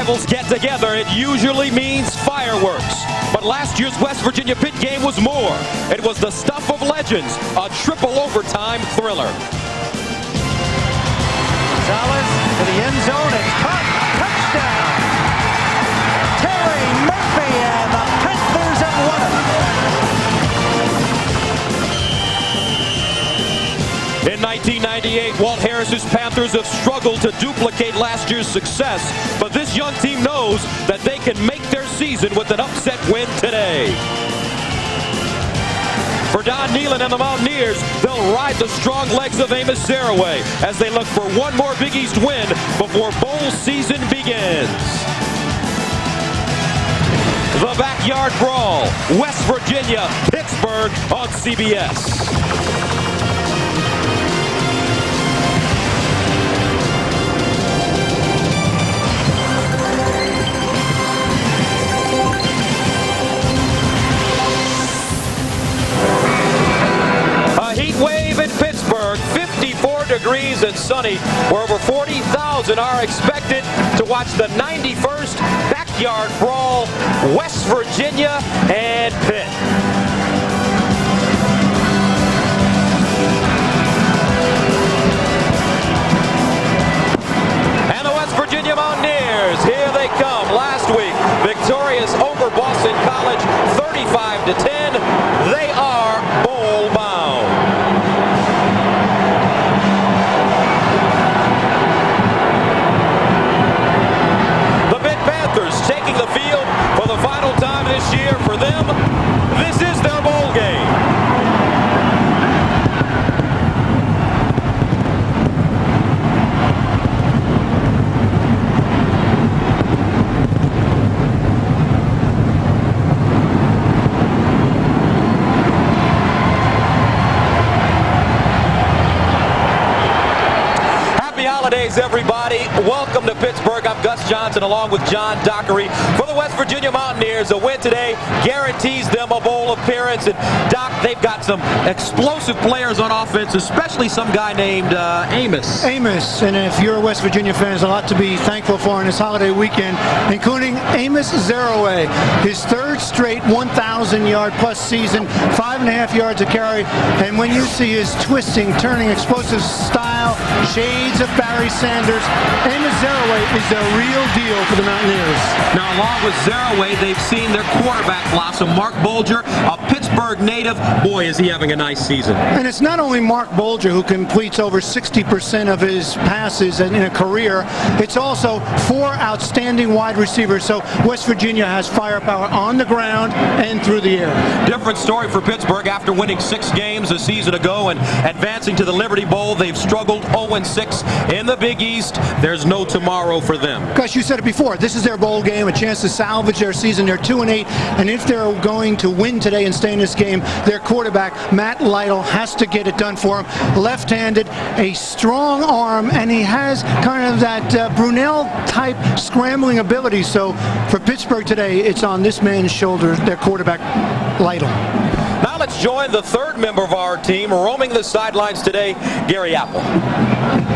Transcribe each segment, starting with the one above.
rivals get together, it usually means fireworks. But last year's West Virginia Pitt game was more. It was the stuff of legends, a triple overtime thriller. Gonzalez to the end zone, it's caught, touchdown! Terry Murphy, and the Panthers have won it. In 1998, Walt Harris's Panthers have struggled to duplicate last year's success, but this young team knows that they can make their season with an upset win today. For Don Nehlen and the Mountaineers, they'll ride the strong legs of Amos Zaraway as they look for one more Big East win before bowl season begins. The Backyard Brawl, West Virginia, Pittsburgh on CBS. Wave in Pittsburgh, 54 degrees and sunny, where over 40,000 are expected to watch the 91st Backyard Brawl, West Virginia and Pitt. And the West Virginia Mountaineers, here they come. Last week, victorious over Boston College, 35-10. They are bowl bound. Taking the field for the final time this year. For them, this is their bowl game. Happy holidays, everybody. Welcome to Pittsburgh. I'm Gus Johnson along with John Dockery. For the West Virginia Mountaineers, a win today guarantees them a bowl appearance. And Doc, they've got some explosive players on offense, especially some guy named Amos. Amos, and if you're a West Virginia fan, there's a lot to be thankful for in this holiday weekend, including Amos Zaraway, his third straight 1,000-yard plus season, 5.5 yards a carry. And when you see his twisting, turning, explosive style, shades of Barry Sanders, Amos Zaraway is the real deal for the Mountaineers. Now, along with Zaraway, they've seen their quarterback blossom. Marc Bulger, a Pittsburgh native. Boy, is he having a nice season. And it's not only Marc Bulger who completes over 60% of his passes in a career. It's also 4 outstanding wide receivers. So West Virginia has firepower on the ground and through the air. Different story for Pittsburgh after winning 6 games a season ago and advancing to the Liberty Bowl. They've struggled 0-6 in the Big East. There's no tomorrow for them. Gus, you said it before. This is their bowl game, a chance to salvage their season. They're 2-8, and if they're going to win today and stay in this game, their quarterback, Matt Lytle, has to get it done for him. Left-handed, a strong arm, and he has kind of that Brunell-type scrambling ability. So for Pittsburgh today, it's on this man's shoulders, their quarterback, Lytle. Now let's join the third member of our team, roaming the sidelines today, Gary Apple.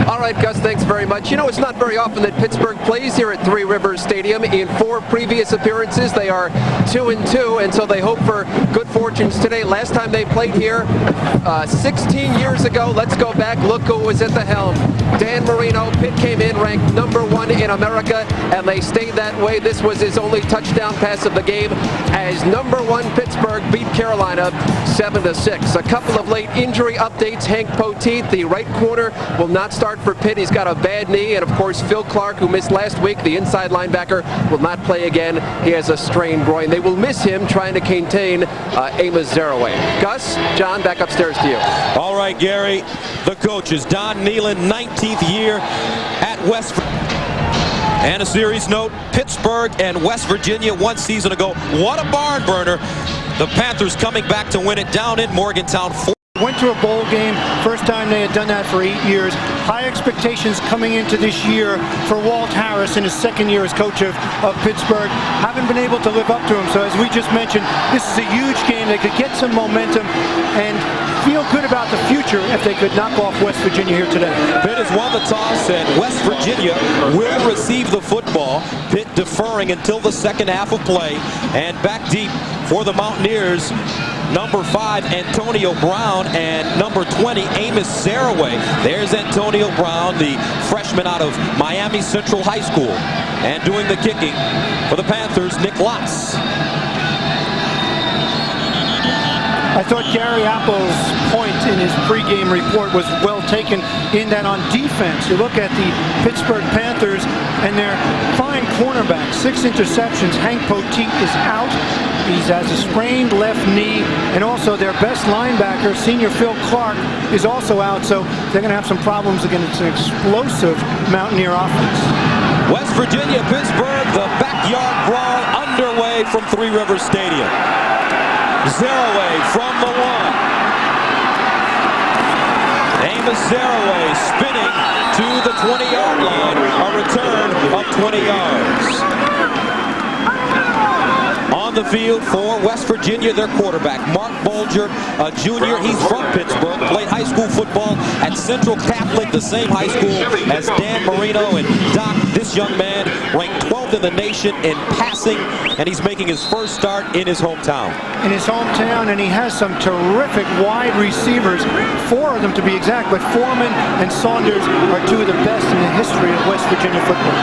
All right, Gus, thanks very much. You know, it's not very often that Pittsburgh plays here at Three Rivers Stadium. In 4 previous appearances, they are 2-2, and so they hope for good fortunes today. Last time they played here, 16 years ago. Let's go back. Look who was at the helm. Dan Marino. Pitt came in ranked #1 in America, and they stayed that way. This was his only touchdown pass of the game as #1 Pittsburgh beat Carolina 7-6. A couple of late injury updates. Hank Poteet, the right corner, will not start for Pitt. He's got a bad knee, and of course Phil Clark, who missed last week, the inside linebacker, will not play again. He has a strained groin. They will miss him trying to contain Amos Zaraway. Gus, John, back upstairs to you. All right, Gary, the coaches, Don Nehlen, 19th year at West Virginia. And a series note, Pittsburgh and West Virginia 1 season ago. What a barn burner. The Panthers coming back to win it down in Morgantown. Went to a bowl game, first time they had done that for 8 years. High expectations coming into this year for Walt Harris in his second year as coach of Pittsburgh. Haven't been able to live up to him, so as we just mentioned, this is a huge game. They could get some momentum and feel good about the future if they could knock off West Virginia here today. Pitt has won the toss and West Virginia will receive the football. Pitt deferring until the second half of play. And back deep for the Mountaineers, number 5, Antonio Brown, and number 20, Amos Saraway. There's Antonio Brown, the freshman out of Miami Central High School. And doing the kicking for the Panthers, Nick Lotz. I thought Gary Apple's point in his pregame report was well taken in that on defense. You look at the Pittsburgh Panthers and their fine cornerback, 6 interceptions. Hank Poteet is out. He has a sprained left knee, and also their best linebacker, senior Phil Clark, is also out, so they're going to have some problems against an explosive Mountaineer offense. West Virginia, Pittsburgh, the Backyard Brawl underway from Three Rivers Stadium. Zaraway from the 1. Amos Zaraway spinning to the 20-yard line, a return of 20 yards. On the field for West Virginia, their quarterback, Marc Bulger, a junior. He's from Pittsburgh, played high school football at Central Catholic, the same high school as Dan Marino. And Doc, this young man ranked 12th in the nation in passing, and he's making his first start in his hometown. In his hometown, and he has some terrific wide receivers, 4 of them to be exact, but Foreman and Saunders are 2 of the best in the history of West Virginia football.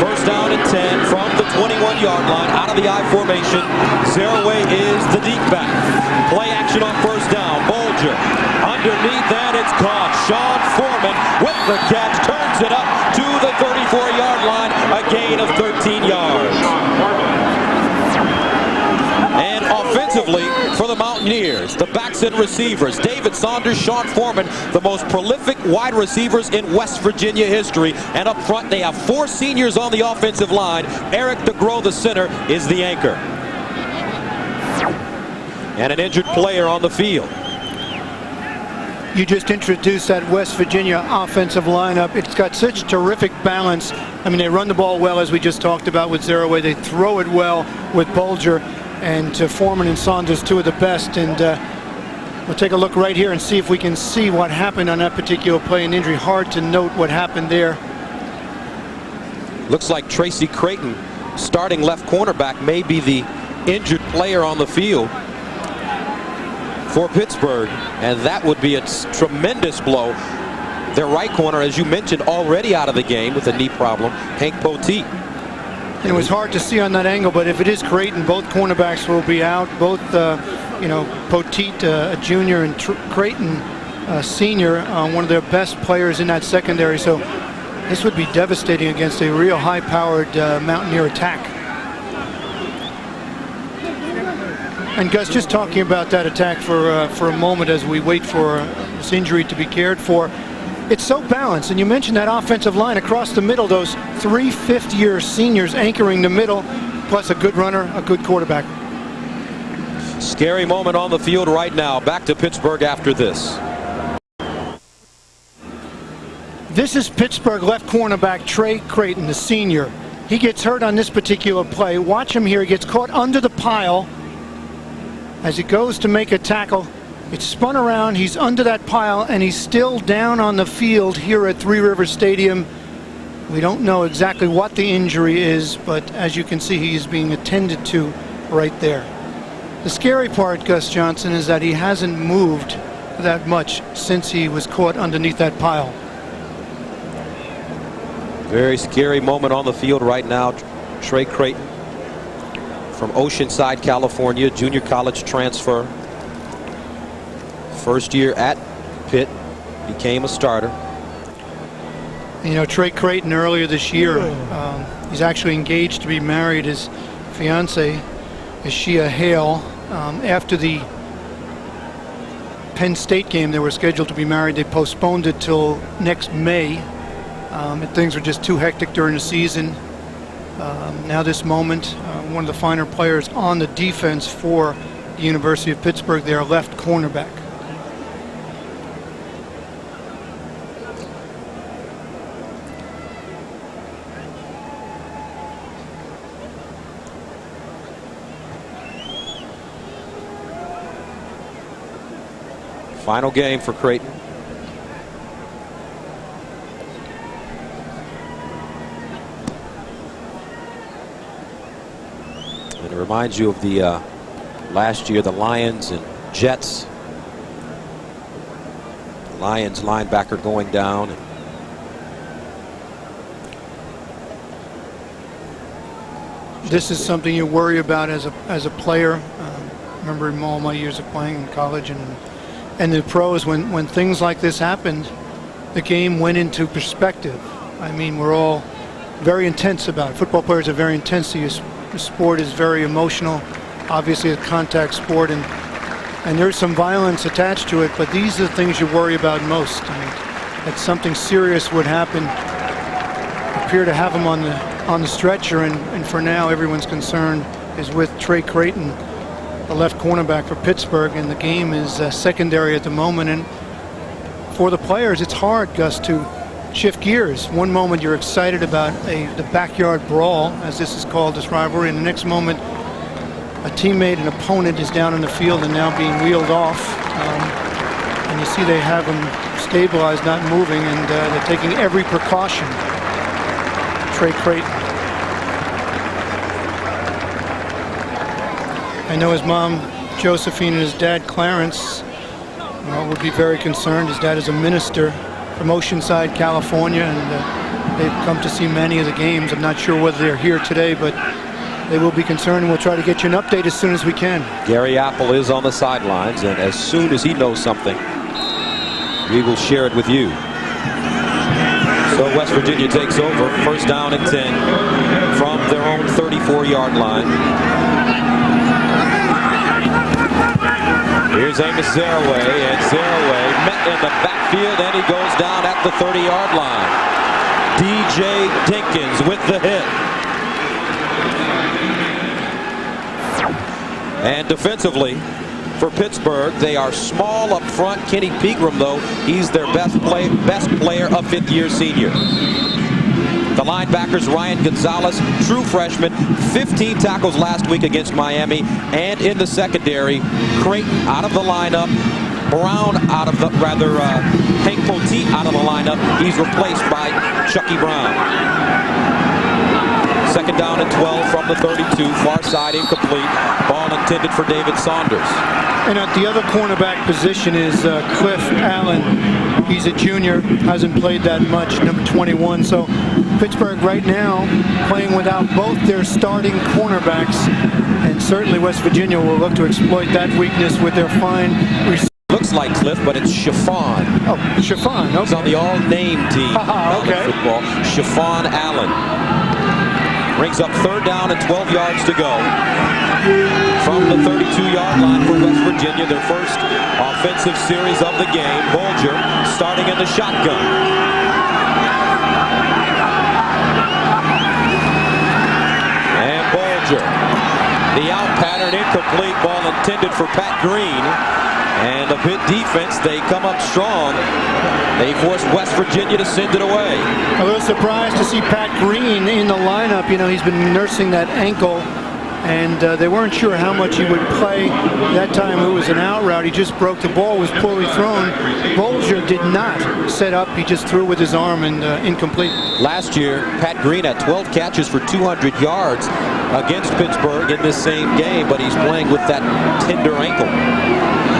First down and 10 from the 21-yard line, out of the I formation. Zaraway is the deep back. Play action on first down. Bulger underneath, and it's caught. Sean Foreman with the catch, turns it up to the 34-yard line, a gain of 13 yards. And offensively for the Mountaineers, the backs and receivers, David Saunders, Sean Foreman, the most prolific wide receivers in West Virginia history. And up front, they have 4 seniors on the offensive line. Eric DeGros, the center, is the anchor. And an injured player on the field. You just introduced that West Virginia offensive lineup. It's got such terrific balance. I mean, they run the ball well, as we just talked about with Zaraway. They throw it well with Bulger. And Foreman and Saunders, 2 of the best. And we'll take a look right here and see if we can see what happened on that particular play and injury. Hard to note what happened there. Looks like Tracy Creighton, starting left cornerback, may be the injured player on the field for Pittsburgh. And that would be a tremendous blow. Their right corner, as you mentioned, already out of the game with a knee problem, Hank Poteet. And it was hard to see on that angle, but if it is Creighton, both cornerbacks will be out. Both, Poteet, a junior, and Creighton, a senior, one of their best players in that secondary. So this would be devastating against a real high-powered Mountaineer attack. And Gus, just talking about that attack for a moment as we wait for this injury to be cared for. It's so balanced, and you mentioned that offensive line across the middle, those 3 fifth-year seniors anchoring the middle, plus a good runner, a good quarterback. Scary moment on the field right now. Back to Pittsburgh after this. This is Pittsburgh left cornerback Trey Creighton, the senior. He gets hurt on this particular play. Watch him here. He gets caught under the pile as he goes to make a tackle. It's spun around, he's under that pile, and he's still down on the field here at Three Rivers Stadium. We don't know exactly what the injury is, but as you can see, he is being attended to right there. The scary part, Gus Johnson, is that he hasn't moved that much since he was caught underneath that pile. Very scary moment on the field right now. Trey Creighton from Oceanside, California, junior college transfer. First year at Pitt, became a starter. You know, Trey Creighton earlier this year, he's actually engaged to be married. His fiance is Shia Hale. After the Penn State game, they were scheduled to be married. They postponed it till next May. And things were just too hectic during the season. Now this moment, one of the finer players on the defense for the University of Pittsburgh, their left cornerback. Final game for Creighton. And it reminds you of the last year, the Lions and Jets. Lions linebacker going down. This is something you worry about as a player. Remember in all my years of playing in college and the pros, when things like this happened, the game went into perspective. I mean, we're all very intense about it. Football players are very intense. The sport is very emotional. Obviously a contact sport, and there's some violence attached to it, but these are the things you worry about most. I mean, that something serious would happen. Appear to have him on the stretcher, and for now everyone's concern is with Trey Creighton, the left cornerback for Pittsburgh, and the game is secondary at the moment. And for the players, it's hard, Gus, to shift gears. One moment you're excited about the backyard brawl, as this is called, this rivalry, and the next moment a teammate, an opponent is down on the field and now being wheeled off. And you see they have him stabilized, not moving, and they're taking every precaution. Trey Creighton. I know his mom, Josephine, and his dad, Clarence, would be very concerned. His dad is a minister from Oceanside, California, and they've come to see many of the games. I'm not sure whether they're here today, but they will be concerned, and we'll try to get you an update as soon as we can. Gary Apple is on the sidelines, and as soon as he knows something, we will share it with you. So West Virginia takes over, first down and 10 from their own 34-yard line. Here's Amos Zaraway, and Zaraway met in the backfield, and he goes down at the 30-yard line. DJ Dinkins with the hit. And defensively for Pittsburgh, they are small up front. Kenny Pegram, though, he's their best player, a fifth-year senior. The linebackers, Ryan Gonzalez, true freshman, 15 tackles last week against Miami. And in the secondary, Creighton out of the lineup, Brown out of the, Hank Poteet out of the lineup. He's replaced by Chucky Brown. Second down and 12 from the 32, far side incomplete. Ball intended for David Saunders. And at the other cornerback position is Cliff Allen. He's a junior, hasn't played that much, number 21. So Pittsburgh right now playing without both their starting cornerbacks, and certainly West Virginia will look to exploit that weakness with their fine receivers. Looks like Cliff, but it's Chiffon. Oh, Chiffon, okay. He's on the all-name team. Okay. Football. Chiffon Allen. Brings up third down and 12 yards to go. From the 32-yard line for West Virginia, their first offensive series of the game. Bulger starting in the shotgun. And Bulger. The out pattern incomplete. Ball intended for Pat Green. And a Pitt defense, they come up strong. They force West Virginia to send it away. A little surprised to see Pat Green in the lineup. You know, he's been nursing that ankle, and they weren't sure how much he would play. That time it was an out route. He just broke the ball, was poorly thrown. Bulger did not set up. He just threw with his arm and incomplete. Last year, Pat Green had 12 catches for 200 yards against Pittsburgh in this same game, but he's playing with that tender ankle.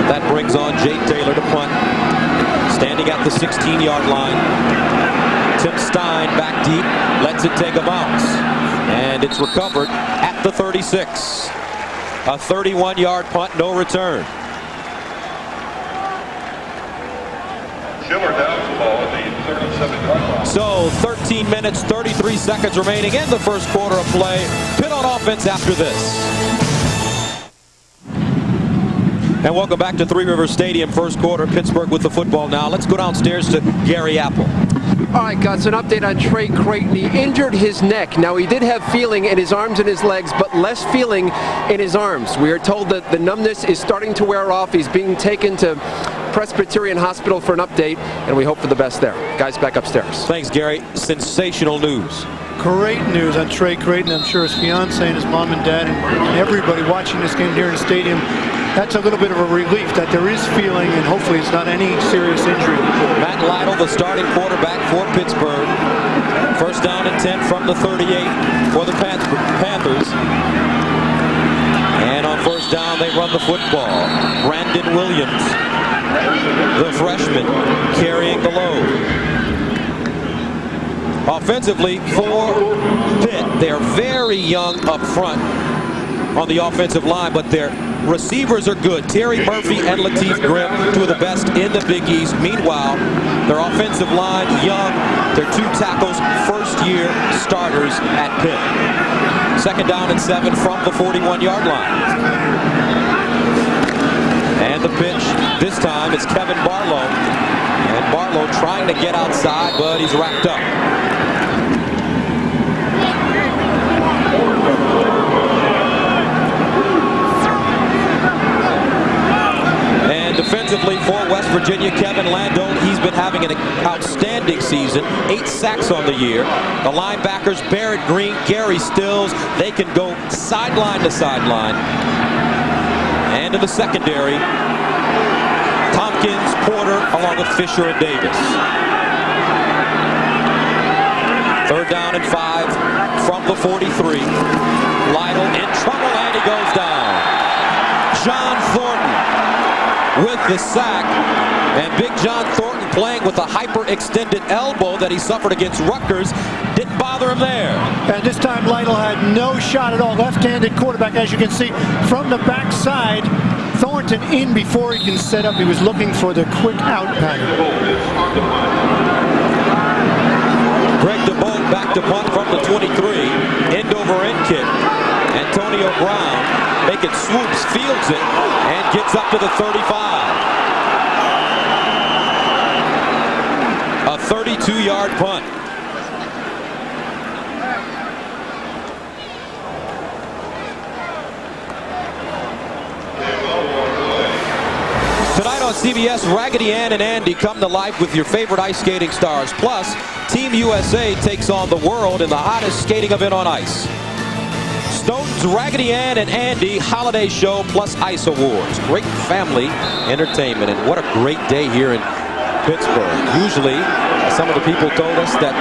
That brings on Jay Taylor to punt. Standing at the 16-yard line. Tim Stein back deep, lets it take a bounce. And it's recovered at the 36. A 31-yard punt, no return. Schiller down the ball at the 37-yard line. So 13 minutes, 33 seconds remaining in the first quarter of play. Pitt on offense after this. And welcome back to Three Rivers Stadium, first quarter. Pittsburgh with the football now. Let's go downstairs to Gary Apple. All right, Gus, an update on Trey Creighton. He injured his neck. Now, he did have feeling in his arms and his legs, but less feeling in his arms. We are told that the numbness is starting to wear off. He's being taken to Presbyterian Hospital for an update, and we hope for the best there. Guys, back upstairs. Thanks, Gary. Sensational news. Great news on Trey Creighton. I'm sure his fiance and his mom and dad and everybody watching this game here in the stadium, that's a little bit of a relief that there is feeling, and hopefully it's not any serious injury. Matt Lytle, the starting quarterback for Pittsburgh. First down and 10 from the 38 for the Panthers. down, they run the football. Brandon Williams, the freshman, carrying the load. Offensively for Pitt, they're very young up front on the offensive line, but their receivers are good. Terry Murphy and Lateef Grimm, two of the best in the Big East. Meanwhile, their offensive line, young. They're 2 tackles, first-year starters at Pitt. 2nd down and 7 from the 41-yard line. And the pitch this time is Kevin Barlow. And Barlow trying to get outside, but he's wrapped up. And defensively for West Virginia, Kevin Landon, he's been having an outstanding season. 8 sacks on the year. The linebackers, Barrett Green, Gary Stills, they can go sideline to sideline. And in the secondary, Thompkins, Porter, along with Fisher and Davis. 3rd down and 5 from the 43. Lytle in trouble, and he goes down. John Thornton with the sack, and Big John Thornton playing with a hyper-extended elbow that he suffered against Rutgers. Didn't bother him there. And this time Lytle had no shot at all. Left-handed quarterback, as you can see from the backside. Thornton in before he can set up. He was looking for the quick out pattern. Greg DeBolt back to punt from the 23. End over end kick. Antonio Brown making swoops, fields it, and gets up to the 35. A 32-yard punt. Tonight on CBS, Raggedy Ann and Andy come to life with your favorite ice skating stars. Plus, Team USA takes on the world in the hottest skating event on ice. Snowden's Raggedy Ann and Andy Holiday Show plus Ice Awards. Great family entertainment, and what a great day here in Pittsburgh. Usually, some of the people told us that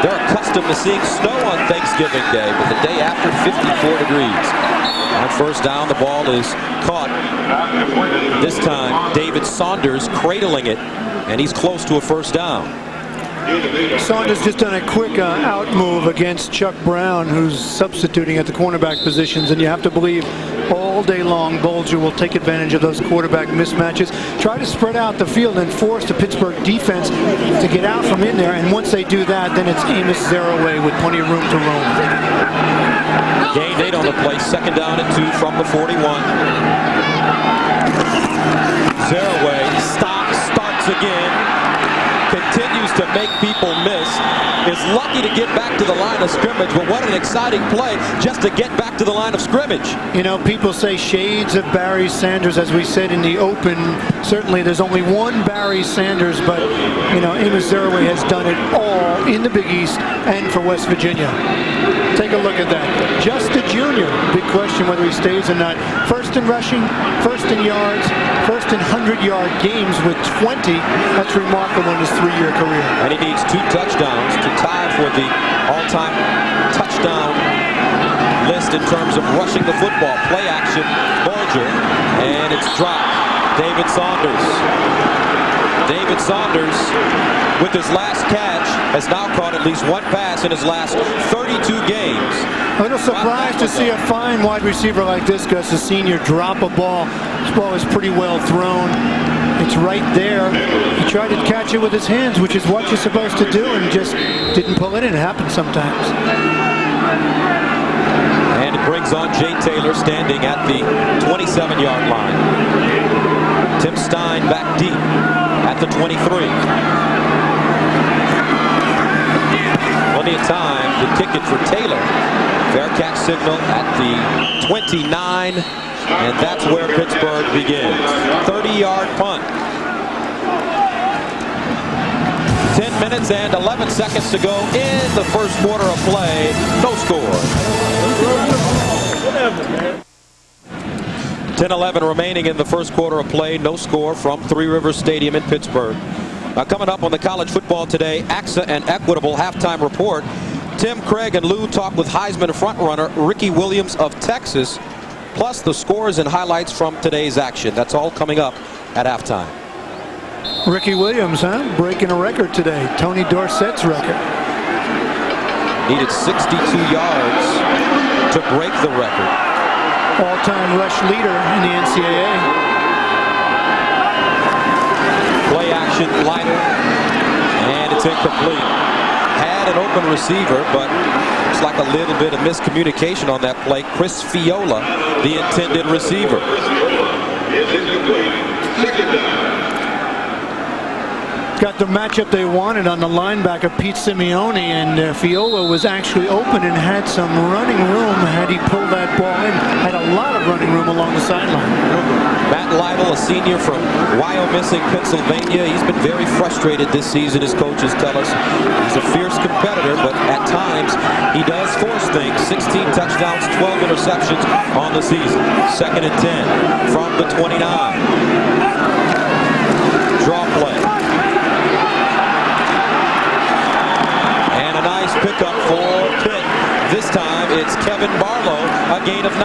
they're accustomed to seeing snow on Thanksgiving Day, but the day after, 54 degrees. On 1st down, the ball is caught. This time, David Saunders cradling it, and he's close to a 1st down. Saunders just done a quick out move against Chuck Brown, who's substituting at the cornerback positions, and you have to believe all day long Bulger will take advantage of those quarterback mismatches, try to spread out the field and force the Pittsburgh defense to get out from in there, and once they do that, then it's Amos Zeraway with plenty of room to roam. Gain 8 on the play, 2nd down and 2 from the 41. Zeraway starts again. Continues to make people miss. Is lucky to get back to the line of scrimmage, but what an exciting play just to get back to the line of scrimmage. You know, people say shades of Barry Sanders, as we said in the open. Certainly there's only one Barry Sanders, but, you know, Amos Zeraway has done it all in the Big East and for West Virginia. Take a look at that. Just a junior. Big question whether he stays or not. 1st in rushing, 1st in yards, 1st in 100-yard games with 20. That's remarkable in his 3-year career. And he needs 2 touchdowns to tie for the all-time touchdown list in terms of rushing the football. Play action, Bulger, and it's dropped. David Saunders. David Saunders, with his last catch, has now caught at least 1 pass in his last 32 games. A little surprised to see a fine wide receiver like this, Gus, a senior, drop a ball. This ball is pretty well thrown. It's right there. He tried to catch it with his hands, which is what you're supposed to do, and just didn't pull it in. It happens sometimes. And it brings on Jay Taylor standing at the 27-yard line. Tim Stein back deep at the 23. Plenty of time to kick it for Taylor. Fair catch signal at the 29, and that's where Pittsburgh begins. 30-yard punt. 10 minutes and 11 seconds to go in the first quarter of play. No score. 10-11 remaining in the first quarter of play. No score from Three Rivers Stadium in Pittsburgh. Now coming up on the college football today, AXA and Equitable halftime report. Tim, Craig, and Lou talk with Heisman frontrunner Ricky Williams of Texas. plus the scores and highlights from today's action. That's all coming up at halftime. Ricky Williams, breaking a record today. Tony Dorsett's record. Needed 62 yards to break the record. All-time rush leader in the NCAA. Play action, Lytle, and it's incomplete. Had an open receiver, but looks like a little bit of miscommunication on that play. Chris Fiola, the intended receiver. Got the matchup they wanted on the linebacker, Pete Simeone, and Fiola was actually open and had some running room had he pulled that ball in. Had a lot of running room along the sideline. Matt Lytle, a senior from Wyomissing, Pennsylvania. He's been very frustrated this season, his coaches tell us. He's a fierce competitor, but at times he does force things. 16 touchdowns, 12 interceptions on the season. 2nd and 10 from the 29. Draw play. Nice pickup for Pitt. This time it's Kevin Barlow, a gain of 9.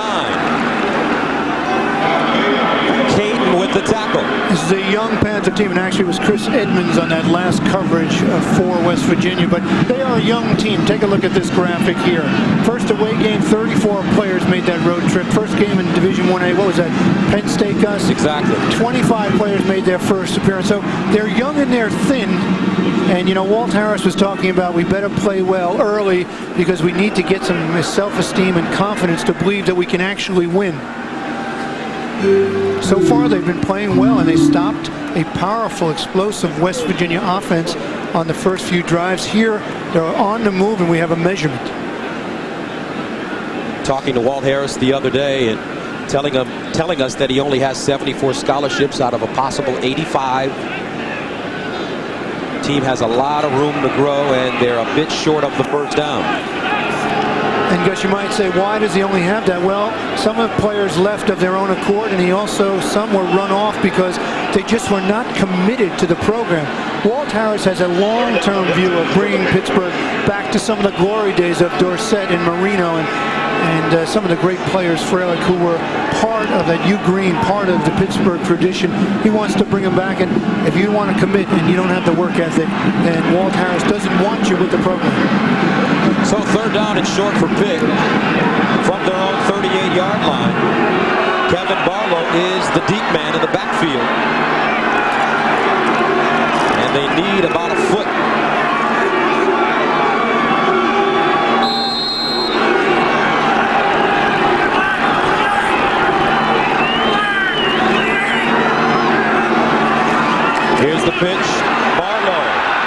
Caden with the tackle. This is a young Panther team, and actually it was Chris Edmonds on that last coverage for West Virginia, but they are a young team. Take a look at this graphic here. First away game, 34 players made that road trip. First game in Division 1A, what was that, Penn State, Gus? Exactly. 25 players made their first appearance. So they're young and they're thin. And, you know, Walt Harris was talking about we better play well early because we need to get some self-esteem and confidence to believe that we can actually win. So far, they've been playing well, and they stopped a powerful, explosive West Virginia offense on the first few drives. Here, they're on the move, and we have a measurement. Talking to Walt Harris the other day and telling us that he only has 74 scholarships out of a possible 85. Team has a lot of room to grow, and they're a bit short of the first down. And Gus, you might say, why does he only have that? Well, some of the players left of their own accord, and some were run off because they just were not committed to the program. Walt Harris has a long-term view of bringing Pittsburgh back to some of the glory days of Dorsett and Marino and some of the great players, Freilich, who were part of that U-Green, part of the Pittsburgh tradition. He wants to bring them back, and if you want to commit and you don't have the work ethic, then Walt Harris doesn't want you with the program. So 3rd down and short for Pitt from their own 38-yard line. Kevin Barlow is the deep man in the backfield. And they need about a foot. Here's the pitch. Barlow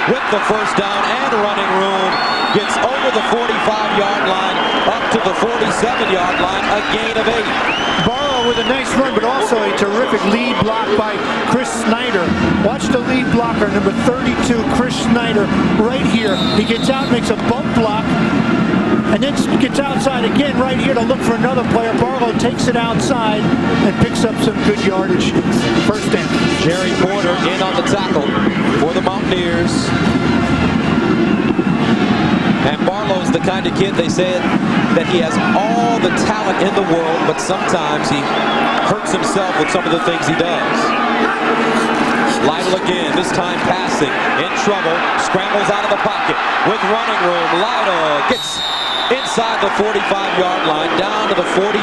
with the first down and running room. Gets over the 45-yard line, up to the 47-yard line, a gain of 8. Barlow with a nice run, but also a terrific lead block by Chris Snyder. Watch the lead blocker, number 32, Chris Snyder, right here. He gets out, makes a bump block, and then gets outside again right here to look for another player. Barlow takes it outside and picks up some good yardage. First down. Jerry Porter in on the tackle for the Mountaineers. And Barlow's the kind of kid they said that he has all the talent in the world, but sometimes he hurts himself with some of the things he does. Lytle again, this time passing, in trouble, scrambles out of the pocket with running room. Lytle gets inside the 45-yard line, down to the 43.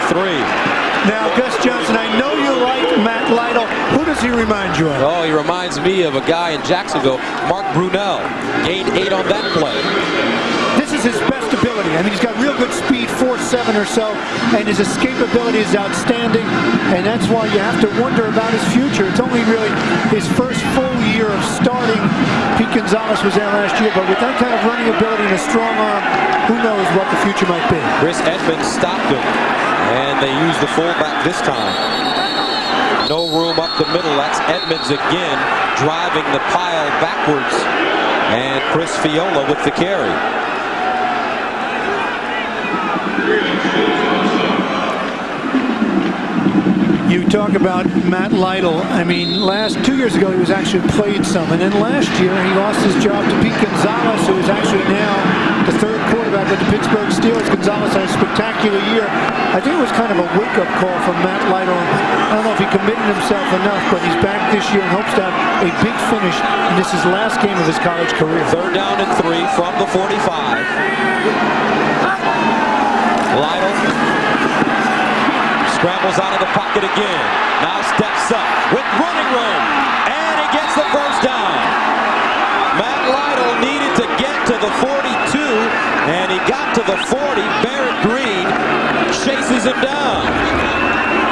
Now, Gus Johnson, I know you like Matt Lytle. Who does he remind you of? Oh, he reminds me of a guy in Jacksonville, Mark Brunell. Gained 8 on that play. This is his best ability. I mean, he's got real good speed, 4.7 or so, and his escapability is outstanding, and that's why you have to wonder about his future. It's only really his first full year of starting. Pete Gonzalez was there last year, but with that kind of running ability and a strong arm, who knows what the future might be. Chris Edmonds stopped him, and they used the fullback this time. No room up the middle. That's Edmonds again, driving the pile backwards, and Chris Fiola with the carry. You talk about Matt Lytle. I mean, 2 years ago he was actually played some, and then last year he lost his job to Pete Gonzalez, who is actually now the 3rd quarterback side with the Pittsburgh Steelers. Gonzalez had a spectacular year. I think it was kind of a wake-up call from Matt Lytle. I don't know if he committed himself enough, but he's back this year and hopes to have a big finish. And this is the last game of his college career. 3rd down and 3 from the 45. Lytle scrambles out of the pocket again. Now steps up with running room. And he gets the first down. Matt Lytle needed to get to the 42, and he got to the 40. Barrett Green chases him down.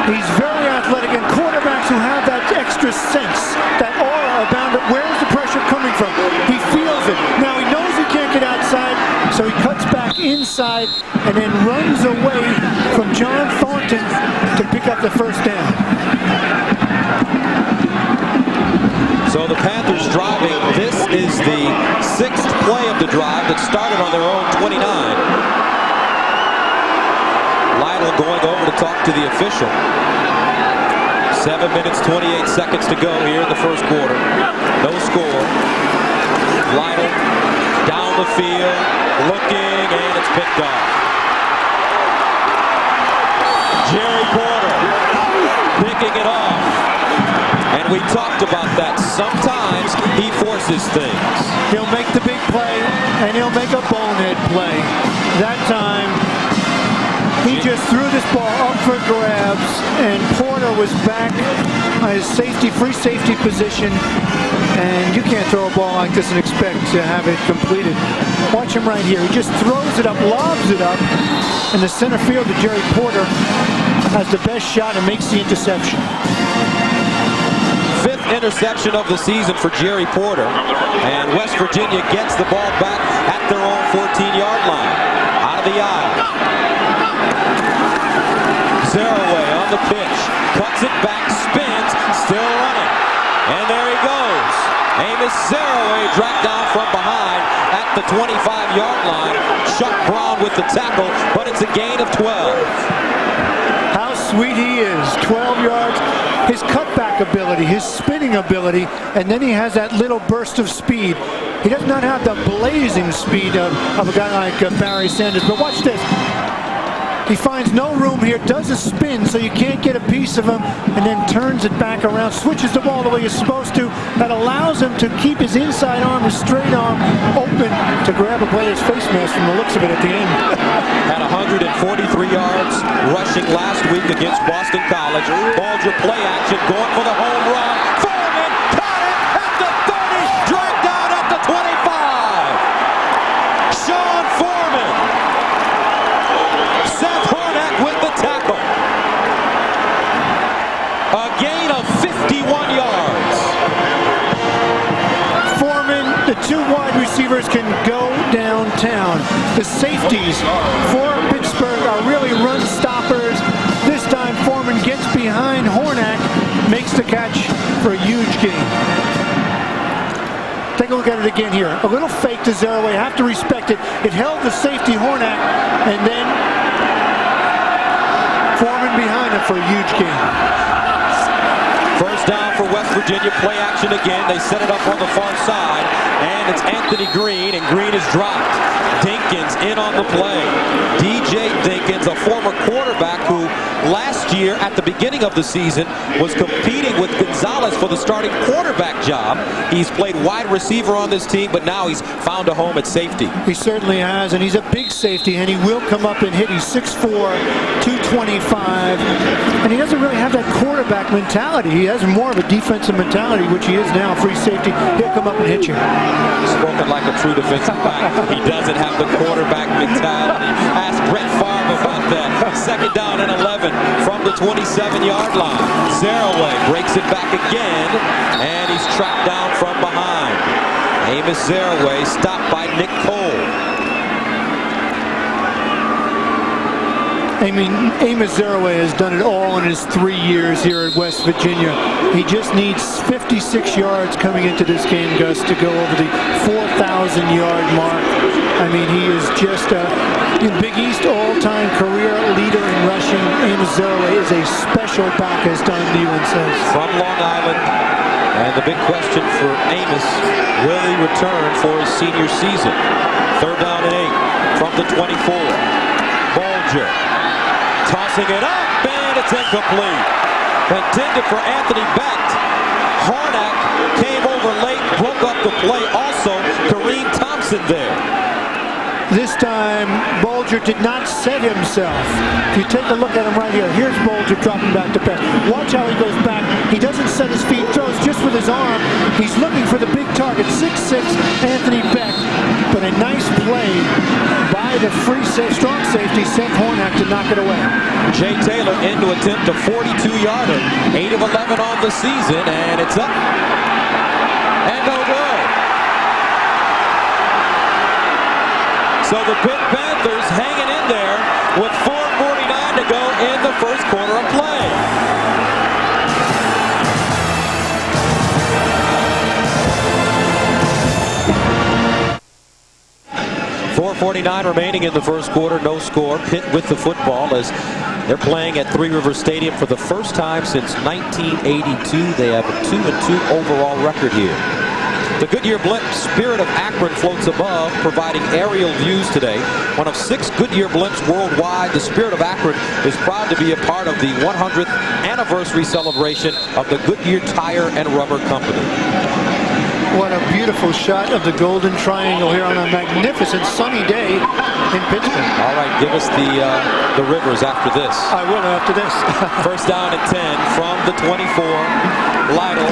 He's very athletic, and quarterbacks who have that extra sense, that aura about it, where's the pressure coming from? He feels it. Now he knows he can't get outside, so he cuts back inside and then runs away from John Thornton to pick up the first down. So the Panthers driving. This is the 6th play of the drive that started on their own 29. Lytle going over to talk to the official. 7 minutes, 28 seconds to go here in the first quarter. No score. Lytle down the field, looking, and it's picked off. Jerry Porter picking it off. And we talked about that. Sometimes he forces things. He'll make the big play, and he'll make a bonehead play. That time, he just threw this ball up for grabs, and Porter was back on his free safety position. And you can't throw a ball like this and expect to have it completed. Watch him right here. He just throws it up, lobs it up, in the center field to Jerry Porter. Has the best shot and makes the interception. 5th interception of the season for Jerry Porter. And West Virginia gets the ball back at their own 14-yard line. Out of the aisle. Zeraway on the pitch. Cuts it back, spins, still running. And there he goes. Amos Zeraway dragged down from behind at the 25-yard line. Chuck Brown with the tackle, but it's a gain of 12. How sweet he is. 12 yards. His cutback ability, his spinning ability, and then he has that little burst of speed. He does not have the blazing speed of a guy like Barry Sanders, but watch this. He finds no room here, does a spin so you can't get a piece of him, and then turns it back around, switches the ball the way he's supposed to. That allows him to keep his inside arm, his straight arm, open to grab a player's face mask from the looks of it at the end. Had 143 yards rushing last week against Boston College. Bulger play action, going for the home run. Foreman caught it at the 30, dragged down at the 25. Sean Foreman. Seth Hornak with the tackle. A gain of 51 yards. Foreman, the 2 wide receivers can go downtown. The safeties for Pittsburgh are really run stoppers. This time Foreman gets behind Hornak, makes the catch for a huge gain. Take a look at it again here. A little fake to Zeraway. Have to respect it. It held the safety Hornak, and then Foreman behind him for a huge gain. First down for West Virginia. Play action again. They set it up on the far side, and it's Anthony Green, and Green is dropped. Dinkins in on the play. DJ Dinkins, a former quarterback who last year at the beginning of the season was competing with Gonzalez for the starting quarterback job. He's played wide receiver on this team, but now he's found a home at safety. He certainly has, and he's a big safety, and he will come up and hit. He's 6'4", 225, and he doesn't really have that quarterback mentality. He has more of a defensive mentality, which he is now, free safety. He'll come up and hit you. Spoken like a true defensive back. He doesn't have the quarterback mentality. Ask Brett Favre about that. 2nd down and 11 from the 27-yard line. Zeraway breaks it back again, and he's tracked down from behind. Amos Zeraway stopped by Nick Cole. I mean, Amos Zeraway has done it all in his 3 years here at West Virginia. He just needs 56 yards coming into this game, Gus, to go over the 4,000-yard mark. I mean, he is just a Big East all-time career leader in rushing. Amos Zeraway is a special back, as Don Nehlen says. From Long Island, and the big question for Amos, will he return for his senior season? Third down and 8 from the 24. Bulger tossing it up, and it's incomplete. Intended for Anthony Becht. Harnack came over late, broke up the play. Also, Gary Thompkin there. This time, Bulger did not set himself. If you take a look at him right here, here's Bulger dropping back to pass. Watch how he goes back. He doesn't set his feet, throws just with his arm. He's looking for the big target, 6'6", Anthony Becht. But a nice play by the strong safety, Seth Hornack, to knock it away. Jay Taylor in to attempt a 42-yarder, 8 of 11 on the season, and it's up and no good. So the Pitt Panthers hanging in there with 4:49 to go in the first quarter of play. .449 remaining in the first quarter, no score. Pitt with the football as they're playing at Three Rivers Stadium for the first time since 1982. They have a 2-2 overall record here. The Goodyear blimp Spirit of Akron floats above, providing aerial views today. One of 6 Goodyear blimps worldwide, the Spirit of Akron is proud to be a part of the 100th anniversary celebration of the Goodyear Tire and Rubber Company. What a beautiful shot of the Golden Triangle here on a magnificent sunny day in Pittsburgh. All right, give us the Rivers after this. I will after this. First down and 10 from the 24. Lytle,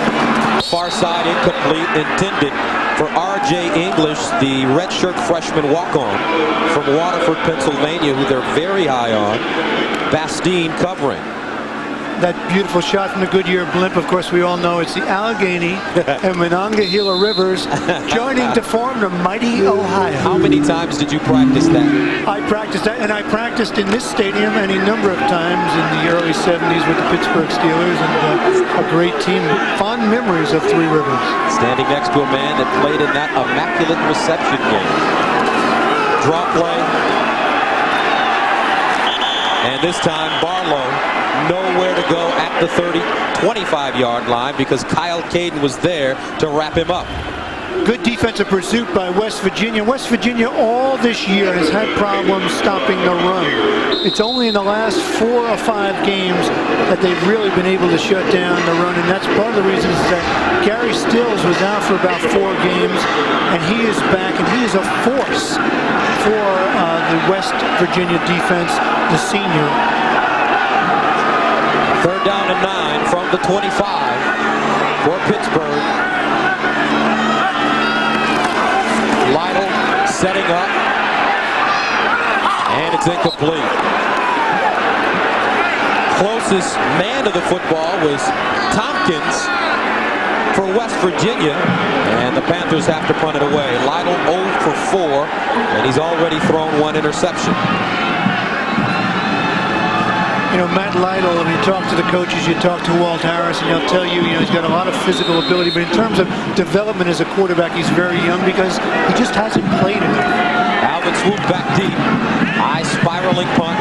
far side incomplete, intended for R.J. English, the redshirt freshman walk-on from Waterford, Pennsylvania, who they're very high on. Bastine covering. That beautiful shot from the Goodyear blimp, of course, we all know it's the Allegheny and Monongahela Rivers joining to form the mighty Ohio. How many times did you practice that? I practiced that, and I practiced in this stadium any number of times in the early 70s with the Pittsburgh Steelers, and a great team. Fond memories of Three Rivers. Standing next to a man that played in that immaculate reception game. Draw play. And this time, Barlow nowhere to go at the 25-yard line because Kyle Caden was there to wrap him up. Good defensive pursuit by West Virginia. West Virginia all this year has had problems stopping the run. It's only in the last 4 or 5 games that they've really been able to shut down the run, and that's part of the reason is that Gary Stills was out for about 4 games, and he is back, and he is a force for the West Virginia defense, the senior. Third down and 9 from the 25 for Pittsburgh. Lytle setting up, and it's incomplete. Closest man to the football was Thompkins for West Virginia, and the Panthers have to punt it away. Lytle 0 for 4, and he's already thrown 1 interception. You know, Matt Lytle, when you talk to the coaches, you talk to Walt Harris, and he'll tell you, he's got a lot of physical ability, but in terms of development as a quarterback, he's very young because he just hasn't played enough. Alvin swoop back deep. High spiraling punt.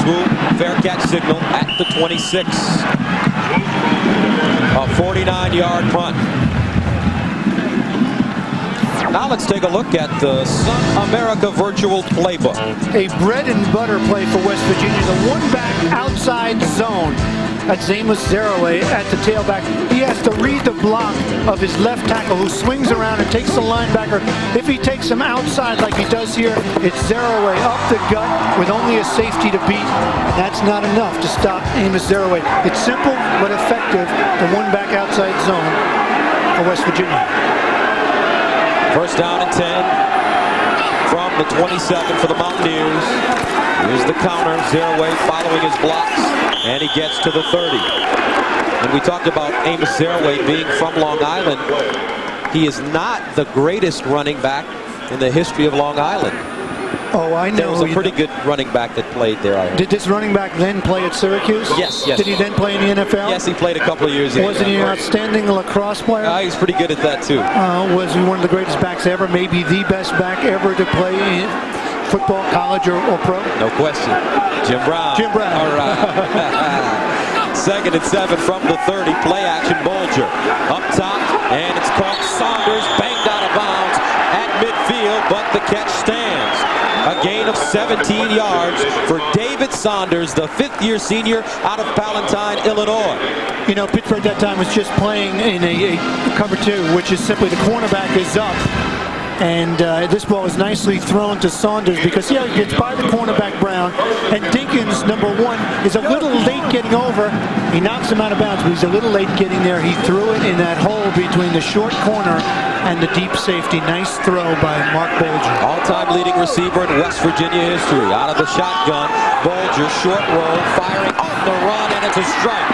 Swoop, fair catch signal at the 26. A 49-yard punt. Now let's take a look at the Sun America Virtual Playbook. A bread and butter play for West Virginia. The one-back outside zone. That's Amos Zeraway at the tailback. He has to read the block of his left tackle who swings around and takes the linebacker. If he takes him outside like he does here, it's Zeraway up the gut with only a safety to beat. That's not enough to stop Amos Zeraway. It's simple but effective, the one-back outside zone for West Virginia. First down and 10 from the 27 for the Mountaineers. Here's the counter. Zeraway following his blocks, and he gets to the 30. And we talked about Amos Zeraway being from Long Island. He is not the greatest running back in the history of Long Island. Oh, I know. There was a pretty good running back that played there. Did this running back then play at Syracuse? Yes. Did he then play in the NFL? Yes, he played a couple of years. Wasn't he an outstanding lacrosse player? He was pretty good at that too. Was he one of the greatest backs ever? Maybe the best back ever to play in football, college, or pro? No question. Jim Brown. Jim Brown. All right. Second and 7 from the 30. Play action. Bulger up top, and it's caught. Saunders banged out of bounds at midfield, but the catch 17 yards for David Saunders, the fifth-year senior out of Palatine, Illinois. You know, Pittsburgh that time was just playing in a cover two, which is simply the cornerback is up. And this ball is nicely thrown to Saunders because he gets by the cornerback Brown, and Dinkins, number one, is a little late getting over. He knocks him out of bounds, but he's a little late getting there. He threw it in that hole between the short corner and the deep safety. Nice throw by Marc Bulger. All-time leading receiver in West Virginia history. Out of the shotgun, Bulger, short roll, firing on the run, and it's a strike.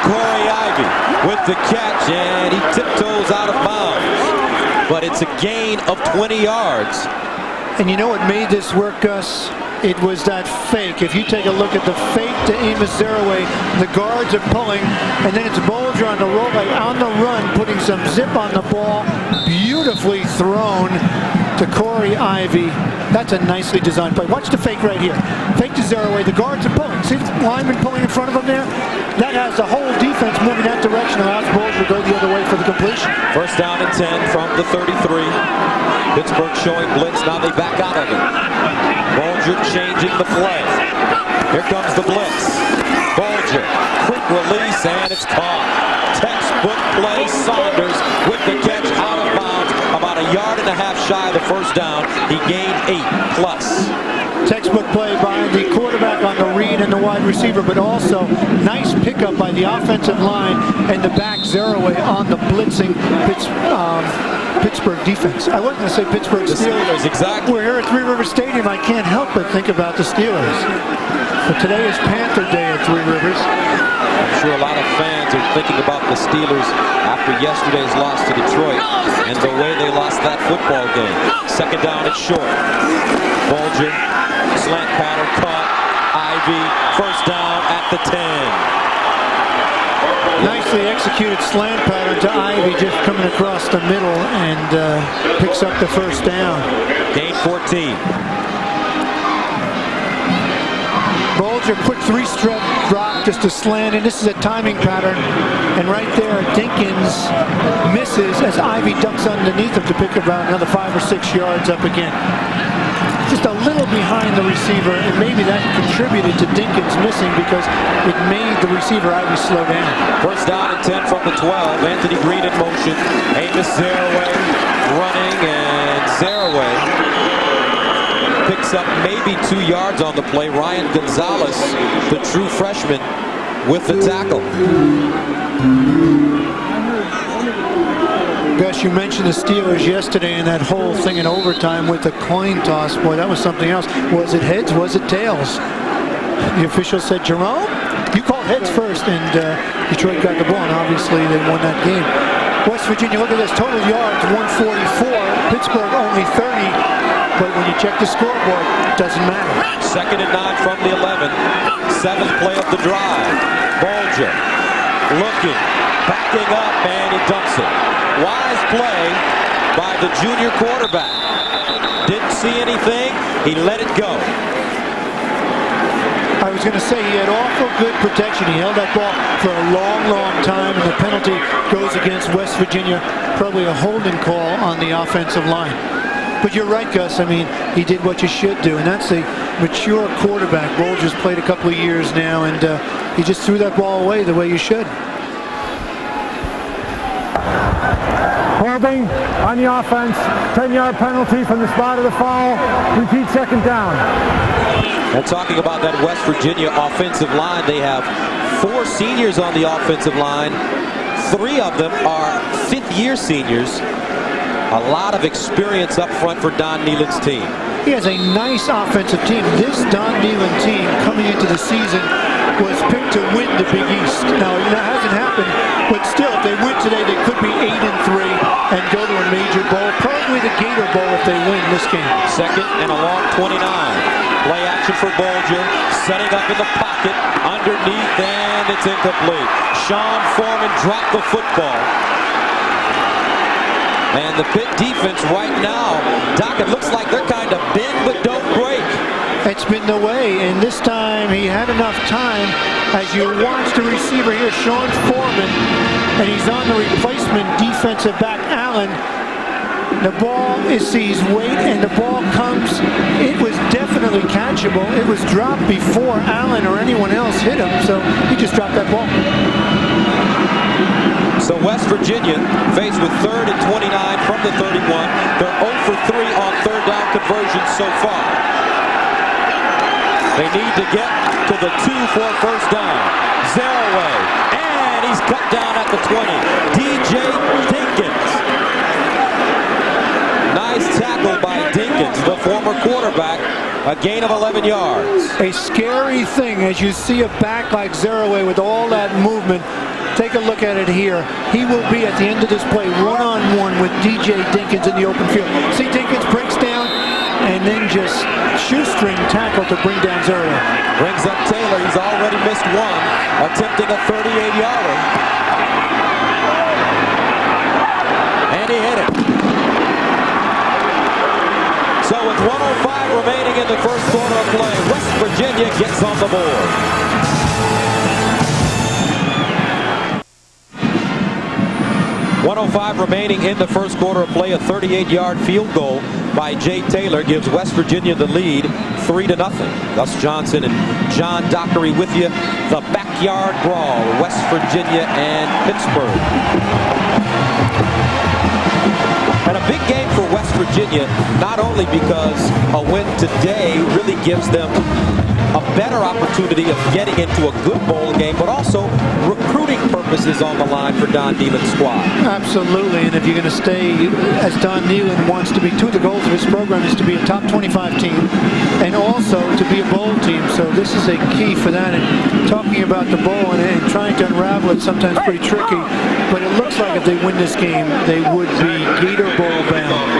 Khori Ivy with the catch, and he tiptoes out of bounds. But it's a gain of 20 yards. And you know what made this work, Gus? It was that fake. If you take a look at the fake to Amos Zeraway, the guards are pulling, and then it's Bulger on the roll, on the run, putting some zip on the ball. Beautifully thrown to Khori Ivy. That's a nicely designed play. Watch the fake right here. Fake to Zeraway. The guards are pulling. See the lineman pulling in front of him there? That has the whole defense moving that direction. Allows Bulger to go the other way for the completion. First down and 10 from the 33. Pittsburgh showing blitz. Now they back out of it. Bulger changing the play. Here comes the blitz. Bulger, quick release, and it's caught. Textbook play. Saunders with the catch out of bounds. About a yard and a half shy of the first down. He gained 8+. Textbook play by the quarterback on the read and the wide receiver, but also nice pickup by the offensive line and the back Zeraway on the blitzing Pittsburgh defense. I wasn't going to say Pittsburgh Steelers. Exactly. We're here at Three Rivers Stadium. I can't help but think about the Steelers. But today is Panther Day at Three Rivers. I'm sure a lot of fans are thinking about the Steelers after yesterday's loss to Detroit and the way they lost that football game. Second down and short. Bulger, slant pattern caught. Ivy, first down at the 10. Nicely executed slant pattern to Ivy, just coming across the middle and picks up the first down. Gain 14. Bulger, quick three-step drop, just a slant, and this is a timing pattern. And right there, Dinkins misses as Ivy ducks underneath him to pick about another 5 or 6 yards up again. Just a little behind the receiver, and maybe that contributed to Dinkins missing because it made the receiver Ivy slow down. First down and 10 from the 12. Anthony Green in motion. Amos Zeraway running, and Zeraway picks up maybe 2 yards on the play. Ryan Gonzalez, the true freshman, with the tackle. Gus, you mentioned the Steelers yesterday and that whole thing in overtime with the coin toss. Boy, that was something else. Was it heads? Was it tails? The official said, Jerome, you called heads first, and Detroit got the ball, and obviously they won that game. West Virginia, look at this, total yards, 144. Pittsburgh only 30, but when you check the scoreboard, it doesn't matter. Second and 9 from the 11. Seventh play of the drive. Bulger looking, backing up, and he dumps it. Wise play by the junior quarterback. Didn't see anything. He let it go. I was going to say he had awful good protection. He held that ball for a long, long time, and the penalty goes against West Virginia. Probably a holding call on the offensive line. But you're right, Gus. I mean, he did what you should do, and that's a mature quarterback. Bulger's played a couple of years now, and he just threw that ball away the way you should. Holding on the offense, 10-yard penalty from the spot of the foul. Repeat second down. And talking about that West Virginia offensive line, they have 4 seniors on the offensive line. 3 of them are fifth-year seniors. A lot of experience up front for Don Nehlen's team. He has a nice offensive team. This Don Nehlen team coming into the season was picked to win the Big East. Now, that hasn't happened, but still, if they win today, they could be 8-3 and go to a major bowl, probably the Gator Bowl if they win this game. Second and a long 29. Play action for Bulger, setting up in the pocket, underneath, and it's incomplete. Sean Foreman dropped the football. And the Pitt defense right now, Doc, it looks like they're kind of bend but don't break. It's been the way, and this time he had enough time. As you watch the receiver here, Sean Foreman, and he's on the replacement defensive back, Allen. The ball sees weight, and the ball comes. It was definitely catchable. It was dropped before Allen or anyone else hit him, so he just dropped that ball. So West Virginia faced with 3rd and 29 from the 31. They're 0 for 3 on third down conversions so far. They need to get to the 2 for a first down. Zeraway, and he's cut down at the 20. DJ Dinkins. Nice tackle by Dinkins, the former quarterback. A gain of 11 yards. A scary thing as you see a back like Zeraway with all that movement. Take a look at it here. He will be at the end of this play one-on-one with DJ Dinkins in the open field. See, Dinkins breaks down and then just shoestring tackle to bring down Zeraway. Brings up Taylor. He's already missed one, attempting a 38-yarder. And he hit it. So with 1:05 remaining in the first quarter of play, West Virginia gets on the board. .105 remaining in the first quarter of play. A 38-yard field goal by Jay Taylor gives West Virginia the lead 3-0. Gus Johnson and John Dockery with you. The Backyard Brawl, West Virginia and Pittsburgh. And a big game for West Virginia, not only because a win today really gives them a better opportunity of getting into a good bowl game, but also recruiting purposes on the line for Don Nehman's squad. Absolutely, and if you're going to stay, as Don Nehman wants to be, two of the goals of his program is to be a top 25 team and also to be a bowl team, so this is a key for that. And talking about the bowl and trying to unravel it sometimes pretty tricky, but it looks like if they win this game, they would be Gator Bowl bound.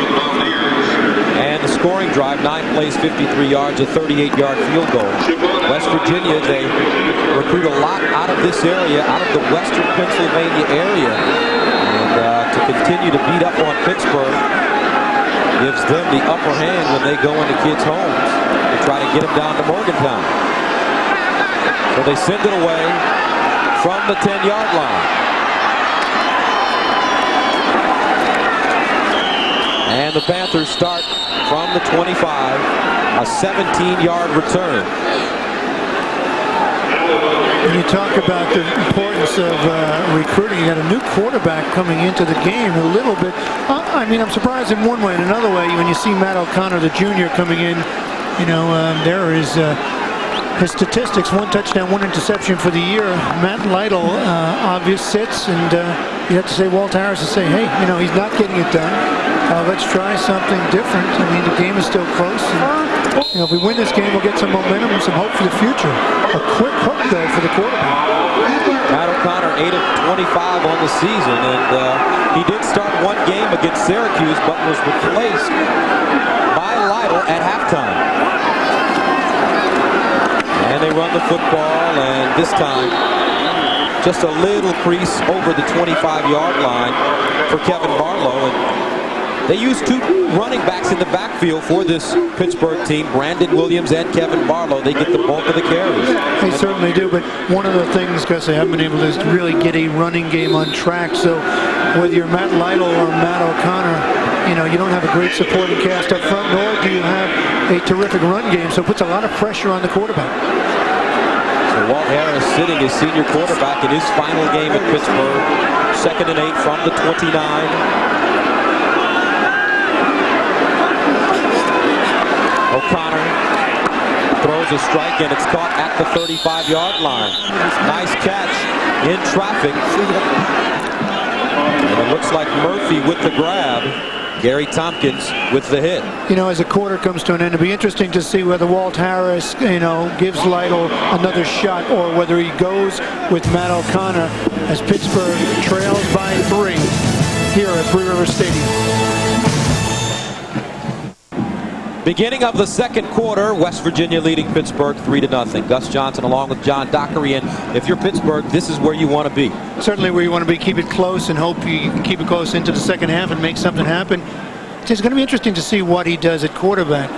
And the scoring drive, 9 plays, 53 yards, a 38-yard field goal. West Virginia, they recruit a lot out of this area, out of the western Pennsylvania area. And to continue to beat up on Pittsburgh gives them the upper hand when they go into kids' homes to try to get them down to Morgantown. So they send it away from the 10-yard line. And the Panthers start from the 25, a 17-yard return. When you talk about the importance of recruiting, you got a new quarterback coming into the game a little bit. I mean, I'm surprised in one way. In another way, when you see Matt O'Connor, the junior, coming in, you know, there is his statistics: 1 touchdown, 1 interception for the year. Matt Lytle, obvious sits, and you have to say Walt Harris to say, hey, you know, he's not getting it done. Let's try something different. I mean, the game is still close. And, you know, if we win this game, we'll get some momentum and some hope for the future. A quick hook, though, for the quarterback. Matt O'Connor, 8 of 25 on the season, and he did start one game against Syracuse, but was replaced by Lytle at halftime. And they run the football, and this time, just a little crease over the 25-yard line for Kevin Barlow. And they use 2 running backs in the backfield for this Pittsburgh team, Brandon Williams and Kevin Barlow. They get the bulk of the carries. They certainly do, but one of the things, because they haven't been able to really get a running game on track, so whether you're Matt Lytle or Matt O'Connor, you know, you don't have a great supporting cast up front, nor do you have a terrific run game, so it puts a lot of pressure on the quarterback. So Walt Harris sitting his senior quarterback in his final game at Pittsburgh. 2nd and 8 from the 29. O'Connor throws a strike, and it's caught at the 35-yard line. Nice catch in traffic. And it looks like Murphy with the grab. Gary Thompkins with the hit. You know, as the quarter comes to an end, it'll be interesting to see whether Walt Harris, you know, gives Lytle another shot, or whether he goes with Matt O'Connor as Pittsburgh trails by 3 here at Three Rivers Stadium. Beginning of the second quarter, West Virginia leading Pittsburgh 3-0. Gus Johnson along with John Dockery, and if you're Pittsburgh, this is where you want to be. Certainly where you want to be. Keep it close and hope you can keep it close into the second half and make something happen. It's going to be interesting to see what he does at quarterback.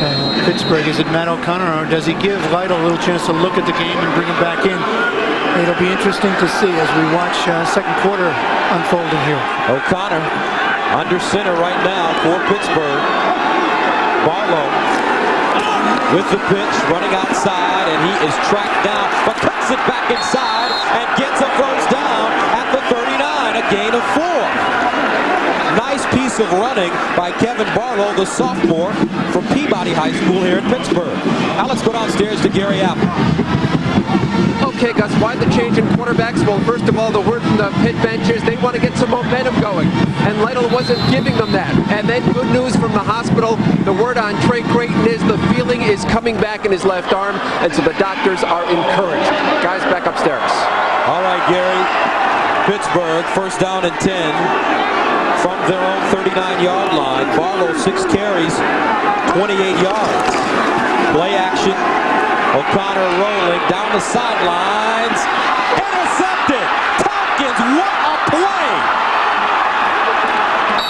Pittsburgh, is it Matt O'Connor, or does he give Lytle a little chance to look at the game and bring him back in? It'll be interesting to see as we watch second quarter unfolding here. O'Connor Under center right now for Pittsburgh. Barlow with the pitch, running outside, and he is tracked down, but cuts it back inside and gets a first down at the 39, a gain of 4. Nice piece of running by Kevin Barlow, the sophomore from Peabody High School here in Pittsburgh. Now let's go downstairs to Gary Apple. Okay, Gus, why the change in quarterbacks? Well, first of all, the word from the Pitt bench is they want to get some momentum going, and Lytle wasn't giving them that. And then good news from the hospital, the word on Trey Creighton is the feeling is coming back in his left arm, and so the doctors are encouraged. Guys, back upstairs. All right, Gary. Pittsburgh, first down and 10 from their own 39-yard line. Barlow, 6 carries, 28 yards. Play action. O'Connor rolling down the sidelines. Intercepted! Thompkins, what a play!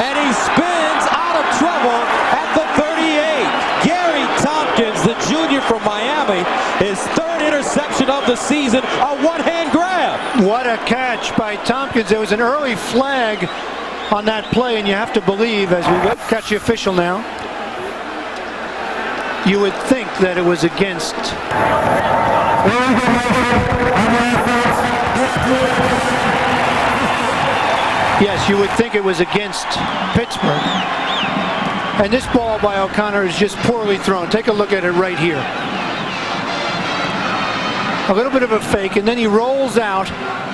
And he spins out of trouble at the 38. Gary Thompkins, the junior from Miami, his 3rd interception of the season, a one-hand grab. What a catch by Thompkins. There was an early flag on that play, and you have to believe, as we catch the official now, you would think that it was against. Yes, you would think it was against Pittsburgh. And this ball by O'Connor is just poorly thrown. Take a look at it right here. A little bit of a fake, and then he rolls out,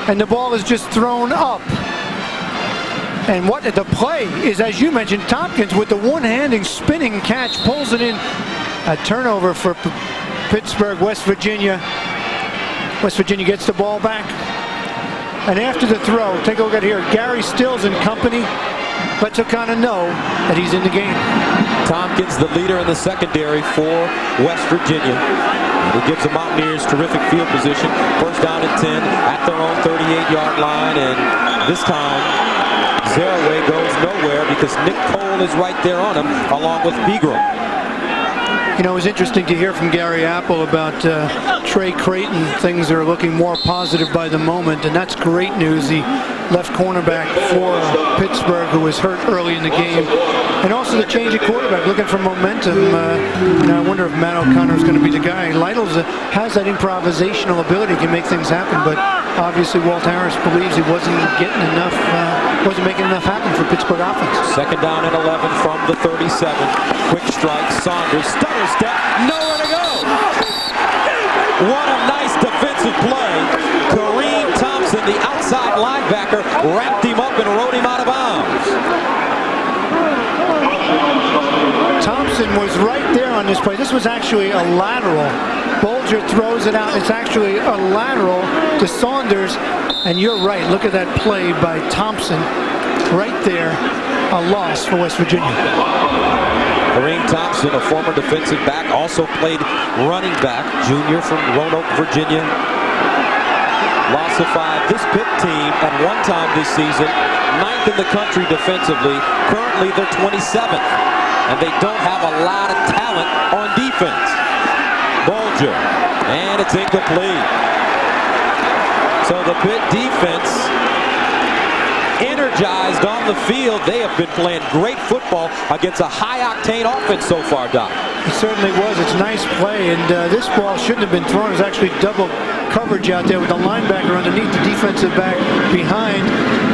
and the ball is just thrown up. And what the play is, as you mentioned, Thompkins with the one-handing spinning catch pulls it in. A turnover for Pittsburgh. West Virginia gets the ball back. And after the throw, take a look at here. Gary Stills and company lets O'Connor know that he's in the game. Thompkins, the leader in the secondary for West Virginia. It gives the Mountaineers terrific field position. First down and 10 at their own 38-yard line. And this time, Zaraway goes nowhere because Nick Cole is right there on him, along with Pegram. You know, it was interesting to hear from Gary Apple about Trey Creighton. Things are looking more positive by the moment, and that's great news. The left cornerback for Pittsburgh, who was hurt early in the game. And also the change of quarterback, looking for momentum. You know, I wonder if Matt O'Connor is going to be the guy. Lytle has that improvisational ability, can make things happen, but obviously Walt Harris believes he wasn't getting enough, wasn't making enough happen for Pittsburgh offense. Second down and 11 from the 37. Quick strike, Saunders, stutter step, nowhere to go. What a nice defensive play. Kareem Thompson, the outside linebacker, wrapped him up and rode him out of bounds. Thompson was right there on this play. This was actually a lateral. Bulger throws it out. It's actually a lateral to Saunders. And you're right. Look at that play by Thompson. Right there. A loss for West Virginia. Kareem Thompson, a former defensive back, also played running back, junior from Roanoke, Virginia. Loss of 5. This Pitt team, at one time this season, 9th in the country defensively. Currently, they're 27th. And they don't have a lot of talent on defense. Bulger, and it's incomplete. So the Pitt defense, energized on the field. They have been playing great football against a high-octane offense so far, Doc. It certainly was. It's a nice play, and this ball shouldn't have been thrown. It was actually double coverage out there with the linebacker underneath, the defensive back behind.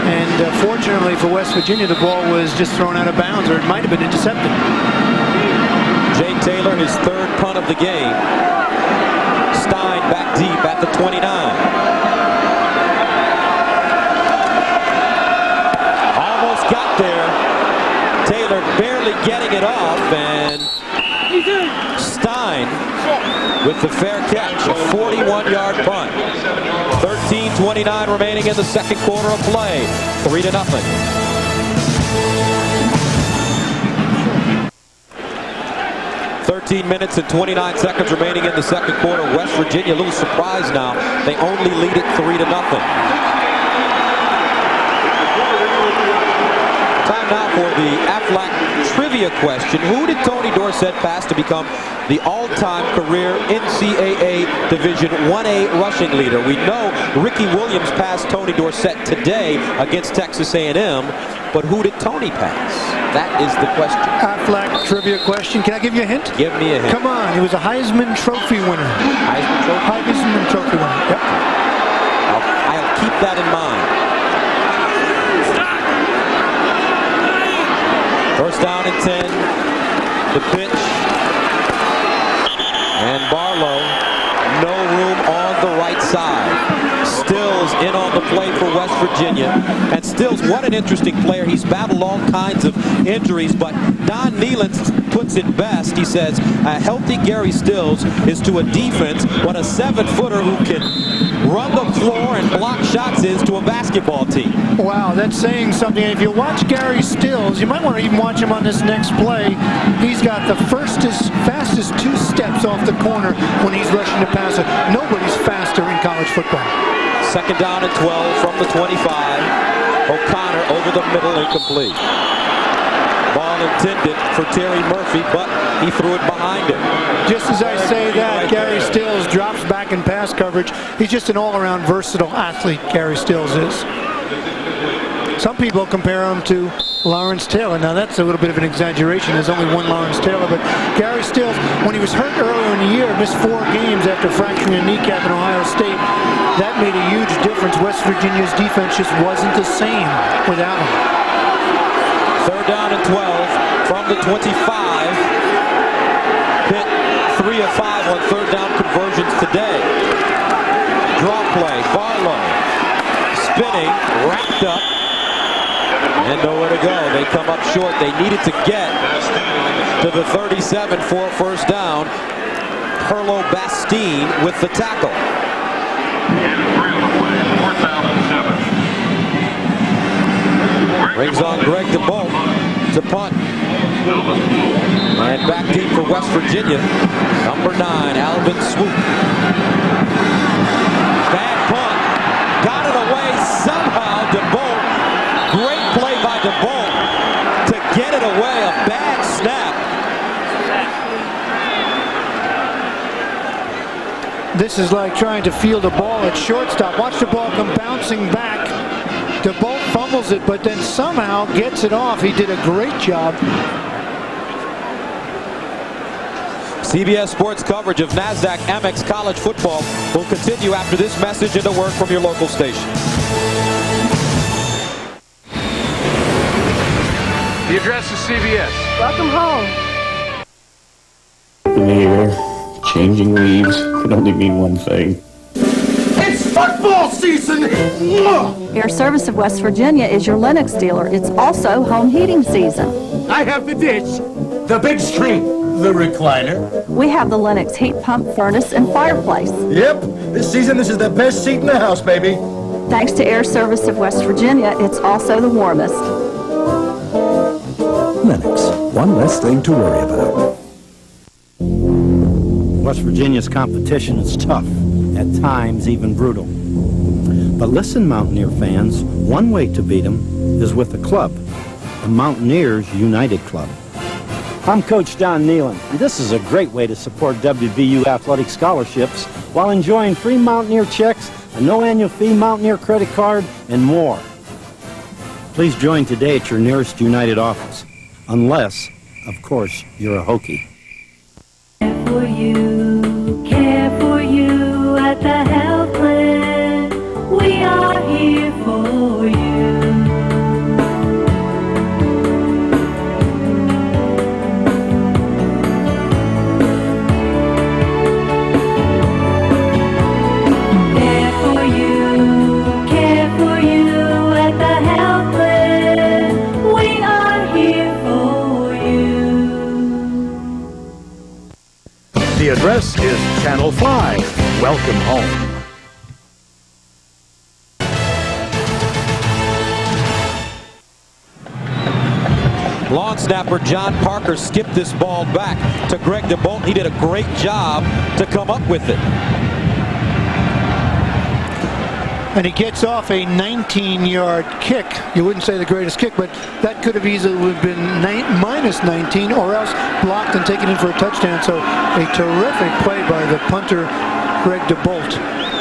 And fortunately for West Virginia, the ball was just thrown out of bounds, or it might have been intercepted. Jay Taylor, his 3rd punt of the game. Stein back deep at the 29. Almost got there. Taylor barely getting it off, and Stein with the fair catch, a 41-yard punt. 13:29 remaining in the second quarter of play. 3-0. 13 minutes and 29 seconds remaining in the second quarter. West Virginia a little surprised now. They only lead it 3-0. Time now for the Aflac trivia question. Who did Tony Dorsett pass to become the all-time career NCAA Division 1A rushing leader? We know Ricky Williams passed Tony Dorsett today against Texas A&M. but who did Tony pass? That is the question. Aflac trivia question. Can I give you a hint? Give me a hint. Come on, he was a Heisman Trophy winner. Heisman Trophy? Heisman Trophy winner, yep. I'll keep that in mind. First down and 10. The pitch. And Barlow, no room on the right side. Stills in on the play for West Virginia. And Stills, what an interesting player. He's battled all kinds of injuries, but Don Nehlen puts it best. He says a healthy Gary Stills is to a defense what a 7-footer who can run the floor and block shots is to a basketball team. Wow, that's saying something. And if you watch Gary Stills, you might want to even watch him on this next play. He's got the fastest 2 steps off the corner when he's rushing the passer. Nobody's faster in college football. Second down and 12 from the 25. O'Connor over the middle, incomplete. Ball intended for Terry Murphy, but he threw it behind him. Just as I say that, Gary Stills drops back in pass coverage. He's just an all-around versatile athlete, Gary Stills is. Some people compare him to Lawrence Taylor. Now that's a little bit of an exaggeration. There's only one Lawrence Taylor, but Gary Stills, when he was hurt earlier in the year, missed 4 games after fracturing a kneecap in Ohio State. That made a huge difference. West Virginia's defense just wasn't the same without him. Third down and 12 from the 25. Pitt 3 of 5 on third down conversions today. Draw play, Barlow spinning, wrapped up, and nowhere to go. They come up short. They needed to get to the 37 for a first down. Herlo Bastine with the tackle. Brings on Greg DeBolt to punt. And back deep for West Virginia. Number 9, Alvin Swoop. Bad punt. Got it away somehow. DeBolt. Great play by DeBolt to get it away. A bad snap. This is like trying to field a ball at shortstop. Watch the ball come bouncing back. DeBolt fumbles it, but then somehow gets it off. He did a great job. CBS Sports coverage of NASDAQ Amex College football will continue after this message and a word from your local station. The address is CBS. Welcome home. In the air, changing leaves could only mean one thing. It's football season! Air Service of West Virginia is your Lennox dealer. It's also home heating season. I have the dish, the big screen, the recliner. We have the Lennox heat pump, furnace, and fireplace. Yep, this season this is the best seat in the house, baby. Thanks to Air Service of West Virginia, it's also the warmest. Lennox, one less thing to worry about. West Virginia's competition is tough, at times even brutal. But listen, Mountaineer fans, one way to beat them is with a club, the Mountaineers United Club. I'm Coach Don Nehlen, and this is a great way to support WVU athletic scholarships while enjoying free Mountaineer checks, a no annual fee Mountaineer credit card, and more. Please join today at your nearest United office, unless, of course, you're a Hokie. Care for you at the health plan. We are here for you. Care for you at the health plan. We are here for you. The address is Channel 5. Welcome home. Long snapper John Parker skipped this ball back to Greg DeBolt. He did a great job to come up with it. And he gets off a 19-yard kick. You wouldn't say the greatest kick, but that could have easily been minus 19 or else blocked and taken in for a touchdown. So a terrific play by the punter, Greg DeBolt,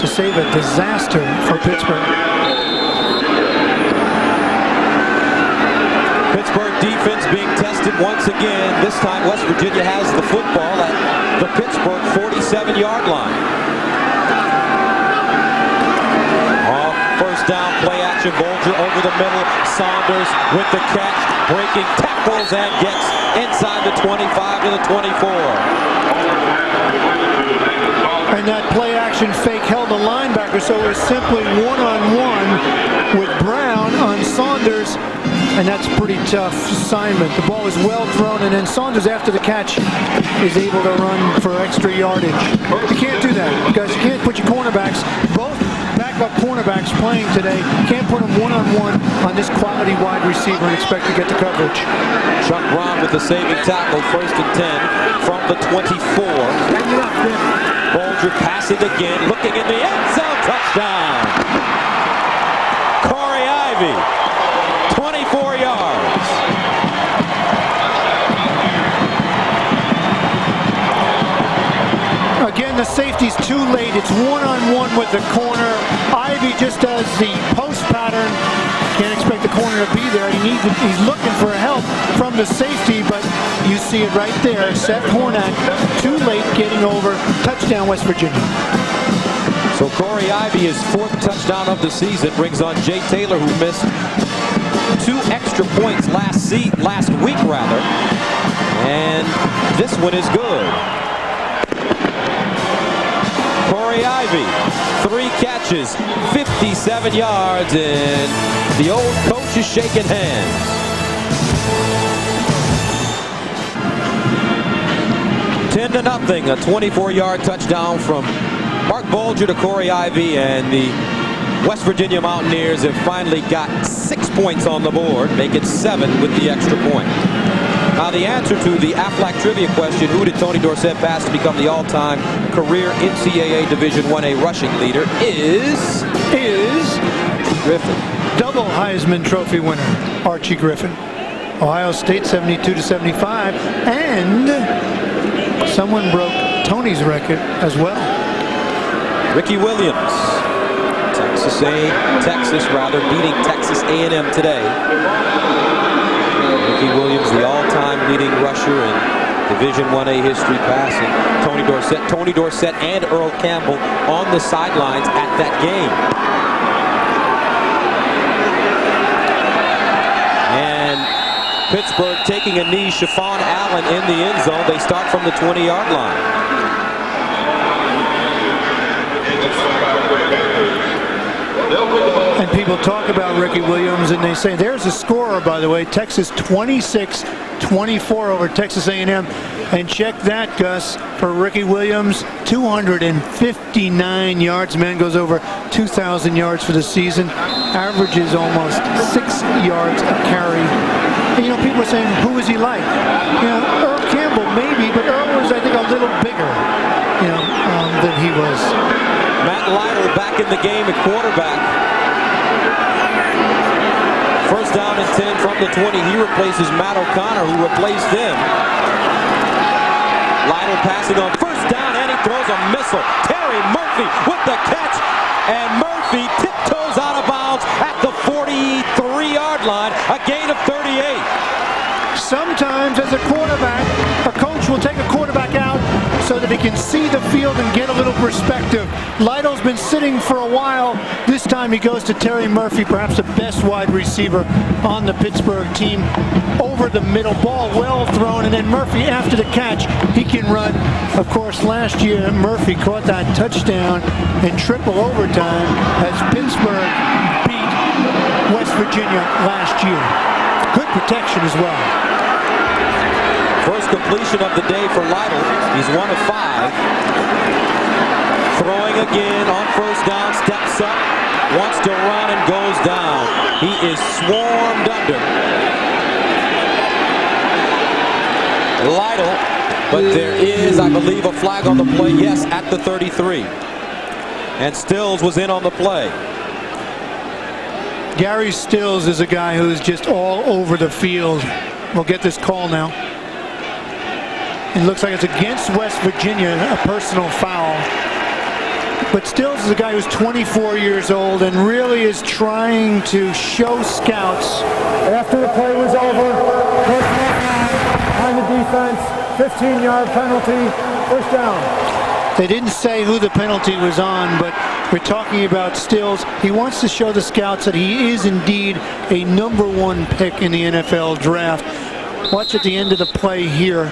to save a disaster for Pittsburgh. it once again. This time West Virginia has the football at the Pittsburgh 47-yard line. Off first down, play action, Bulger over the middle. Saunders with the catch, breaking tackles and gets inside the 25 to the 24. And that play action fake held the linebacker, so it was simply one-on-one with Brown on Saunders, and that's a pretty tough assignment. The ball was well thrown, and then Saunders, after the catch, is able to run for extra yardage. You can't do that, because you can't put your cornerbacks, both backup cornerbacks playing today, can't put them one-on-one on this quality wide receiver and expect to get the coverage. Chuck Brown with the saving tackle, 1st and 10 from the 24. Bulger passing again, looking in the end zone, touchdown. Khori Ivy, 24 yards. Again, the safety's too late. It's one-on-one with the corner. Ivy just does the post pattern. Can't expect the corner to be there. He's looking for help from the safety, but you see it right there. Seth Hornak, too late getting over. Touchdown, West Virginia. So Khori Ivy, his 4th touchdown of the season, brings on Jay Taylor, who missed 2 extra points last week, and this one is good. Khori Ivy, 3 catches, 57 yards, and the old coach is shaking hands. $10 to nothing, a 24-yard touchdown from Marc Bulger to Khori Ivy, and the West Virginia Mountaineers have finally got 6 points on the board, make it 7 with the extra point. Now the answer to the Aflac trivia question, who did Tony Dorsett pass to become the all-time career NCAA Division I-A rushing leader, is Griffin. Double Heisman Trophy winner, Archie Griffin. Ohio State 72-75, and someone broke Tony's record as well. Ricky Williams, Texas beating Texas A&M today. Ricky Williams, the all-time leading rusher in Division I-A history passing. Tony Dorsett and Earl Campbell on the sidelines at that game. And Pittsburgh taking a knee, Chiffon Allen in the end zone. They start from the 20-yard line. And people talk about Ricky Williams, and they say there's a scorer, by the way. Texas 26-24 over Texas A&M. And check that, Gus, for Ricky Williams, 259 yards. Man goes over 2,000 yards for the season. Averages almost 6 yards a carry. And, you know, people are saying, who is he like? You know, Earl Campbell, maybe, but Earl was, I think, a little bigger, than he was. Matt Lytle back in the game at quarterback. First down and 10 from the 20. He replaces Matt O'Connor, who replaced him. Lytle passing on first down, and he throws a missile. Terry Murphy with the catch, and Murphy tiptoes out of bounds at the 43-yard line, a gain of 38. Sometimes as a quarterback, a coach will take a quarterback out so that he can see the field and get a little perspective. Lytle's been sitting for a while. This time he goes to Terry Murphy, perhaps the best wide receiver on the Pittsburgh team. Over the middle, ball well thrown, and then Murphy, after the catch, he can run. Of course, last year Murphy caught that touchdown in triple overtime as Pittsburgh beat West Virginia last year. Good protection as well. First completion of the day for Lytle. He's 1 of 5. Throwing again on first down, steps up, wants to run and goes down. He is swarmed under. Lytle, but there is, I believe, a flag on the play. Yes, at the 33. And Stills was in on the play. Gary Stills is a guy who's just all over the field. We'll get this call now. It looks like it's against West Virginia, a personal foul. But Stills is a guy who's 24 years old and really is trying to show scouts. After the play was over, the defense, 15-yard penalty, first down. They didn't say who the penalty was on, but we're talking about Stills. He wants to show the scouts that he is indeed a #1 pick in the NFL draft. Watch at the end of the play here.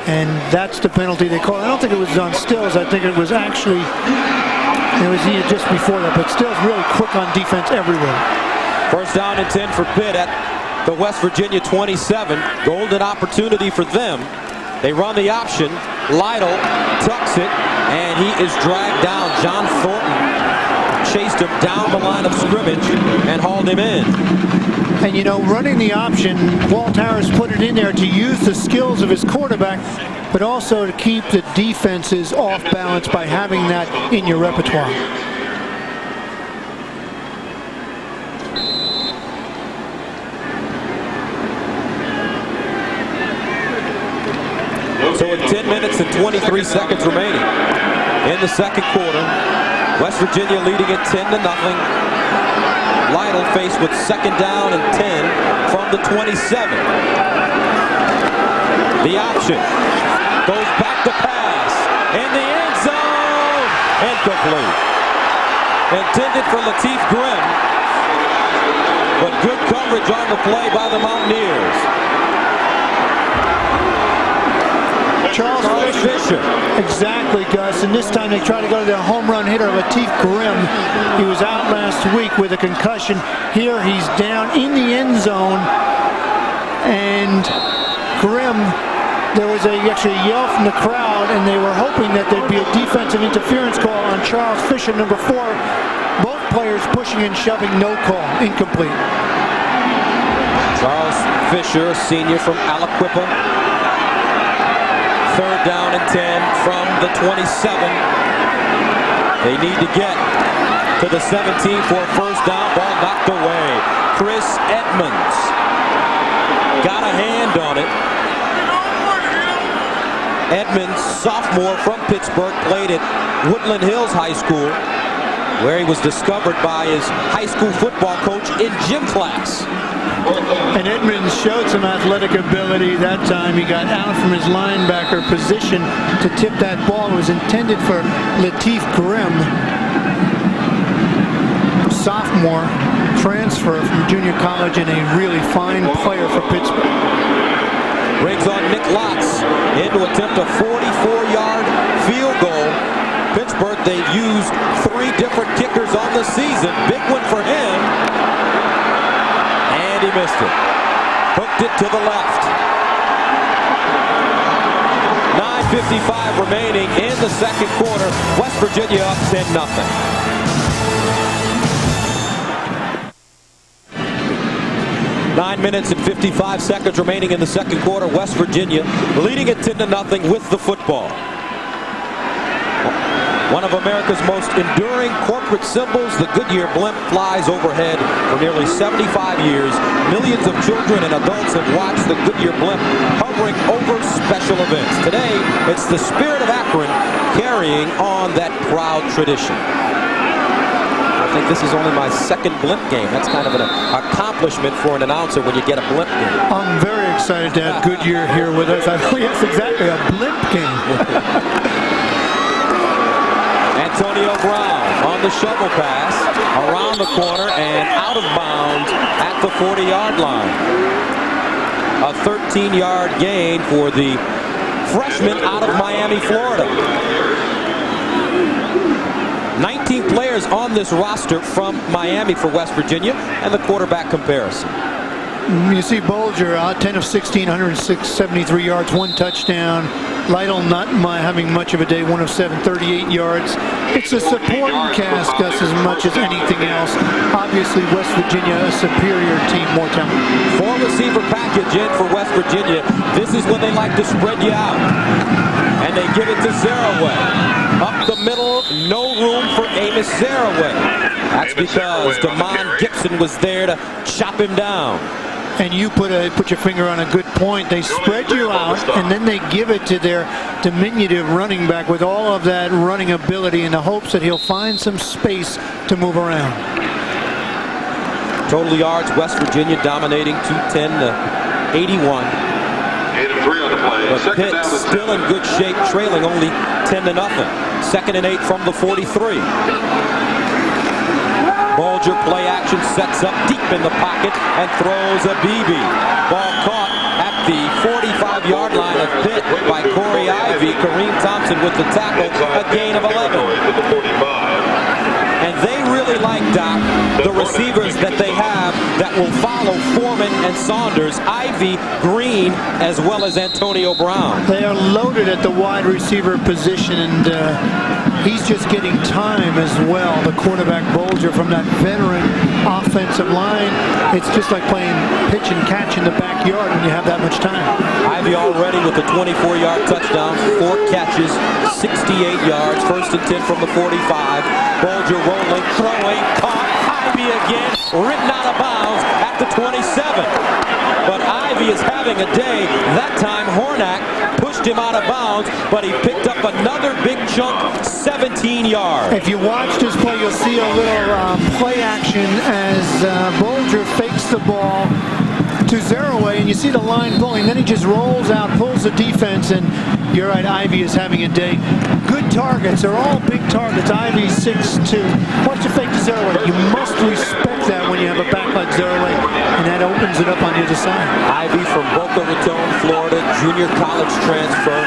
And that's the penalty they called. I don't think it was on Stills. I think it was actually, it was just before that. But Stills really quick on defense everywhere. First down and 10 for Pitt at the West Virginia 27. Golden opportunity for them. They run the option. Lytle tucks it, and he is dragged down. John Thornton chased him down the line of scrimmage and hauled him in. And you know, running the option, Walt Harris put it in there to use the skills of his quarterback, but also to keep the defenses off balance by having that in your repertoire. So with 10 minutes and 23 seconds remaining in the second quarter, West Virginia leading it 10-0. Lytle faced with second down and 10 from the 27. The option goes back to pass in the end zone. Incomplete. Intended for Lateef Grimm, but good coverage on the play by the Mountaineers. Charles Fisher. Exactly, Gus. And this time they try to go to their home run hitter, Lateef Grimm. He was out last week with a concussion. Here he's down in the end zone. And Grimm, there was actually a yell from the crowd, and they were hoping that there'd be a defensive interference call on Charles Fisher, number 4. Both players pushing and shoving, no call, incomplete. Charles Fisher, a senior from Aliquippa. Third down and 10 from the 27. They need to get to the 17 for a first down. Ball knocked away. Chris Edmonds got a hand on it. Edmonds, sophomore from Pittsburgh, played at Woodland Hills High School, where he was discovered by his high school football coach in gym class. And Edmonds showed some athletic ability that time. He got out from his linebacker position to tip that ball. It was intended for Lateef Grimm, sophomore, transfer from junior college, and a really fine player for Pittsburgh. Brings on Nick Lotz in to attempt a 44-yard field goal. Pittsburgh, they've used 3 different kickers on the season. Big one for him. And he missed it. Hooked it to the left. 9:55 remaining in the second quarter. West Virginia up 10-0. Nine minutes and 55 seconds remaining in the second quarter. West Virginia leading it 10-0 with the football. One of America's most enduring corporate symbols, the Goodyear blimp, flies overhead for nearly 75 years. Millions of children and adults have watched the Goodyear blimp hovering over special events. Today, it's the spirit of Akron carrying on that proud tradition. I think this is only my second blimp game. That's kind of an accomplishment for an announcer when you get a blimp game. I'm very excited to have Goodyear here with us. Yes, exactly, a blimp game. Antonio Brown on the shovel pass, around the corner and out of bounds at the 40-yard line. A 13-yard gain for the freshman out of Miami, Florida. 19 players on this roster from Miami for West Virginia, and the quarterback comparison. You see Bulger, 10 of 16, 173 yards, 1 touchdown. Lytle not having much of a day, 1 of 7, 38 yards. It's a supporting cast, Gus, as much as anything else. Obviously, West Virginia, a superior team, more talent. 4-receiver package in for West Virginia. This is when they like to spread you out. And they give it to Zaraway. Up the middle, no room for Amos Zaraway. That's because Damon Gibson was there to chop him down. And you put your finger on a good point. They spread you out, and then they give it to their diminutive running back with all of that running ability in the hopes that he'll find some space to move around. Total yards, West Virginia dominating 210 to 81. 8 of 3 on the play. But Pitt still in good shape, trailing only 10-0. 2nd and 8 from the 43. Bulger play action, sets up deep in the pocket and throws a BB. Ball caught at the 45-yard line of Pitt by Khori Ivy. Gary Thompkins with the tackle, a gain of 11. And they really like, Doc, the receivers that they have that will follow Foreman and Saunders, Ivy, Green, as well as Antonio Brown. They are loaded at the wide receiver position, and he's just getting time as well. The quarterback Bulger from that veteran offensive line. It's just like playing pitch and catch in the backyard when you have that much time. Ivy already with a 24-yard touchdown, 4 catches, 68 yards, 1st and 10 from the 45. Bulger rolling, throwing, caught. Ivy again, written out of bounds at the 27. But Ivy is having a day. That time Hornak pushed him out of bounds, but he picked up another big chunk, 17 yards. If you watch this play, you'll see a little play action as Bulger fakes the ball to Zeraway, and you see the line pulling. Then he just rolls out, pulls the defense, and you're right, Ivy is having a day. Good targets. They're all big targets. Ivy's 6'2". Watch the fake to Zeraway. You must respect that when you have a back like Zeraway, and that opens it up on the other side. Ivy from Boca Raton, Florida, junior college transfer.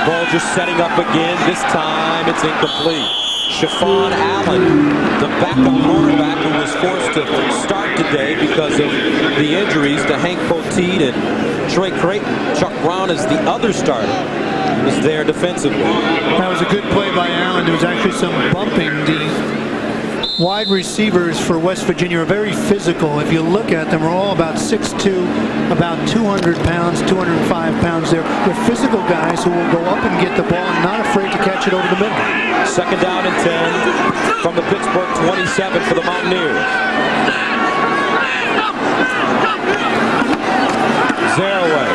Bulger setting up again. This time it's incomplete. Chiffon Allen, the backup quarterback who was forced to start today because of the injuries to Hank Poteet and Trey Creighton. Chuck Brown is the other starter. Was there defensively. That was a good play by Allen. There was actually some bumping. The wide receivers for West Virginia are very physical. If you look at them, we're all about 6'2", about 200 pounds, 205 pounds. They're physical guys who will go up and get the ball and not afraid to catch it over the middle. 2nd down and 10 from the Pittsburgh 27 for the Mountaineers. Zeraway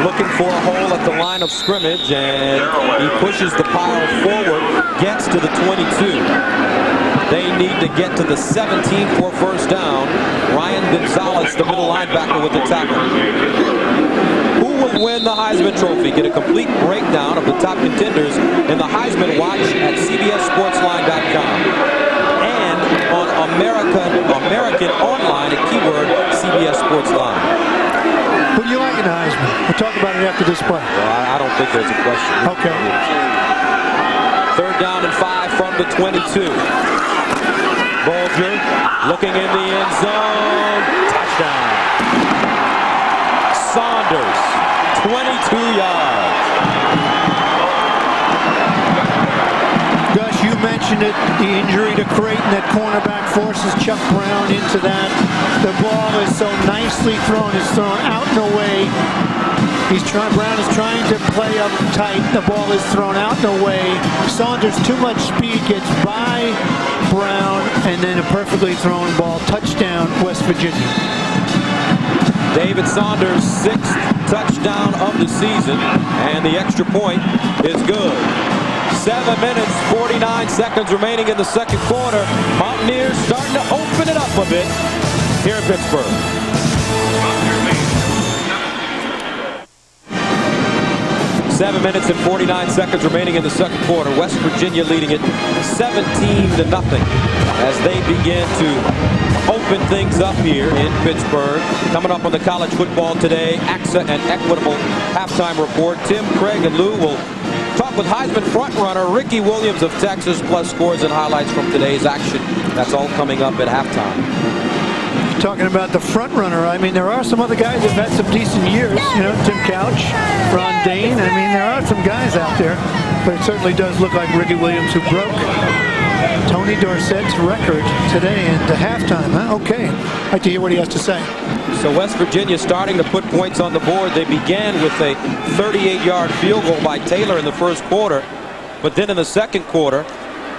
looking for a hole at the line of scrimmage, and he pushes the pile forward, gets to the 22. They need to get to the 17 for 1st down. Ryan Gonzalez, the middle linebacker, with the tackle. Who will win the Heisman Trophy? Get a complete breakdown of the top contenders in the Heisman Watch at CBSSportsline.com and on American Online at keyword CBS Sports Line. Who do you like in the Heisman? We'll talk about it after this play. Well, I don't think there's a question. Okay. 3rd down and 5 from the 22. Bulger looking in the end zone. Touchdown. Saunders, 22 yards. Gus, you mentioned it, the injury to Creighton, that cornerback forces Chuck Brown into that. The ball is so nicely thrown. It's thrown out and away. Brown is trying to play up tight. The ball is thrown out and away. Saunders, too much speed, gets by Brown, and then a perfectly thrown ball. Touchdown, West Virginia. David Saunders' 6th touchdown of the season, and the extra point is good. 7 minutes, 49 seconds remaining in the 2nd quarter. Mountaineers starting to open it up a bit here in Pittsburgh. 7 minutes and 49 seconds remaining in the 2nd quarter. West Virginia leading it 17-0 as they begin to open things up here in Pittsburgh. Coming up on the college football today, AXA and Equitable halftime report. Tim, Craig, and Lou will talk with Heisman frontrunner Ricky Williams of Texas, plus scores and highlights from today's action. That's all coming up at halftime. Talking about the front runner, I mean, there are some other guys that have had some decent years. You know, Tim Couch, Ron Dane. I mean, there are some guys out there, but it certainly does look like Ricky Williams, who broke Tony Dorsett's record today at the halftime. Huh? Okay, I'd like to hear what he has to say. So West Virginia starting to put points on the board. They began with a 38-yard field goal by Taylor in the 1st quarter, but then in the 2nd quarter,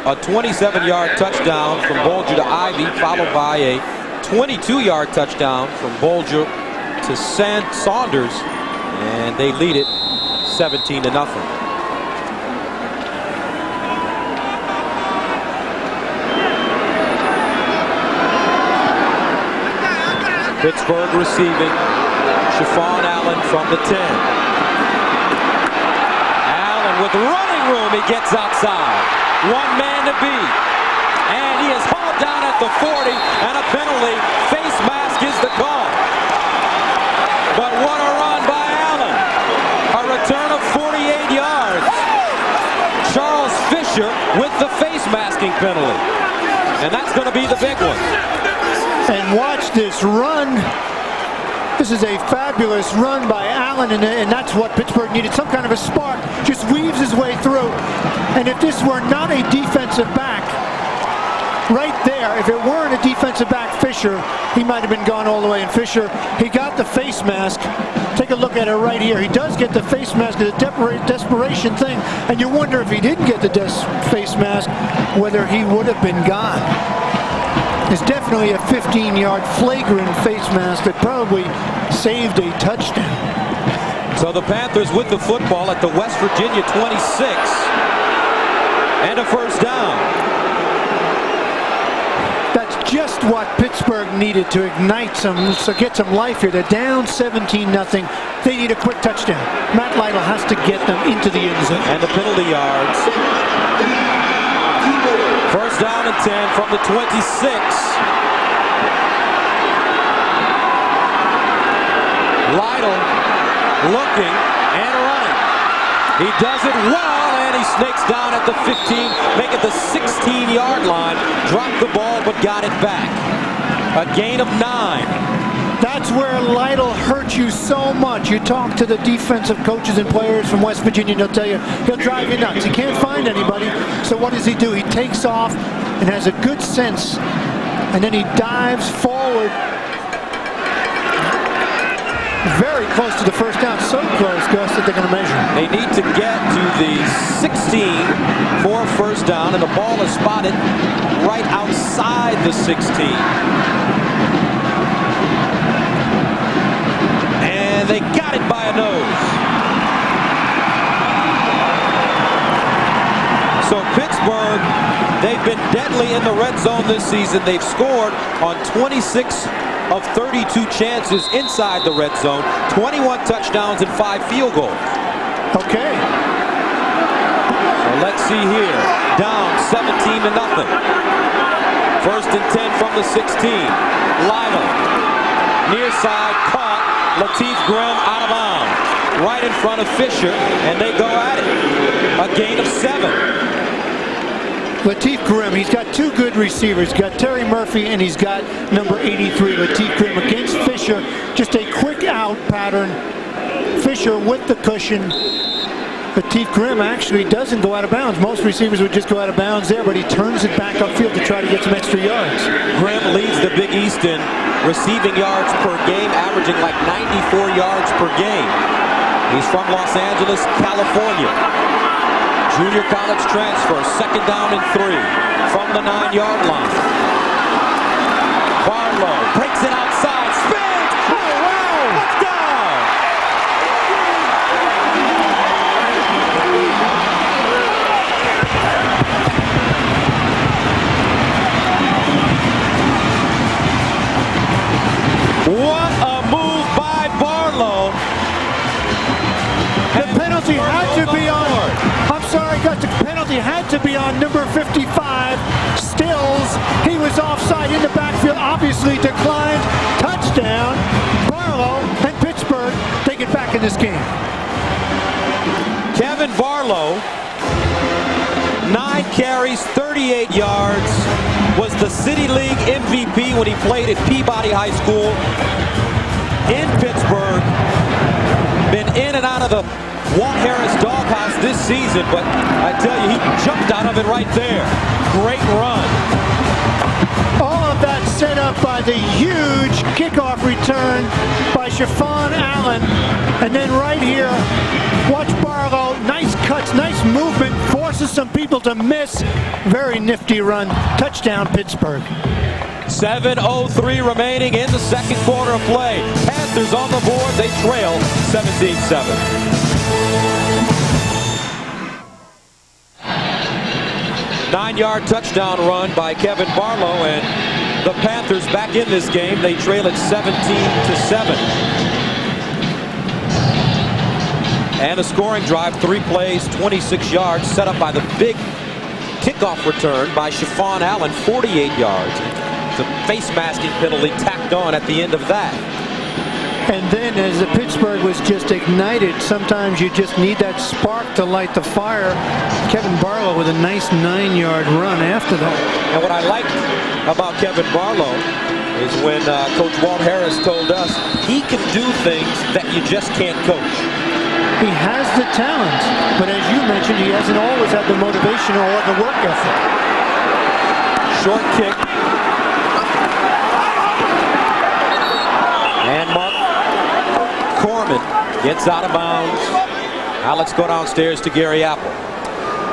a 27-yard touchdown from Bulger to Ivy, followed by a 22-yard touchdown from Bulger to Saunders, and they lead it 17-0. Pittsburgh receiving. Chiffon Allen from the 10. Allen with running room. He gets outside. One man to beat. And he is hauled down at the 40. And a penalty. Face mask is the call. But what a run by Allen. A return of 48 yards. Charles Fisher with the face masking penalty. And that's going to be the big one. And watch this run. This is a fabulous run by Allen, and that's what Pittsburgh needed. Some kind of a spark. Just weaves his way through. And if this were not a defensive back, right there, if it weren't a defensive back, Fisher, he might have been gone all the way. And Fisher, he got the face mask. Take a look at it right here. He does get the face mask, the desperation thing. And you wonder if he didn't get the face mask, whether he would have been gone. It's definitely a 15-yard flagrant face mask that probably saved a touchdown. So the Panthers with the football at the West Virginia 26. And a first down. That's just what Pittsburgh needed to ignite get some life here. They're down 17-0. They need a quick touchdown. Matt Lytle has to get them into the end zone. And the penalty yards. First down and 10 from the 26. Lytle looking and running. He does it well, and he snakes down at the 15, make it the 16-yard line. Dropped the ball, but got it back. A gain of 9. That's where Lytle hurt you so much. You talk to the defensive coaches and players from West Virginia, and they'll tell you, he'll drive you nuts. He can't find anybody. So what does he do? He takes off and has a good sense, and then he dives forward. Very close to the first down. So close, Gus, that they're going to measure. They need to get to the 16 for a first down, and the ball is spotted right outside the 16. And they got it by a nose. So Pittsburgh, they've been deadly in the red zone this season. They've scored on 26 of 32 chances inside the red zone, 21 touchdowns and 5 field goals. Okay. So let's see here. Down 17-0. First and 10 from the 16. Lytle. Near side caught. Latif Grimm out of bounds. Right in front of Fisher, and they go at it. A gain of 7. Latif Grimm, he's got two good receivers. He's got Terry Murphy, and he's got number 83, Latif Grimm, against Fisher. Just a quick out pattern. Fisher with the cushion. Latif Grimm actually doesn't go out of bounds. Most receivers would just go out of bounds there, but he turns it back upfield to try to get some extra yards. Grimm leads the Big East in receiving yards per game, averaging like 94 yards per game. He's from Los Angeles, California. Junior college transfer, second down and 3 from the 9-yard line. Barlow breaks it outside, spins, oh wow, touchdown! What a move by Barlow. The penalty had to be on. I'm sorry, Gus, the penalty had to be on number 55, Stills. He was offside in the backfield, obviously declined. Touchdown, Barlow, and Pittsburgh, they get back in this game. Kevin Barlow, 9 carries, 38 yards, was the City League MVP when he played at Peabody High School in Pittsburgh. Been in and out of the Walt Harris doghouse this season, but I tell you, he jumped out of it right there. Great run. All of that set up by the huge kickoff return by Chiffon Allen. And then right here, watch Barlow, nice cuts, nice movement, forces some people to miss. Very nifty run. Touchdown, Pittsburgh. 7:03 remaining in the second quarter of play. Panthers on the board. They trail 17-7. Nine-yard touchdown run by Kevin Barlow, and the Panthers back in this game. They trail at 17-7. And a scoring drive, 3 plays, 26 yards, set up by the big kickoff return by Chiffon Allen, 48 yards. The face masking penalty tacked on at the end of that. And then as the Pittsburgh was just ignited, sometimes you just need that spark to light the fire. Kevin Barlow with a nice 9-yard run after that. And what I liked about Kevin Barlow is when Coach Walt Harris told us he can do things that you just can't coach. He has the talent, but as you mentioned, he hasn't always had the motivation or the work ethic. Short kick. And Mark Corman gets out of bounds. Now let's go downstairs to Gary Apple.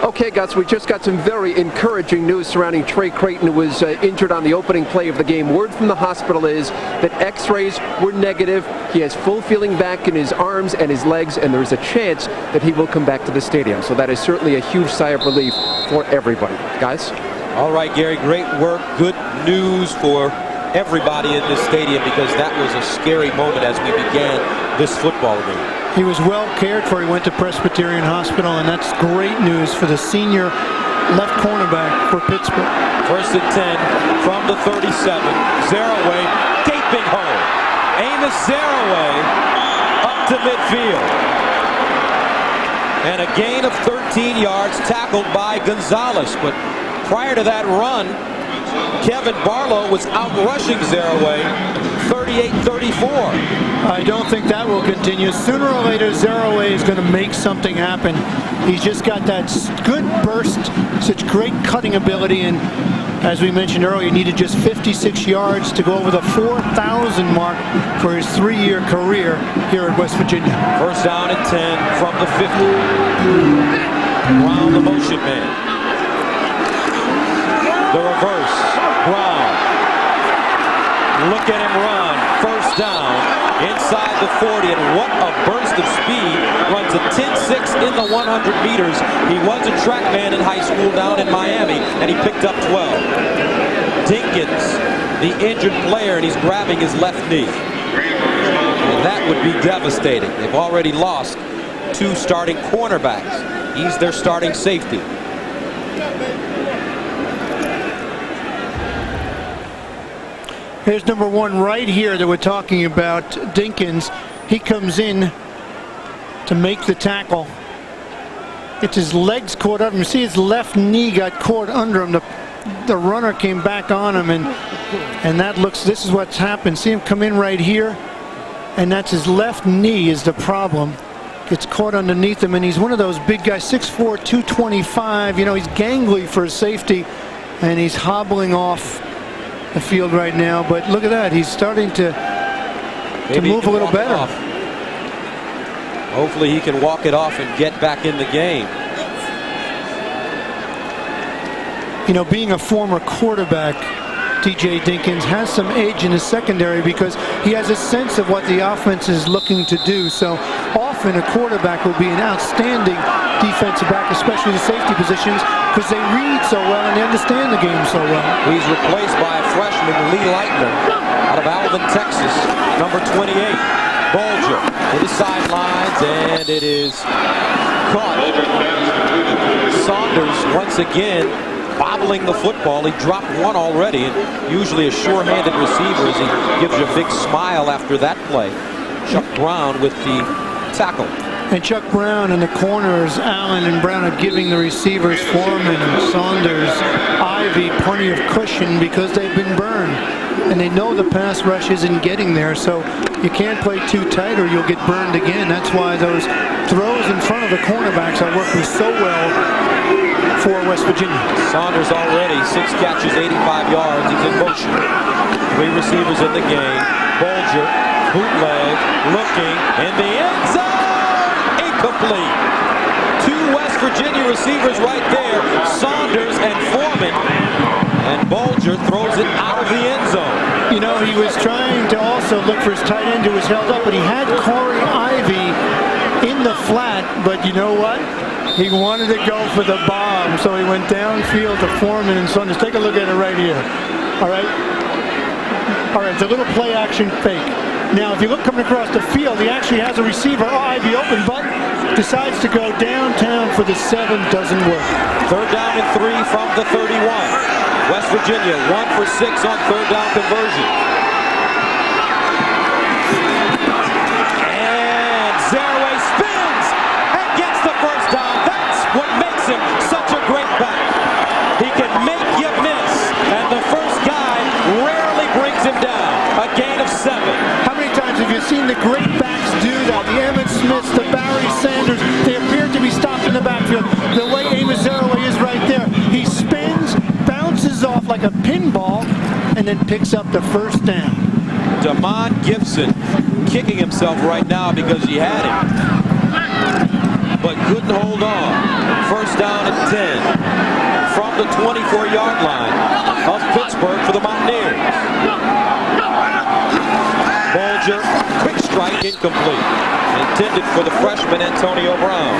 Okay, Gus, we just got some very encouraging news surrounding Trey Creighton, who was injured on the opening play of the game. Word from the hospital is that x-rays were negative. He has full feeling back in his arms and his legs, and there's a chance that he will come back to the stadium. So that is certainly a huge sigh of relief for everybody. Guys? All right, Gary, great work. Good news for everybody in this stadium, because that was a scary moment as we began this football game. He was well cared for. He went to Presbyterian Hospital, and that's great news for the senior left cornerback for Pittsburgh. 1st and 10 from the 37. Zaraway, gaping hole. Amos Zaraway up to midfield. And a gain of 13 yards, tackled by Gonzalez. But prior to that run, Kevin Barlow was out-rushing Zaraway 38-34. I don't think that will continue. Sooner or later, Zaraway is going to make something happen. He's just got that good burst, such great cutting ability, and as we mentioned earlier, he needed just 56 yards to go over the 4,000 mark for his 3-year career here at West Virginia. 1st down and 10 from the 50. Brown, the motion man. The reverse. Brown. Look at him run. 1st down inside the 40, and what a burst of speed. Runs a 10.6 in the 100 meters. He was a track man in high school down in Miami, and he picked up 12. Dinkins, the injured player, and he's grabbing his left knee. And that would be devastating. They've already lost 2 starting cornerbacks. He's their starting safety. Here's number 1 right here that we're talking about, Dinkins. He comes in to make the tackle. It's his legs caught up. You see his left knee got caught under him. The runner came back on him, and that looks, this is what's happened. See him come in right here, and that's his left knee is the problem. Gets caught underneath him, and he's one of those big guys, 6'4", 225. You know, he's gangly for his safety, and he's hobbling off the field right now, but look at that. He's starting to move a little better. Hopefully he can walk it off and get back in the game. You know, being a former quarterback, TJ Dinkins has some edge in his secondary because he has a sense of what the offense is looking to do. So often a quarterback will be an outstanding defensive back, especially the safety positions, because they read so well and they understand the game so well. He's replaced by a freshman, Lee Leitner, out of Alvin, Texas, number 28. Bulger to the sidelines, and it is caught. Saunders once again bobbling the football. He dropped one already, and usually a sure-handed receiver as he gives you a big smile after that play. Chuck Brown with the tackle. And Chuck Brown in the corners, Allen and Brown are giving the receivers, Foreman, Saunders, Ivy, plenty of cushion because they've been burned. And they know the pass rush isn't getting there, so you can't play too tight or you'll get burned again. That's why those throws in front of the cornerbacks are working so well for West Virginia. Saunders already 6 catches, 85 yards. He's in motion. 3 receivers in the game. Bulger, bootleg, looking in the end zone. Incomplete. 2 West Virginia receivers right there, Saunders and Foreman. And Bulger throws it out of the end zone. You know, he was trying to also look for his tight end who was held up, but he had Khori Ivy in the flat, but you know what? He wanted to go for the bomb, so he went downfield to Foreman and Saunders. Take a look at it right here. All right? All right, it's a little play-action fake. Now, if you look coming across the field, he actually has a receiver, Ivy open, but decides to go downtown for the 7, doesn't work. 3rd down and 3 from the 31. West Virginia 1 for 6 on 3rd down conversion. And Zaraway spins and gets the 1st down. That's what makes him such a great back. He can make you miss, and the first guy rarely brings him down. A gain of 7. How many times have you seen the great backs do that? The Emmett Smiths, the Barry Sanders, they appear to be stopped in the backfield. The way Amos Zaraway is right there, he spins, bounces off like a pinball, and then picks up the 1st down. Damon Gibson kicking himself right now because he had him, but couldn't hold on. 1st down and 10 from the 24-yard line of Pittsburgh for the Mountaineers. Bulger, quick strike, incomplete. Intended for the freshman Antonio Brown.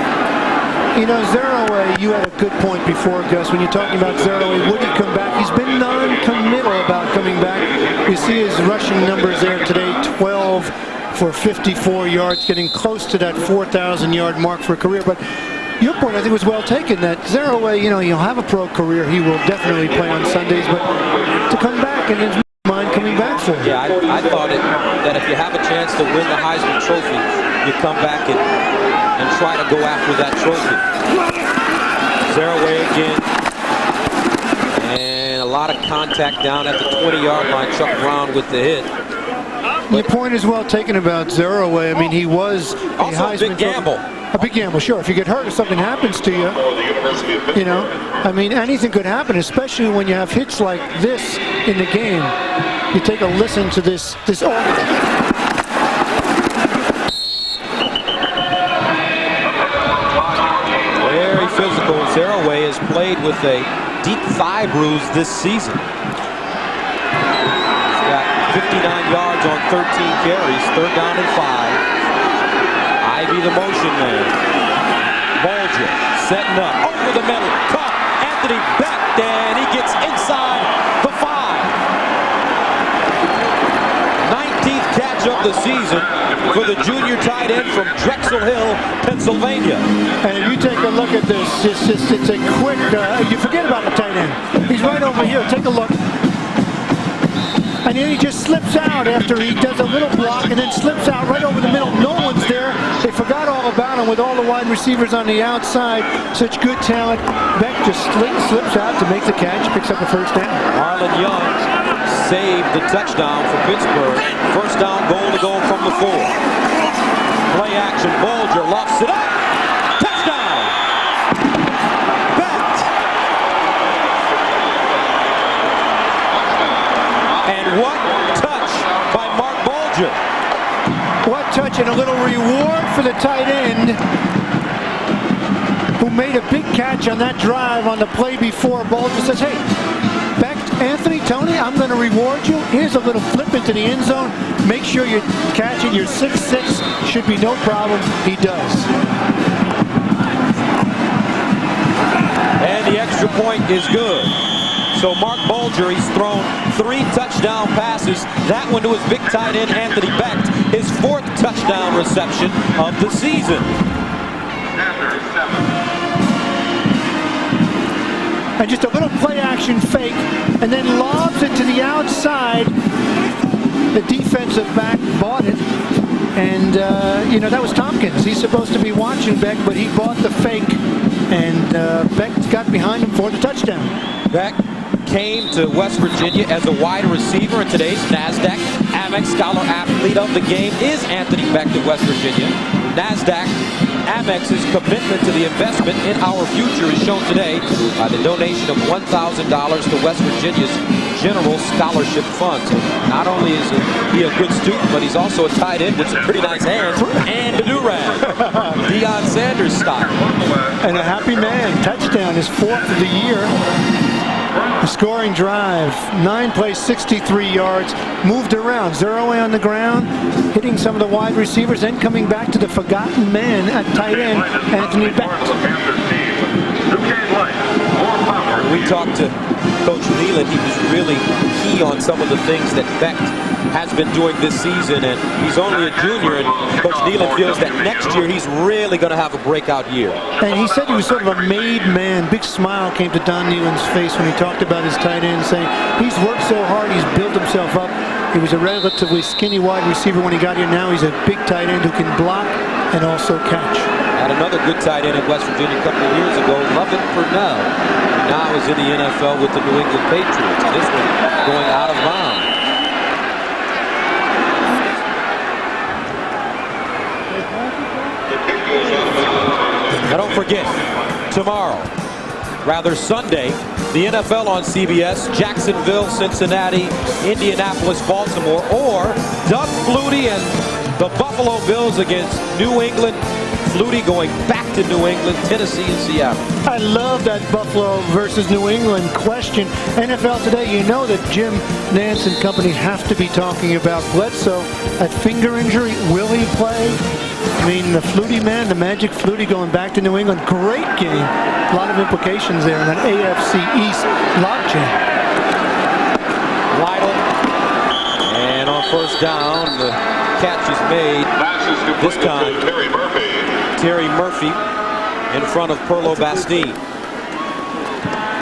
You know, Zaraway, you had a good point before, Gus, when you're talking about Zaraway. Would he come back? He's been non-committal about coming back. You see his rushing numbers there today, 12 for 54 yards, getting close to that 4,000-yard mark for a career. But your point, I think, was well taken, that Zaraway, you know, he'll have a pro career. He will definitely play on Sundays, but to come back and his mind coming back for him. Yeah, I thought that if you have a chance to win the Heisman Trophy, you come back and try to go after that trophy. Zaraway again. And a lot of contact down at the 20-yard line. Chuck Brown with the hit. Your point is well taken about Zaraway. I mean, he was also a big gamble. A big gamble, sure. If you get hurt, if something happens to you, you know, I mean, anything could happen, especially when you have hits like this in the game. You take a listen to this audio. Very physical. Zaraway has played with a deep thigh bruise this season. He's got 59 yards on 13 carries, 3rd down and 5. Ivy the motion man. Bulger setting up over the middle. Caught Anthony Becht, and he gets inside the 5. 19th catch of the season for the junior tight end from Drexel Hill, Pennsylvania. And if you take a look at this, it's a quick, you forget about the tight end. He's right over here. Take a look. And then he just slips out after he does a little block and then slips out right over the middle. No one's there. They forgot all about him with all the wide receivers on the outside. Such good talent. Beck just slips out to make the catch, picks up a 1st down. Marlon Young saved the touchdown for Pittsburgh. 1st down goal to go from the 4. Play action. Bulger lofts it up. Touchdown! Becht! And what touch by Marc Bulger. What touch, and a little reward for the tight end who made a big catch on that drive on the play before. Bulger says, hey, Becht, Anthony, Tony, I'm going to reward you. Here's a little flip into the end zone. Make sure you're catching your 6'6". Should be no problem. He does. And the extra point is good. So Marc Bulger, he's thrown 3 touchdown passes. That one to his big tight end, Anthony Becht, his 4th touchdown reception of the season. And just a little play action fake, and then lobs it to the outside. The defensive back bought it, and you know, that was Thompkins. He's supposed to be watching Becht, but he bought the fake, and Becht got behind him for the touchdown. Becht came to West Virginia as a wide receiver, and today's NASDAQ Amex Scholar Athlete of the Game is Anthony Becht of West Virginia. NASDAQ Amex's commitment to the investment in our future is shown today by the donation of $1,000 to West Virginia's General Scholarship Fund. So not only is he a good student, but he's also a tight end with some pretty nice hands and a do-rag. Deion Sanders style. And a happy man. Touchdown, his 4th of the year. A scoring drive, 9 plays, 63 yards, moved around. Zaraway on the ground, hitting some of the wide receivers, then coming back to the forgotten man at tight end, Anthony Becht. When we talked to Coach Leland, he was really key on some of the things that Becht has been doing this season, and he's only a junior, and Coach Nealon feels that next year he's really going to have a breakout year. And he said he was sort of a made man. Big smile came to Don Nealon's face when he talked about his tight end, saying he's worked so hard, he's built himself up. He was a relatively skinny wide receiver when he got here. Now he's a big tight end who can block and also catch. Had another good tight end in West Virginia a couple of years ago, Lovett Purnell. Now is in the NFL with the New England Patriots. This one going out of bounds. Now don't forget, tomorrow, rather Sunday, the NFL on CBS, Jacksonville, Cincinnati, Indianapolis, Baltimore, or Doug Flutie and the Buffalo Bills against New England. Flutie going back to New England, Tennessee, and Seattle. I love that Buffalo versus New England question. NFL Today, you know that Jim Nantz and company have to be talking about Bledsoe. That finger injury, will he play? I mean, the Flutie man, the magic Flutie going back to New England. Great game. A lot of implications there in that AFC East logjam. Lytle. And on first down, the catch is made. This time, Terry Murphy in front of Perlo Bastine.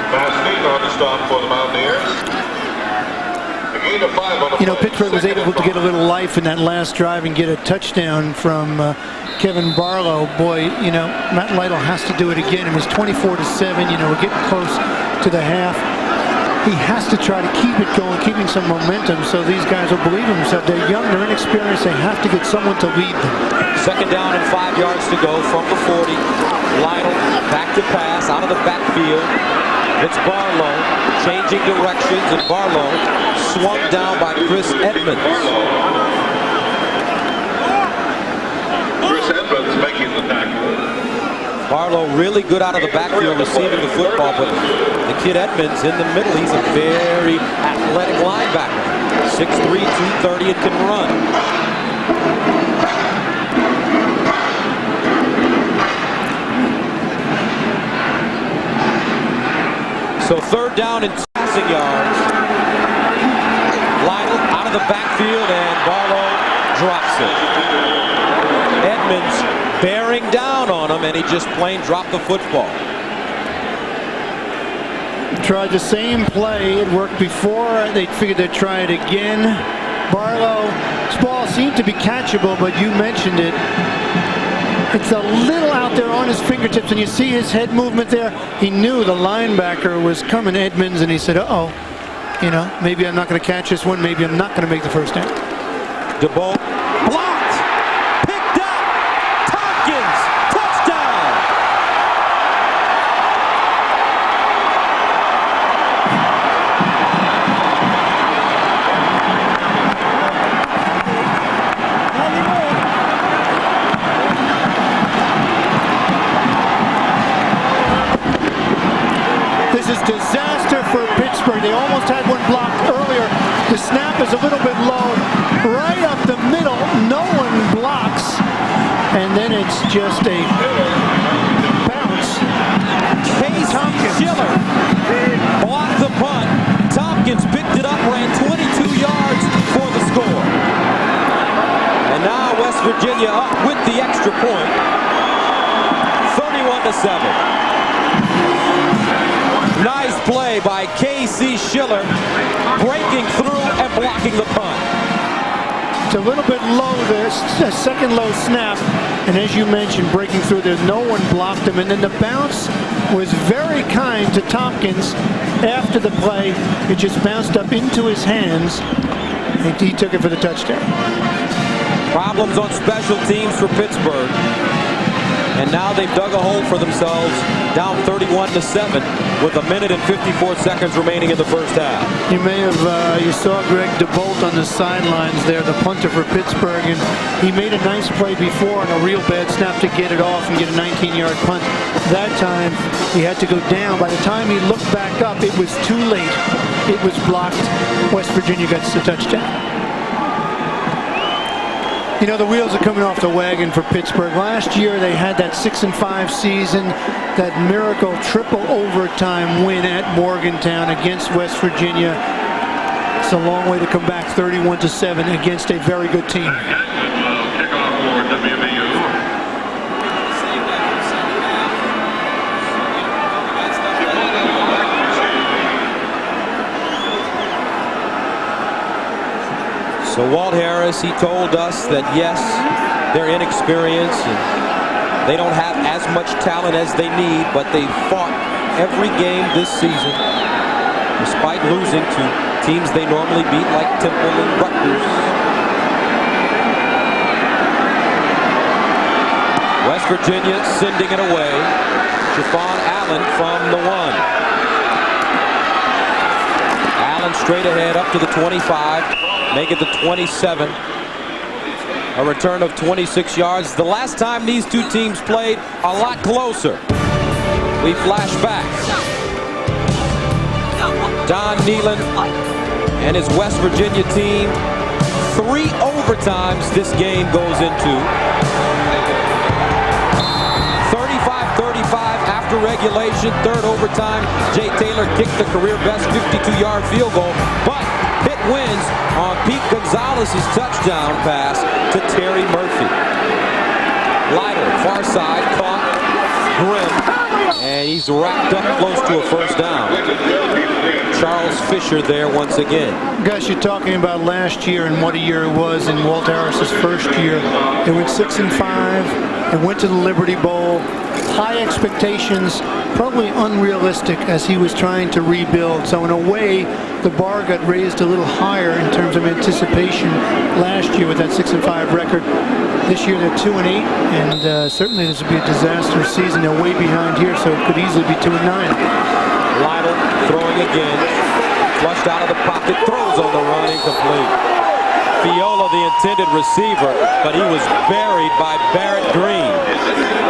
Bastine on the stop for the Mountaineers. You know, Pittsburgh was able to get a little life in that last drive and get a touchdown from Kevin Barlow. Boy, you know, Matt Lytle has to do it again. It was 24-7. You know, we're getting close to the half. He has to try to keep it going, keeping some momentum so these guys will believe in themselves. They're young, they're inexperienced. They have to get someone to lead them. Second down and 5 yards to go from the 40. Lytle back to pass out of the backfield. It's Barlow changing directions, and Barlow swung down by Chris Edmonds. Chris Edmonds making the tackle. Barlow really good out of the backfield receiving the football, but the kid Edmonds in the middle, he's a very athletic linebacker. 6'3", 230, and can run. So third down and passing yards. Lytle out of the backfield, and Barlow drops it. Edmonds bearing down on him, and he just plain dropped the football. Tried the same play. It worked before. They figured they'd try it again. Barlow's ball seemed to be catchable, but you mentioned it. It's a little out there on his fingertips, and you see his head movement there. He knew the linebacker was coming, Edmonds, and he said, uh-oh, you know, maybe I'm not going to catch this one. Maybe I'm not going to make the first down. DeBolt blocked, picked up, Thompkins, touchdown. This is disaster for Pittsburgh. They almost had one blocked earlier. The snap is a little bit low. Right up the middle, no one blocks. And then it's just a bounce. Tompkins Schiller blocked the punt. Tompkins picked it up, ran 22 yards for the score. And now West Virginia up with the extra point. 31-7. Nice play by K.C. Schiller, breaking through and blocking the punt. It's a little bit low there, a second low snap, and as you mentioned, breaking through there, no one blocked him, and then the bounce was very kind to Tompkins. After the play, it just bounced up into his hands, and he took it for the touchdown. Problems on special teams for Pittsburgh. And now they've dug a hole for themselves, down 31-7 with 1 minute and 54 seconds remaining in the first half. You may have, you saw Greg DeBolt on the sidelines there, the punter for Pittsburgh, and he made a nice play before on a real bad snap to get it off and get a 19-yard punt. That time, he had to go down. By the time he looked back up, it was too late. It was blocked. West Virginia gets the touchdown. You know, the wheels are coming off the wagon for Pittsburgh. Last year, they had that 6-5 season, that miracle triple overtime win at Morgantown against West Virginia. It's a long way to come back 31-7 against a very good team. Kickoff for WVU. So Walt Harris, he told us that yes, they're inexperienced and they don't have as much talent as they need, but they fought every game this season despite losing to teams they normally beat like Temple and Rutgers. West Virginia sending it away. Javon Allen from the 1. Allen straight ahead up to the 25. Make it the 27. A return of 26 yards. The last time these two teams played, a lot closer. We flash back. Don Nehlen and his West Virginia team. 3 overtimes this game goes into. 35-35 after regulation. 3rd overtime. Jay Taylor kicked the career best 52-yard field goal. But Pitt wins on Pete Gonzalez's touchdown pass to Terry Murphy. Lytle, far side, caught Grimm, and he's wrapped up close to a first down. Charles Fisher there once again. Guys, you're talking about last year and what a year it was in Walt Harris's first year. They went 6-5. They went to the Liberty Bowl. High expectations, probably unrealistic as he was trying to rebuild. So in a way, the bar got raised a little higher in terms of anticipation last year with that 6-5 record. This year they're 2-8, and certainly this would be a disastrous season. They're way behind here, so it could easily be 2-9. Lytle throwing again, flushed out of the pocket, throws on the run, incomplete. Fiola, the intended receiver, but he was buried by Barrett Green.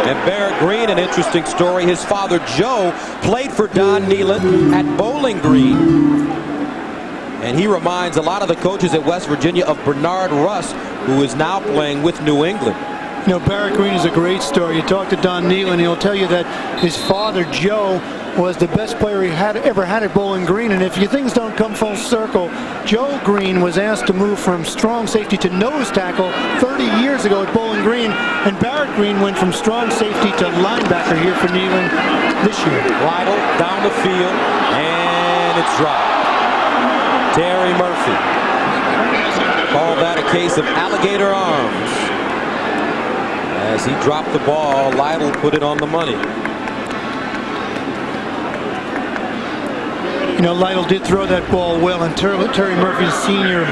And Barrett Green, an interesting story. His father, Joe, played for Don Nehlen at Bowling Green. And he reminds a lot of the coaches at West Virginia of Bernard Russ, who is now playing with New England. You know, Barrett Green is a great story. You talk to Don Nehlen, he'll tell you that his father, Joe, was the best player he ever had at Bowling Green. And if things don't come full circle, Joe Green was asked to move from strong safety to nose tackle 30 years ago at Bowling Green. And Barrett Green went from strong safety to linebacker here for Nehlen this year. Lytle down the field, and it's dropped. Terry Murphy. Called that a case of alligator arms. As he dropped the ball, Lytle put it on the money. You know, Lytle did throw that ball well, and Terry Murphy, the senior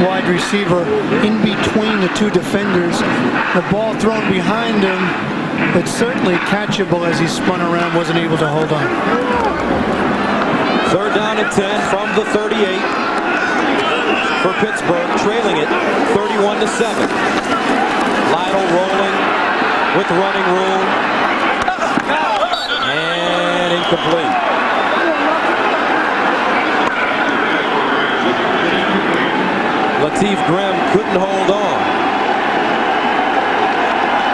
wide receiver, in between the two defenders. The ball thrown behind him, but certainly catchable as he spun around, wasn't able to hold on. 3rd down and 10 from the 38 for Pittsburgh, trailing it 31-7. Lytle rolling with running room, and incomplete. Lateef Grimm couldn't hold on.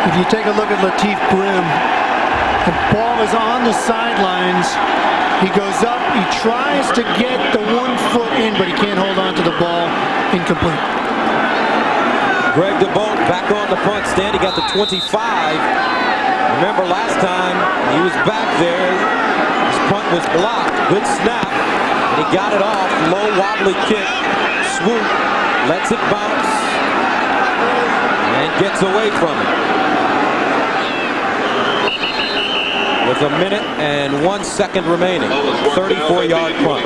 If you take a look at Lateef Grimm, the ball is on the sidelines. He goes up, he tries to get the 1 foot in, but he can't hold on to the ball. Incomplete. Greg DeBolt back on the punt, standing at the 25. Remember last time he was back there, his punt was blocked. Good snap, and he got it off. Low wobbly kick, swoop, lets it bounce, and gets away from it. With a minute and 1 second remaining. 34-yard punt.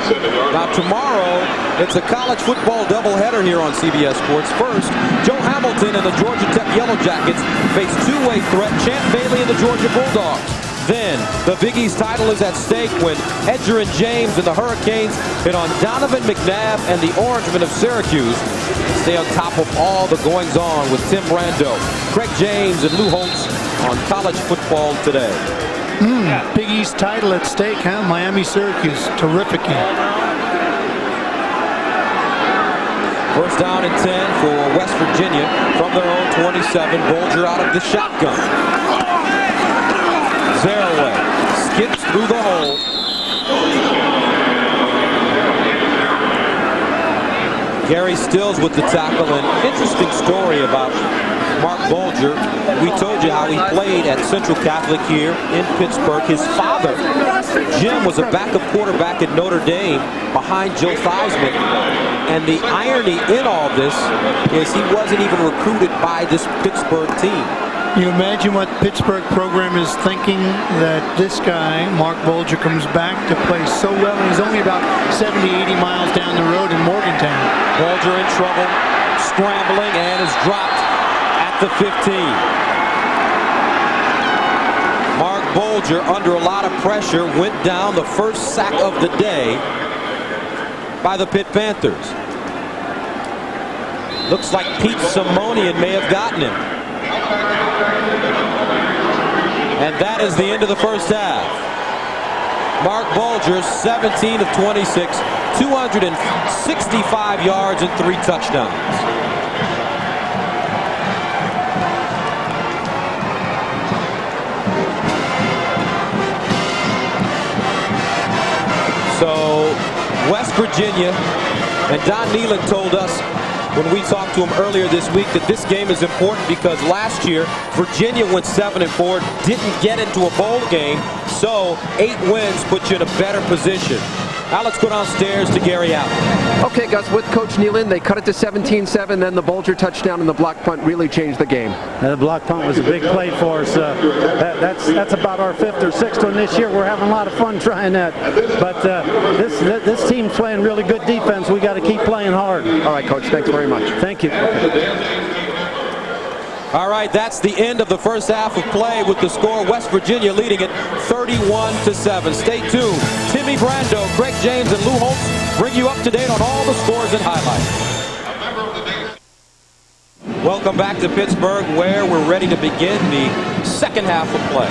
Now tomorrow, it's a college football doubleheader here on CBS Sports. First, Joe Hamilton and the Georgia Tech Yellow Jackets face two-way threat Champ Bailey and the Georgia Bulldogs. Then, the Big East title is at stake when Edger and James and the Hurricanes hit on Donovan McNabb and the Orangemen of Syracuse. Stay on top of all the goings-on with Tim Brando, Craig James, and Lou Holtz on College Football Today. Big East title at stake, huh? Miami-Syracuse. Terrific game. 1st down and 10 for West Virginia from their own 27. Bulger out of the shotgun. Zaraway skips through the hole. Gary Stills with the tackle. An interesting story about Marc Bulger. We told you how he played at Central Catholic here in Pittsburgh. His father, Jim, was a backup quarterback at Notre Dame behind Joe Theismann. And the irony in all this is he wasn't even recruited by this Pittsburgh team. You imagine what Pittsburgh program is thinking, that this guy, Marc Bulger, comes back to play so well, and he's only about 70, 80 miles down the road in Morgantown. Bulger in trouble, scrambling, and is dropped at the 15. Marc Bulger, under a lot of pressure, went down, the first sack of the day by the Pitt Panthers. Looks like Pete Simonian may have gotten him. And that is the end of the first half. Marc Bulger, 17 of 26, 265 yards and 3 touchdowns. So West Virginia, and Don Nehlen told us when we talked to him earlier this week that this game is important because last year Virginia went 7-4, didn't get into a bowl game, so 8 wins puts you in a better position. Now let's go downstairs to Gary Allen. Okay, Gus, with Coach Nehlen, they cut it to 17-7, then the Bulger touchdown and the block punt really changed the game. The block punt was a big play for us. That's about our 5th or 6th one this year. We're having a lot of fun trying that. But this team's playing really good defense. We got to keep playing hard. All right, Coach, thanks very much. Thank you. All right, that's the end of the first half of play with the score. West Virginia leading it 31-7. Stay tuned. Timmy Brando, Greg James, and Lou Holtz bring you up to date on all the scores and highlights. Welcome back to Pittsburgh, where we're ready to begin the second half of play.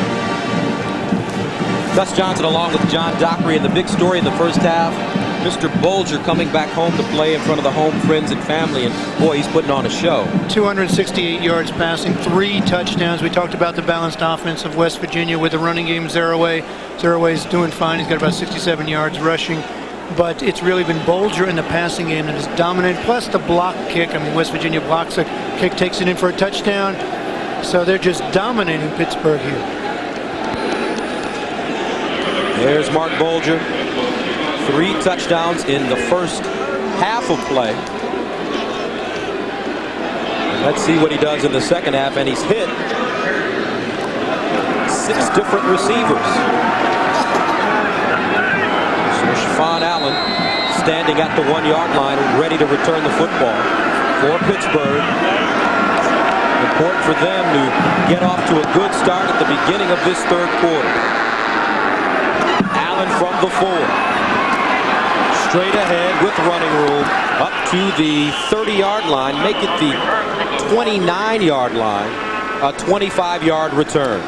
Gus Johnson along with John Dockery, and the big story in the first half, Mr. Bulger coming back home to play in front of the home friends and family, and boy, he's putting on a show. 268 yards passing, 3 touchdowns. We talked about the balanced offense of West Virginia with the running game. Zeraway is doing fine. He's got about 67 yards rushing. But it's really been Bulger in the passing game that is dominant, plus the block kick. I mean, West Virginia blocks a kick, takes it in for a touchdown. So they're just dominating Pittsburgh here. There's Marc Bulger. 3 touchdowns in the first half of play. Let's see what he does in the second half, and he's hit 6 different receivers. So Siobhan Allen standing at the 1-yard line, ready to return the football for Pittsburgh. Important for them to get off to a good start at the beginning of this third quarter. Allen from the 4. Straight ahead with running room up to the 30-yard line, make it the 29-yard line, a 25-yard return.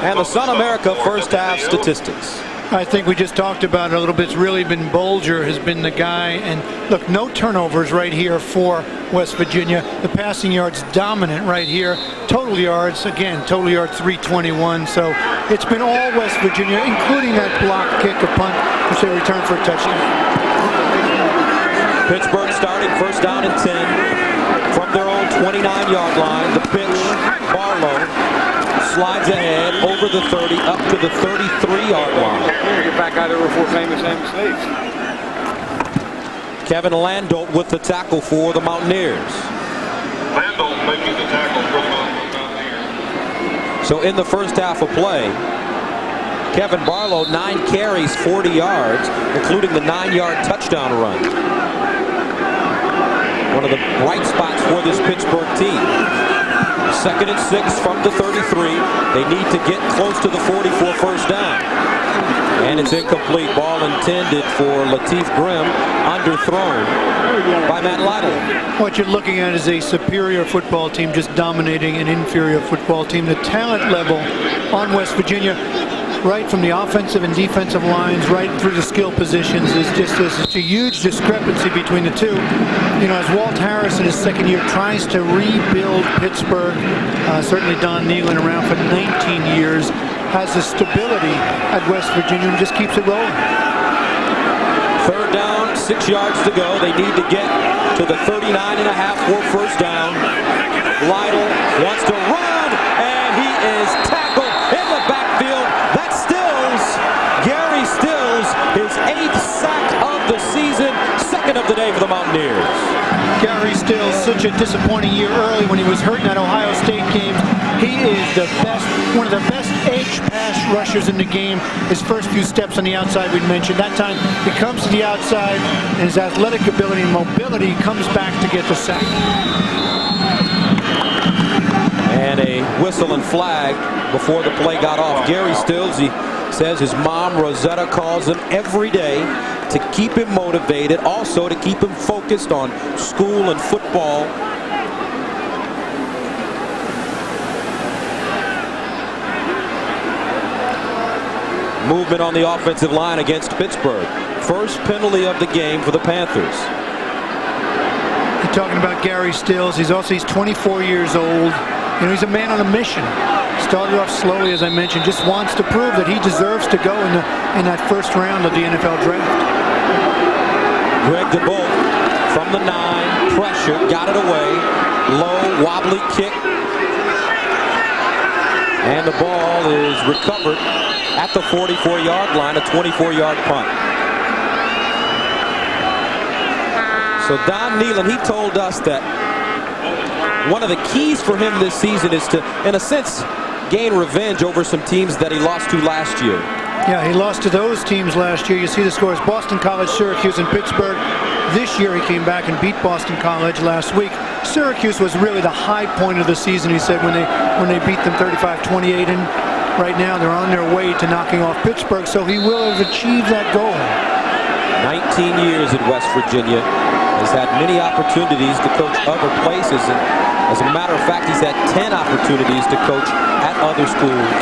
And the Sun America first half statistics. I think we just talked about it a little bit. It's really been Bulger has been the guy. And look, no turnovers right here for West Virginia. The passing yards dominant right here. Total yards, again, total yards 321. So it's been all West Virginia, including that block kick, a punt, which they returned for a touchdown. Pittsburgh starting first down and 10 from their own 29-yard line. The pitch, Barlow slides ahead over the 30 up to the 33-yard line. Get back out there before famous mistakes. Kevin Landolt with the tackle for the Mountaineers. Landolt making the tackle for the Mountaineers. So in the first half of play, Kevin Barlow, 9 carries, 40 yards, including the 9-yard touchdown run. One of the bright spots for this Pittsburgh team. 2nd and 6 from the 33. They need to get close to the 44 first down. And it's incomplete. Ball intended for Lateef Grimm, underthrown by Matt Lytle. What you're looking at is a superior football team just dominating an inferior football team. The talent level on West Virginia, right from the offensive and defensive lines, right through the skill positions, is just a huge discrepancy between the two. You know, as Walt Harris in his second year tries to rebuild Pittsburgh, certainly Don Nehlen around for 19 years, has the stability at West Virginia and just keeps it rolling. 3rd down 6 yards to go. They need to get to the 39.5 for first down. Lytle wants to run, and he is tackled in the backfield. That Stills, Gary Stills, his 8th sack of the season, 2nd of the day for the Mountaineers. Gary Stills, such a disappointing year early when he was hurt in that Ohio State game. He is the best, one of the best edge pass rushers in the game. His first few steps on the outside we mentioned. That time he comes to the outside and his athletic ability and mobility comes back to get the sack. And a whistle and flag before the play got off. Gary Stills, he says his mom Rosetta calls him every day to keep him motivated, also to keep him focused on school and football. Movement on the offensive line against Pittsburgh. First penalty of the game for the Panthers. You're talking about Gary Stills. He's 24 years old. You know, he's a man on a mission. Started off slowly, as I mentioned, just wants to prove that he deserves to go in that first round of the NFL draft. Greg DeBolt from the 9, pressure, got it away, low, wobbly kick, and the ball is recovered at the 44-yard line, a 24-yard punt. So Don Nehlen, he told us that one of the keys for him this season is to, in a sense, gain revenge over some teams that he lost to last year. Yeah, he lost to those teams last year. You see the scores: Boston College, Syracuse, and Pittsburgh. This year he came back and beat Boston College last week. Syracuse was really the high point of the season, he said, when they beat them 35-28, and right now they're on their way to knocking off Pittsburgh, so he will have achieved that goal. 19 years at West Virginia, has had many opportunities to coach other places, and as a matter of fact, he's had 10 opportunities to coach at other schools,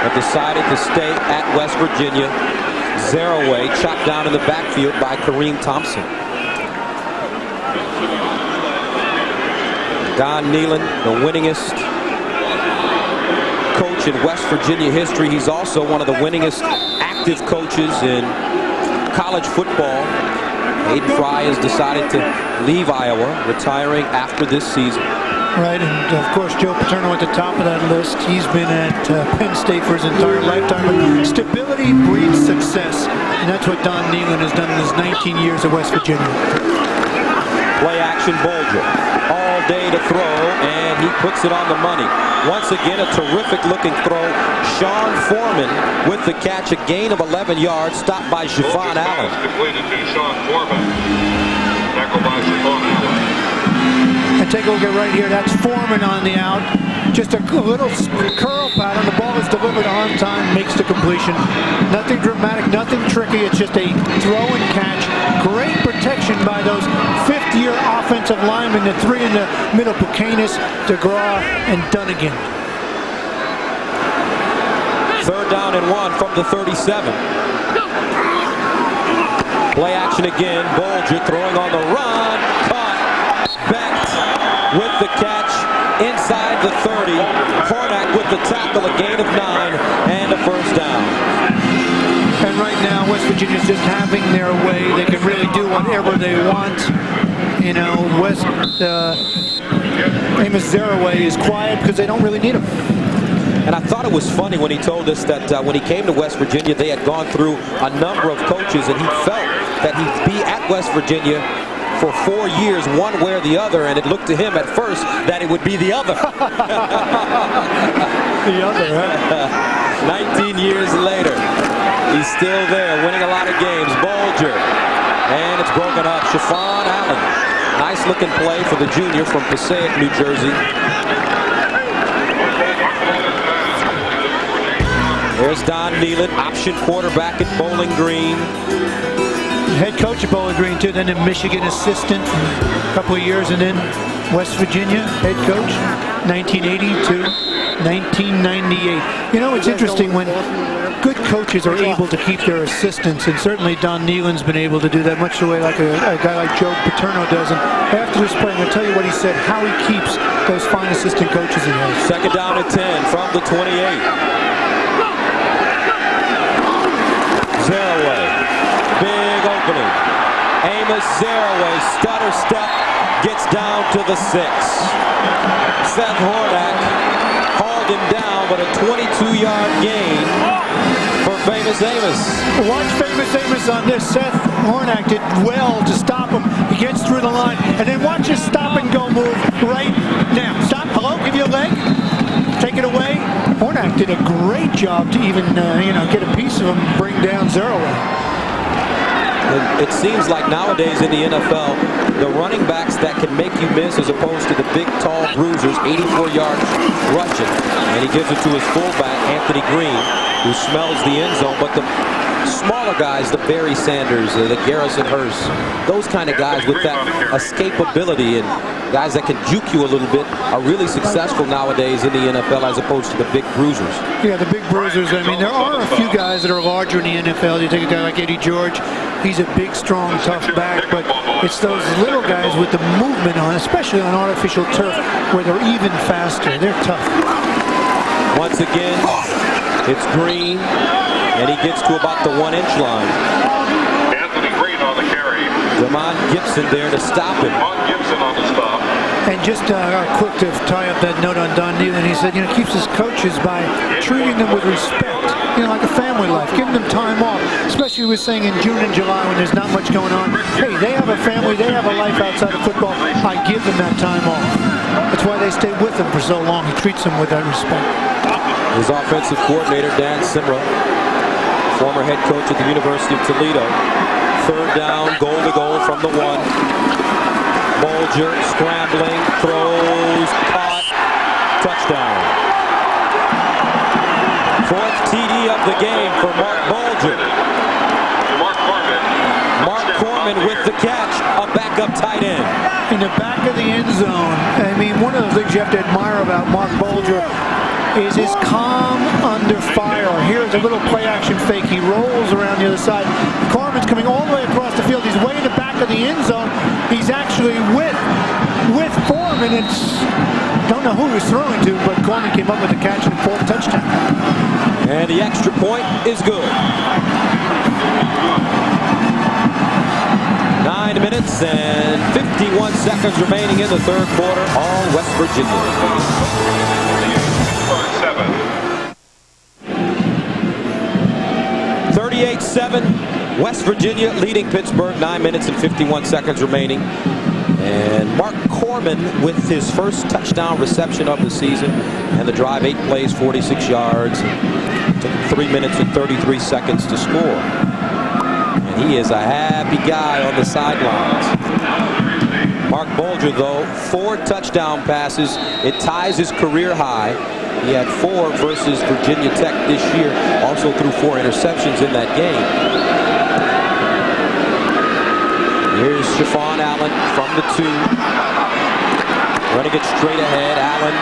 but decided to stay at West Virginia. Zaraway chopped down in the backfield by Kareem Thompson. Don Nehlen, the winningest coach in West Virginia history. He's also one of the winningest active coaches in college football. Hayden Fry has decided to leave Iowa, retiring after this season. Right, and of course Joe Paterno at the top of that list. He's been at Penn State for his entire lifetime. But stability breeds success, and that's what Don Nehlen has done in his 19 years at West Virginia. Play action Bulger, all day to throw, and he puts it on the money. Once again, a terrific looking throw. Sean Foreman with the catch, a gain of 11 yards, stopped by Javon Allen. Completed to Sean Foreman. Tackle by Javon Allen. And take a look at right here. That's Foreman on the out. Just a little curl pattern. The ball is delivered on time, makes the completion. Nothing dramatic, nothing tricky. It's just a throw and catch. Great protection by those fifth-year offensive linemen. The three in the middle, Buchanan, DeGraw, and Dunnigan. 3rd down and 1 from the 37. Play action again. Bulger throwing on the run. Caught. Becht with the catch inside the 30. Hornak with the tackle, a gain of 9 and a first down. And right now, West Virginia's just having their way. They can really do whatever they want. You know, Amos Zaraway is quiet because they don't really need him. And I thought it was funny when he told us that when he came to West Virginia, they had gone through a number of coaches, and he felt that he'd be at West Virginia for 4 years, one way or the other, and it looked to him at first that it would be the other. The other, huh? 19 years later, he's still there, winning a lot of games. Bulger, and it's broken up. Javon Allen, nice looking play for the junior from Passaic, New Jersey. There's Don Nehlen, option quarterback at Bowling Green. Head coach at Bowling Green, too. Then a Michigan assistant for a couple of years, and then West Virginia head coach, 1980 to 1998. You know, it's interesting when good coaches are able to keep their assistants, and certainly Don Nehlen's been able to do that, much the way like a guy like Joe Paterno does. And after this play, I'm going to tell you what he said, how he keeps those fine assistant coaches he has. 2nd down and 10 from the 28. Zaraway, big opening, famous zero-way stutter step gets down to the 6. Seth Hornak hauled him down, but a 22-yard gain for Famous Amos. Watch Famous Amos on this. Seth Hornak did well to stop him. He gets through the line, and then watch his stop-and-go move right now. Stop. Hello? Give you a leg. Take it away. Hornak did a great job to even, get a piece of him, bring down Zeroway. It seems like nowadays in the NFL, the running backs that can make you miss as opposed to the big, tall bruisers, 84 yards rushing. And he gives it to his fullback, Anthony Green, who smells the end zone. But the smaller guys, the Barry Sanders, the Garrison Hurst, those kind of guys with that escapability and guys that can juke you a little bit are really successful nowadays in the NFL as opposed to the big bruisers. Yeah, the big bruisers. I mean, there are a few guys that are larger in the NFL. You take a guy like Eddie George. He's a big, strong, tough back, but it's those little guys with the movement on, especially on artificial turf, where they're even faster. They're tough. Once again, it's Green, and he gets to about the 1-inch line. Anthony Green on the carry. Damon Gibson there to stop him. Gibson on the stop. And just quick to tie up that note on Don Nealon, he said, keeps his coaches by treating them with respect, like a family life, giving them time off, especially we were saying in June and July when there's not much going on. Hey, they have a family, they have a life outside of football. I give them that time off. That's why they stay with him for so long. He treats them with that respect. His offensive coordinator, Dan Simra, former head coach at the University of Toledo. Third down, goal to goal from the 1. Bulger scrambling, throws, caught, touchdown. Fourth TD of the game for Marc Bulger. Mark Corman with the catch, a backup tight end. In the back of the end zone. I mean, one of the things you have to admire about Marc Bulger is his calm under fire. Here's a little play-action fake. He rolls around the other side. Corman's coming all the way across the field. He's way in the back of the end zone. He's actually with Foreman. Don't know who he's throwing to, but Corman came up with the catch and fourth touchdown. And the extra point is good. 9 minutes and 51 seconds remaining in the third quarter. All West Virginia. 38-7, West Virginia leading Pittsburgh. 9 minutes and 51 seconds remaining. And Mark Corman with his first touchdown reception of the season. And the drive, 8 plays, 46 yards. Took 3 minutes and 33 seconds to score. And he is a happy guy on the sidelines. Marc Bulger, though, 4 touchdown passes. It ties his career high. He had 4 versus Virginia Tech this year. Also threw 4 interceptions in that game. Here's Chiffon Allen from the 2. Running it straight ahead. Allen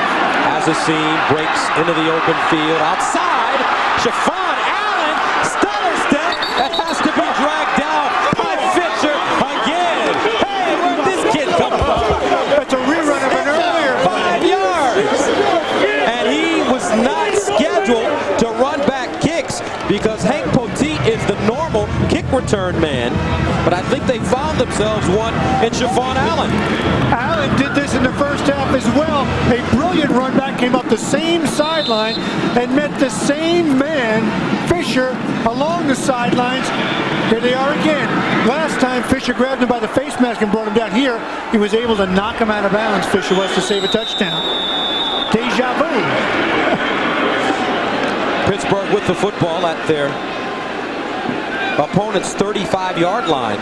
has a seam, breaks into the open field. Outside, Chiffon Allen, stutter step. That has to be dragged down by Fisher again. Hey, where'd this kid come from? That's a rerun of an earlier. 5 yards. And he was not scheduled to run back kicks because Hank Poteet is the normal kick return man. But I think they found themselves one in Chiffon Allen. Allen did this in the first half as well. A brilliant run back came up the same sideline and met the same man, Fisher, along the sidelines. Here they are again. Last time Fisher grabbed him by the face mask and brought him down. Here, he was able to knock him out of bounds. Fisher was to save a touchdown. Deja vu. Pittsburgh with the football at their opponent's 35-yard line.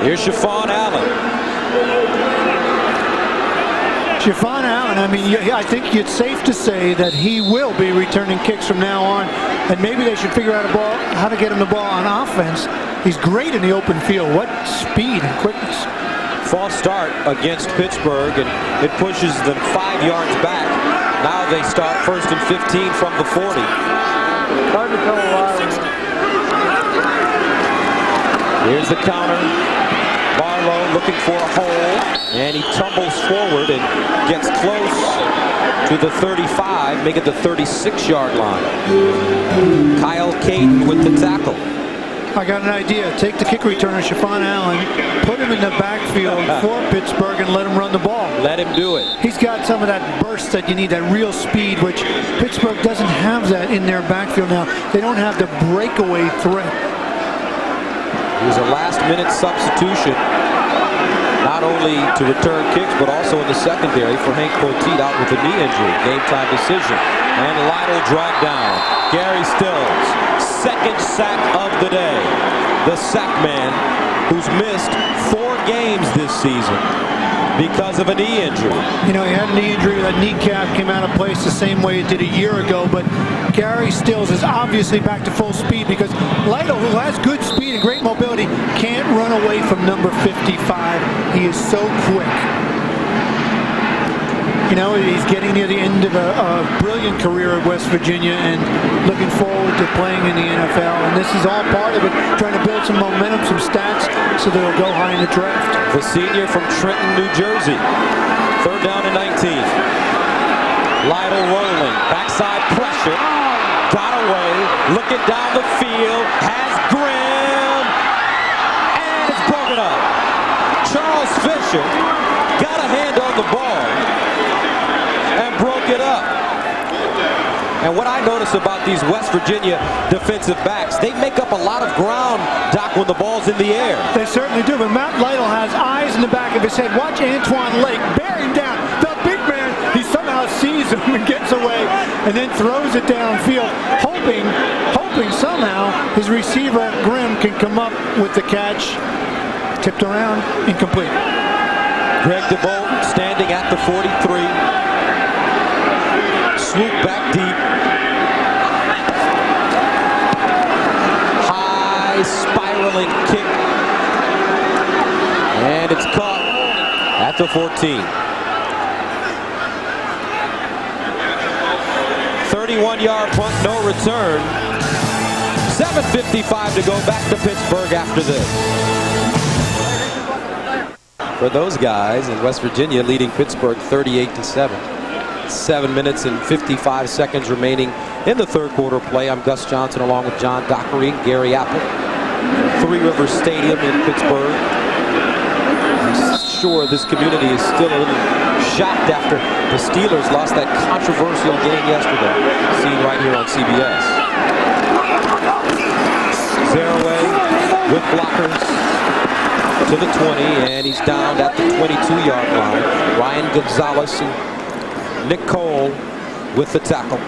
Here's Chiffon Allen. Chiffon Allen, I mean, I think it's safe to say that he will be returning kicks from now on, and maybe they should figure out how to get him the ball on offense. He's great in the open field. What speed and quickness. False start against Pittsburgh, and it pushes them 5 yards back. Now they start 1st and 15 from the 40. Hard to tell a lot. Here's the counter. Barlow looking for a hole, and he tumbles forward and gets close to the 35, make it the 36-yard line. Kyle Caden with the tackle. I got an idea. Take the kick returner, Shafon Allen, put him in the backfield for Pittsburgh and let him run the ball. Let him do it. He's got some of that burst that you need, that real speed, which Pittsburgh doesn't have that in their backfield now. They don't have the breakaway threat. It was a last-minute substitution, not only to return kicks, but also in the secondary for Hank Poteet out with a knee injury. Game time decision. And Lytle dragged down. Gary Stills, second sack of the day. The sack man who's missed 4 games this season because of a knee injury. You know, he had a knee injury. That kneecap came out of place the same way it did a year ago, but Gary Stills is obviously back to full speed because Lytle, who has good speed and great mobility, can't run away from number 55. He is so quick. You know, he's getting near the end of a brilliant career at West Virginia and looking forward to playing in the NFL. And this is all part of it, trying to build some momentum, some stats, so that he'll go high in the draft. The senior from Trenton, New Jersey. 3rd down and 19. Lytle rolling, backside pressure, got away, looking down the field, has Grimm, and it's broken up. Charles Fisher got a hand on the ball and broke it up. And what I notice about these West Virginia defensive backs, they make up a lot of ground, Doc, when the ball's in the air. They certainly do, but Matt Lytle has eyes in the back of his head. Watch Antoine Lake bear him down. The big man, he somehow sees him and gets away and then throws it downfield, hoping somehow his receiver, Grimm, can come up with the catch. Tipped around, incomplete. Greg DeBolt standing at the 43. Swoop back deep. High spiraling kick. And it's caught at the 14. 31-yard punt, no return. 7:55 to go, back to Pittsburgh after this. For those guys in West Virginia, leading Pittsburgh 38-7. 7 minutes and 55 seconds remaining in the third quarter play. I'm Gus Johnson along with John Dockery and Gary Apple. Three Rivers Stadium in Pittsburgh. I'm sure this community is still a little shocked after the Steelers lost that controversial game yesterday, seen right here on CBS. Zaraway with blockers to the 20, and he's down at the 22-yard line. Ryan Gonzalez and Nick Cole with the tackle.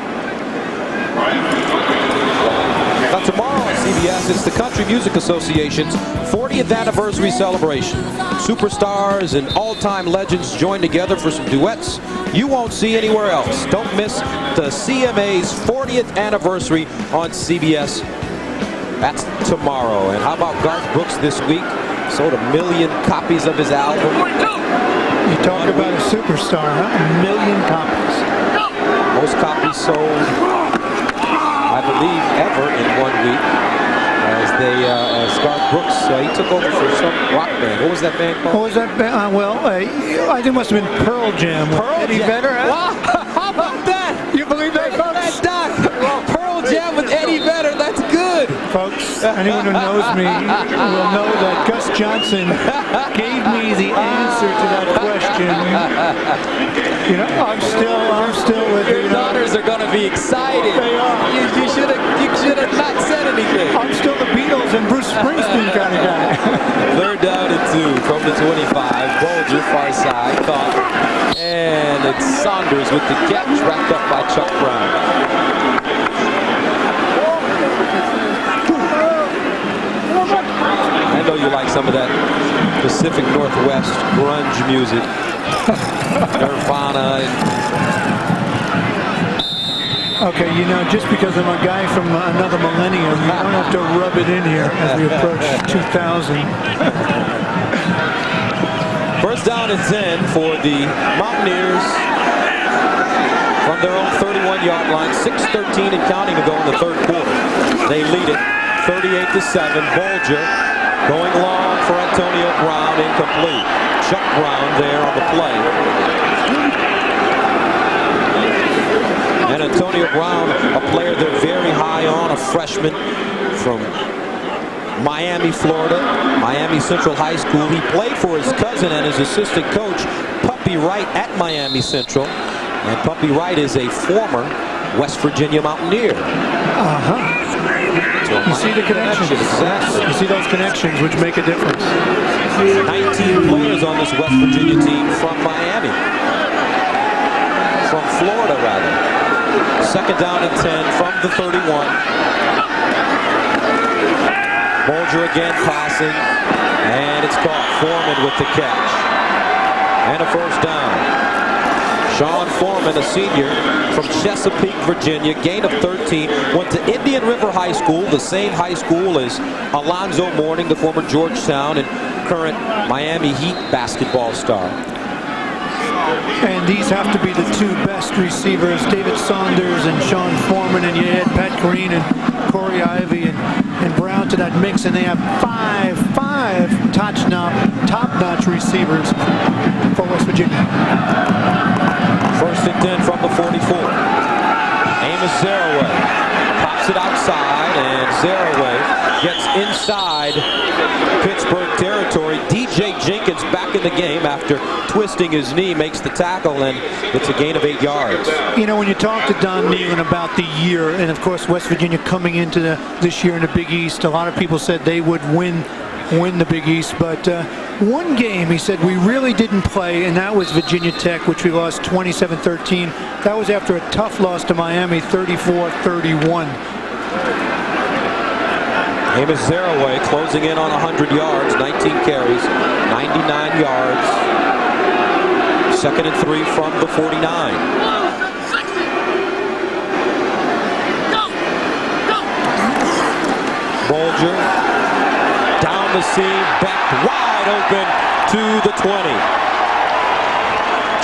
Now tomorrow on CBS, it's the Country Music Association's 40th anniversary celebration. Superstars and all-time legends join together for some duets you won't see anywhere else. Don't miss the CMA's 40th anniversary on CBS. That's tomorrow. And how about Garth Brooks this week? Sold 1 million copies of his album. You talk about a superstar, huh? 1 million copies. Most copies sold, I believe, ever in 1 week. As Garth Brooks, he took over for some rock band. What was that band called? What was that band? I think it must have been Pearl Jam. Eddie Vedder. Wow, how about that? You believe that, folks? That's Doc. Pearl Jam with Eddie Vedder. That's good. Folks, anyone who knows me will know that Gus Johnson gave me the answer to that question. You know, I'm still with you. Your daughters are going to be excited. They are. You should have not said anything. I'm still the Beatles and Bruce Springsteen kind of guy. 3rd down and 2 from the 25. Bulger, far side, caught. And it's Saunders with the catch, wrapped up by Chuck Brown. I know you like some of that Pacific Northwest grunge music. Nirvana. Okay, you know, just because I'm a guy from another millennium, you don't have to rub it in here as we approach 2000. 1st down and 10 for the Mountaineers from their own 31-yard line. 6:13 and counting to go in the third quarter. They lead it 38-7. Bulger Going long for Antonio Brown, incomplete. Chuck Brown there on the play. And Antonio Brown, a player they're very high on, a freshman from Miami, Florida, Miami Central High School. He played for his cousin and his assistant coach, Puppy Wright, at Miami Central. And Puppy Wright is a former West Virginia Mountaineer. You see the connections. Exactly. You see those connections, which make a difference. 19 players on this West Virginia team from Miami. From Florida, rather. Second down and 10 from the 31. Bulger again passing, and it's caught. Foreman with the catch. And a first down. Sean Foreman, a senior from Chesapeake, Virginia, gain of 13, went to Indian River High School, the same high school as Alonzo Mourning, the former Georgetown and current Miami Heat basketball star. And these have to be the two best receivers, David Saunders and Sean Foreman, and you add Pat Green and Khori Ivy and Brown to that mix, and they have five top-notch receivers for West Virginia. First and 10 from the 44. Amos Zaraway pops it outside, and Zaraway gets inside Pittsburgh territory. DJ Jenkins back in the game after twisting his knee, makes the tackle, and it's a gain of 8 yards. You know, when you talk to Don Nealon about the year, and of course West Virginia coming into this year in the Big East, a lot of people said they would win the Big East, but one game he said we really didn't play, and that was Virginia Tech, which we lost 27-13. That was after a tough loss to Miami, 34-31. Amos Zaraway closing in on 100 yards, 19 carries, 99 yards. Second and 3 from the 49. Bulger down the seam, Becht wide open to the 20.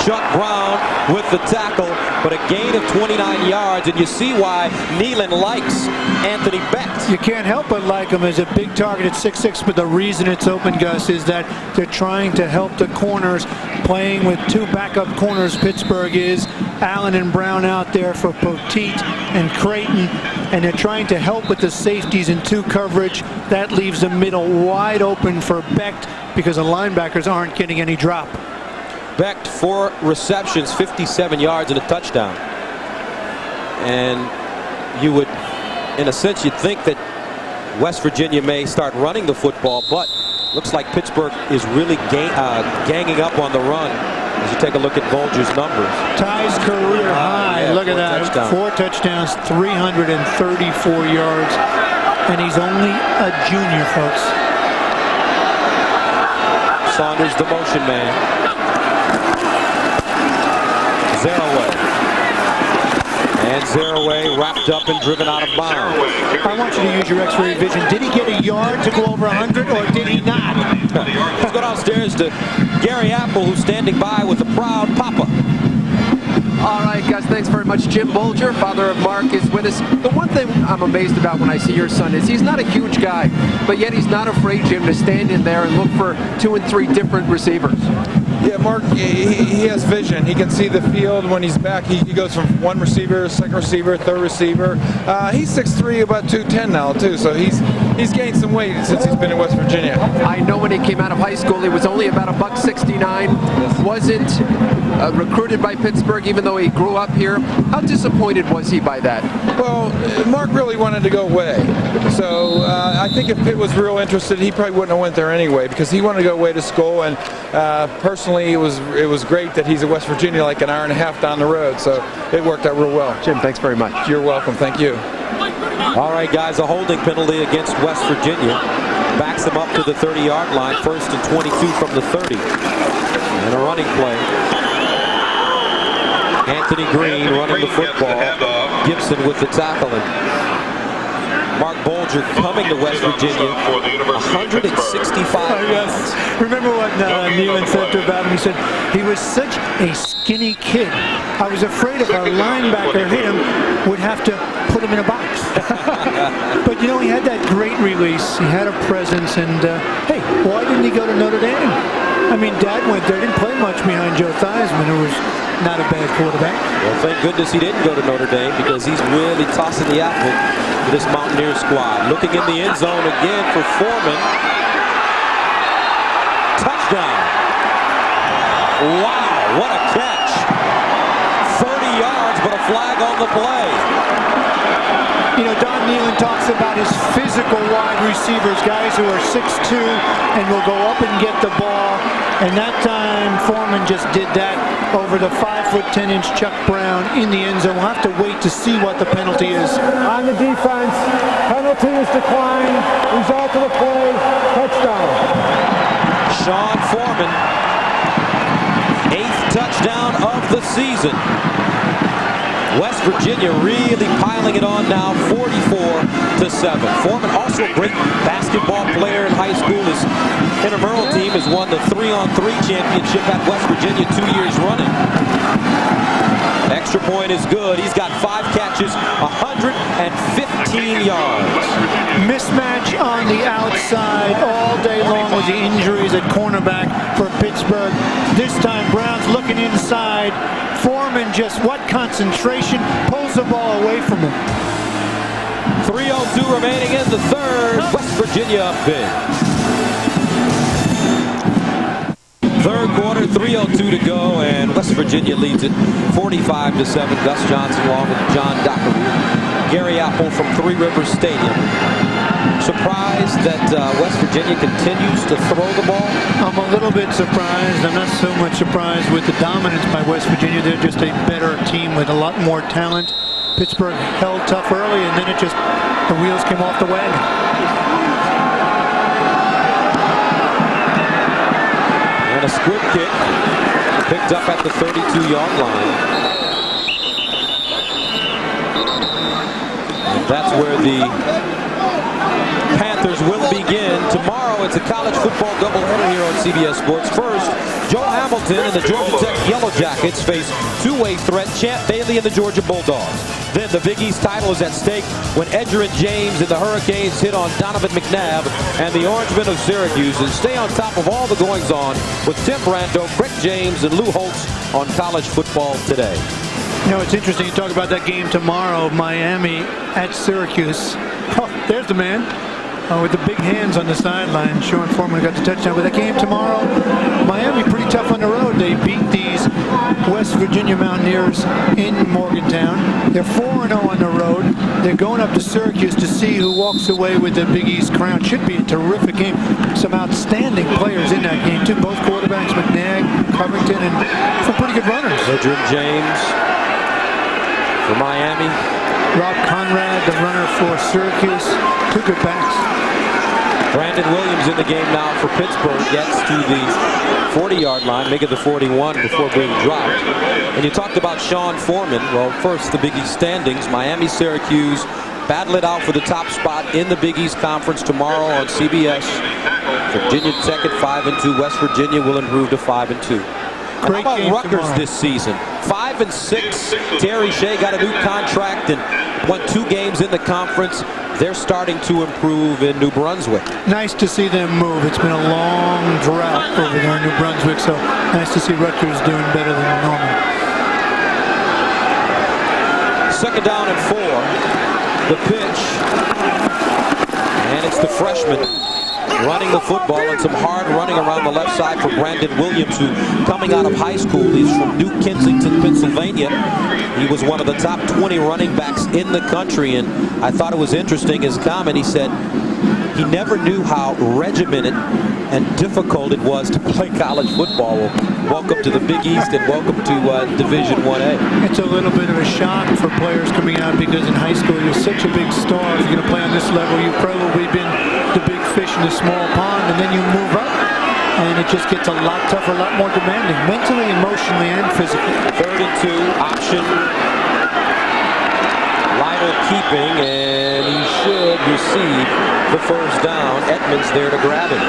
Chuck Brown with the tackle, but a gain of 29 yards, and you see why Nealon likes Anthony Becht. You can't help but like him as a big target at 6'6", but the reason it's open, Gus, is that they're trying to help the corners, playing with two backup corners. Pittsburgh is Allen and Brown out there for Poteet and Creighton, and they're trying to help with the safeties in two coverage. That leaves the middle wide open for Becht because the linebackers aren't getting any drop. Becht, 4 receptions, 57 yards, and a touchdown. And you would, in a sense, you'd think that West Virginia may start running the football, but looks like Pittsburgh is really ganging up on the run as you take a look at Bulger's numbers. Ties career high. Yeah, look at that. touchdown. 4 touchdowns, 334 yards, and he's only a junior, folks. Saunders, the motion man. Zaraway. And Zaraway wrapped up and driven out of bounds. I want you to use your X-ray vision. Did he get a yard to go over 100, or did he not? Let's go downstairs to Gary Apple, who's standing by with a proud papa. All right, guys, thanks very much. Jim Bulger, father of Mark, is with us. The one thing I'm amazed about when I see your son is he's not a huge guy, but yet he's not afraid, Jim, to stand in there and look for 2 and 3 different receivers. Yeah, Mark, he has vision. He can see the field when he's back. He goes from one receiver, second receiver, third receiver. He's 6'3", about 210 now, too, so he's gained some weight since he's been in West Virginia. I know when he came out of high school, he was only about $169. Wasn't recruited by Pittsburgh, even though he grew up here. How disappointed was he by that? Well, Mark really wanted to go away. So I think if Pitt was real interested, he probably wouldn't have went there anyway, because he wanted to go away to school, and personally, it was great that he's at West Virginia, like an hour and a half down the road, so it worked out real well. Jim, thanks very much. You're welcome. Thank you. All right, guys, a holding penalty against West Virginia. Backs them up to the 30-yard line, first and 22 from the 30. And a running play. Anthony Green running the football. Gibson with the tackle. And Marc Bulger coming to West Virginia, 165 yards. Remember what Nealon said about him? He said he was such a skinny kid. I was afraid if a linebacker hit him, would have to put him in a box. But you know, he had that great release. He had a presence, and hey, why didn't he go to Notre Dame? I mean, Dad went there, didn't play much behind Joe Theismann, who was not a bad quarterback. Well, thank goodness he didn't go to Notre Dame, because he's really tossing the apple to this Mountaineers squad. Looking in the end zone again for Foreman. Touchdown. Wow, what a catch. 30 yards, but a flag on the play. You know, Don Nealon talks about his physical wide receivers, guys who are 6'2" and will go up and get the ball. And that time, Foreman just did that over the 5'10" Chuck Brown in the end zone. We'll have to wait to see what the penalty is. On the defense, penalty is declined. Result of the play, touchdown. Sean Foreman, 8th touchdown of the season. West Virginia really piling it on now, 44-7. Foreman, also a great basketball player in high school. His intramural team has won the 3-on-3 championship at West Virginia 2 years running. Extra point is good. He's got 5 catches, 115 yards. Mismatch on the outside all day long with the injuries at cornerback for Pittsburgh. This time Brown's looking inside. Foreman, just what concentration, pulls the ball away from him. 3:02 remaining in the third. West Virginia up big. Third quarter, 3:02 to go, and West Virginia leads it 45-7. Gus Johnson along with John Dockery. Gary Apple from Three Rivers Stadium. Surprised that West Virginia continues to throw the ball? I'm a little bit surprised. I'm not so much surprised with the dominance by West Virginia. They're just a better team with a lot more talent. Pittsburgh held tough early, and then the wheels came off the wagon. And a squib kick picked up at the 32-yard line. And that's where the Panthers will begin. Tomorrow it's a college football doubleheader here on CBS Sports. First, Joe Hamilton and the Georgia Tech Yellow Jackets face two-way threat Champ Bailey and the Georgia Bulldogs. Then the Big East title is at stake when Edgerrin James and the Hurricanes hit on Donovan McNabb and the Orangemen of Syracuse. And stay on top of all the goings-on with Tim Brando, Craig James, and Lou Holtz on College Football Today. You know, it's interesting you talk about that game tomorrow, Miami at Syracuse. Oh, there's the man. With the big hands on the sideline. Sean Foreman got the touchdown. But that game tomorrow, Miami pretty tough on the road. They beat these West Virginia Mountaineers in Morgantown. They're 4-0 on the road. They're going up to Syracuse to see who walks away with the Big East crown. Should be a terrific game. Some outstanding players in that game, too. Both quarterbacks, McNabb, Covington, and some pretty good runners. Edgerrin James for Miami. Rob Conrad, the runner for Syracuse. Two good backs. Brandon Williams in the game now for Pittsburgh. Gets to the 40-yard line, make it the 41 before being dropped. And you talked about Sean Foreman. Well, first, the Big East standings. Miami, Syracuse battle it out for the top spot in the Big East Conference tomorrow on CBS. Virginia Tech at 5-2. West Virginia will improve to 5-2. How about Rutgers tomorrow this season? 5-6. Terry Shea got a new contract and won 2 games in the conference. They're starting to improve in New Brunswick. Nice to see them move. It's been a long drought over there in New Brunswick, so nice to see Rutgers doing better than normal. Second down and 4. The pitch. And it's the freshman running the football, and some hard running around the left side for Brandon Williams, who coming out of high school, he's from New Kensington, Pennsylvania. He was one of the top 20 running backs in the country, and I thought it was interesting, his comment, he said he never knew how regimented and difficult it was to play college football. Well, welcome to the Big East and welcome to Division 1A. It's a little bit of a shock for players coming out because in high school you're such a big star. If you're going to play on this level, you've probably been the big fish in a small pond, and then you move up and it just gets a lot tougher, a lot more demanding, mentally, emotionally, and physically. 3rd and 2, option. Lytle keeping, and he should receive the first down. Edmonds there to grab it.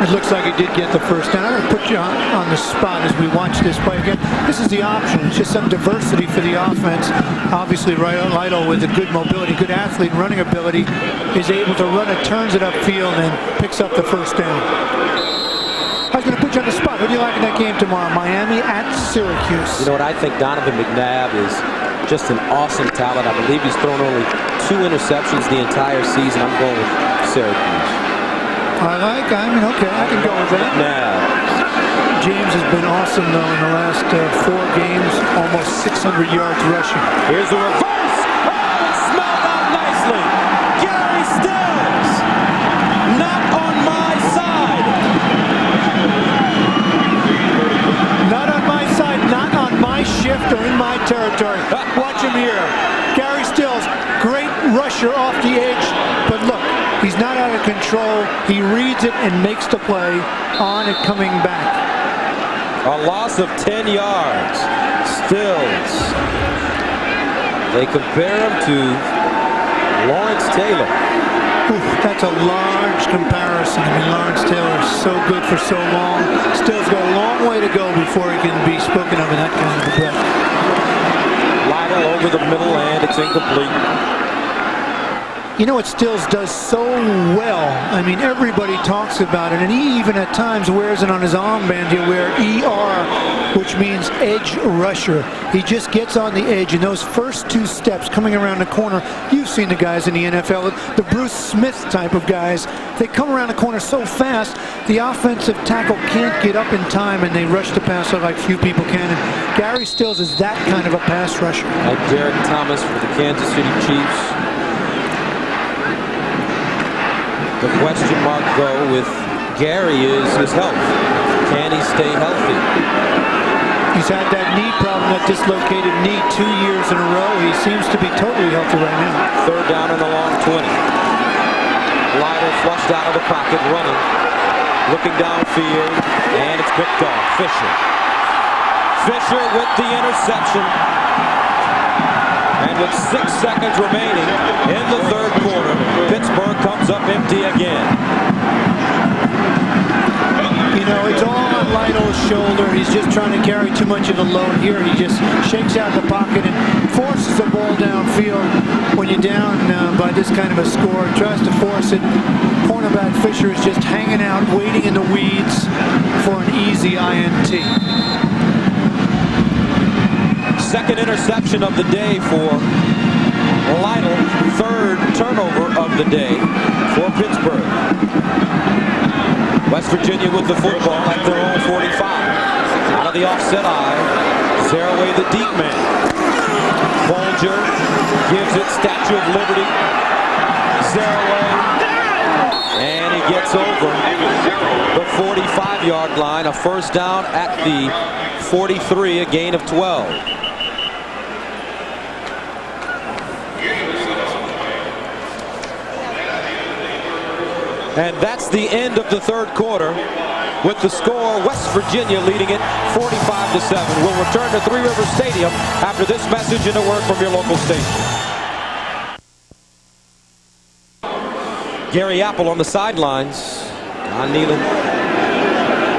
It looks like he did get the first down. I'm going to put you on the spot as we watch this play again. This is the option. It's just some diversity for the offense. Obviously, Lytle with a good mobility, good athlete, running ability, is able to run it, turns it upfield, and picks up the first down. I was going to put you on the spot. Who do you like in that game tomorrow? Miami at Syracuse. You know what? I think Donovan McNabb is just an awesome talent. I believe he's thrown only 2 interceptions the entire season. I'm going with Syracuse. Okay, I can go with that. James has been awesome, though, in the last 4 games, almost 600 yards rushing. Here's the reverse. Smelled out nicely. Gary Stills. Not on my side. Not on my side, not on my shift or in my territory. Watch him here. Gary Stills, great rusher off the edge, but look, he's not out of control. He reads it and makes the play on it coming back. A loss of 10 yards. Stills. They compare him to Lawrence Taylor. That's a large comparison. I mean, Lawrence Taylor is so good for so long. Stills got a long way to go before he can be spoken of in that kind of a breath. Lytle over the middle, and it's incomplete. You know what Stills does so well? I mean, everybody talks about it, and he even at times wears it on his armband. He'll wear ER, which means edge rusher. He just gets on the edge, and those first 2 steps coming around the corner, you've seen the guys in the NFL, the Bruce Smith type of guys. They come around the corner so fast, the offensive tackle can't get up in time, and they rush the passer like few people can. And Gary Stills is that kind of a pass rusher. Like Derek Thomas for the Kansas City Chiefs. The question mark, though, with Gary is his health. Can he stay healthy? He's had that knee problem, that dislocated knee, 2 years in a row. He seems to be totally healthy right now. 3rd down and a long 20. Lytle flushed out of the pocket, running. Looking downfield, and it's picked off. Fisher with the interception. And with 6 seconds remaining in the 3rd quarter, Pittsburgh comes up empty again. You know, it's all on Lytle's shoulder. He's just trying to carry too much of the load here. He just shakes out the pocket and forces the ball downfield. When you're down by this kind of a score, tries to force it. Cornerback Fisher is just hanging out, waiting in the weeds for an easy INT. 2nd interception of the day for Lytle. 3rd turnover of the day for Pittsburgh. West Virginia with the football at their own 45. Out of the offset eye. Zaraway the deep man. Bulger gives it Statue of Liberty. Zaraway. And he gets over the 45-yard line. A 1st down at the 43, a gain of 12. And that's the end of the 3rd quarter with the score, West Virginia leading it 45-7. We'll return to Three Rivers Stadium after this message and a word from your local station. Gary Apple on the sidelines. Don Nealon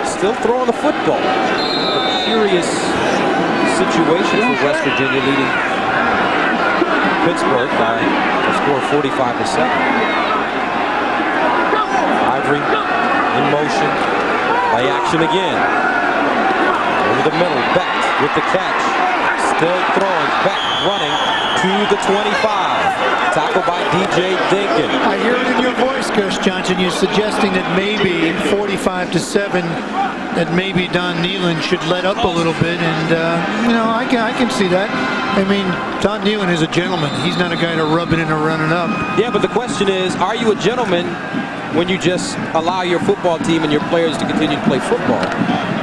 still throwing the football. A curious situation for West Virginia leading Pittsburgh by a score of 45-7. Ivory in motion, play action again. Over the middle, Becht with the catch. Still throwing, Becht running to the 25. Tackled by DJ Dinkin. I hear it in your voice, Coach Johnson. You're suggesting that maybe 45-7, that maybe Don Nealon should let up a little bit, and you know, I can see that. I mean, Don Nealon is a gentleman. He's not a guy to rub it in or run it up. Yeah, but the question is, are you a gentleman when you just allow your football team and your players to continue to play football?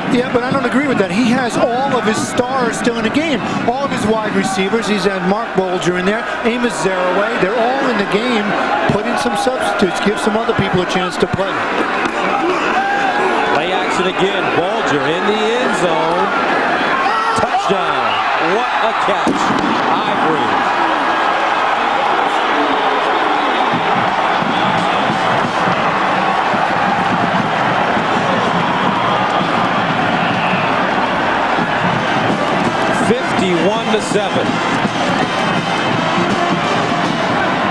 Yeah, but I don't agree with that. He has all of his stars still in the game. All of his wide receivers. He's had Marc Bulger in there, Amos Zaraway. They're all in the game. Put in some substitutes. Give some other people a chance to play. Play action again. Bulger in the end zone. Touchdown. What a catch. Ivory.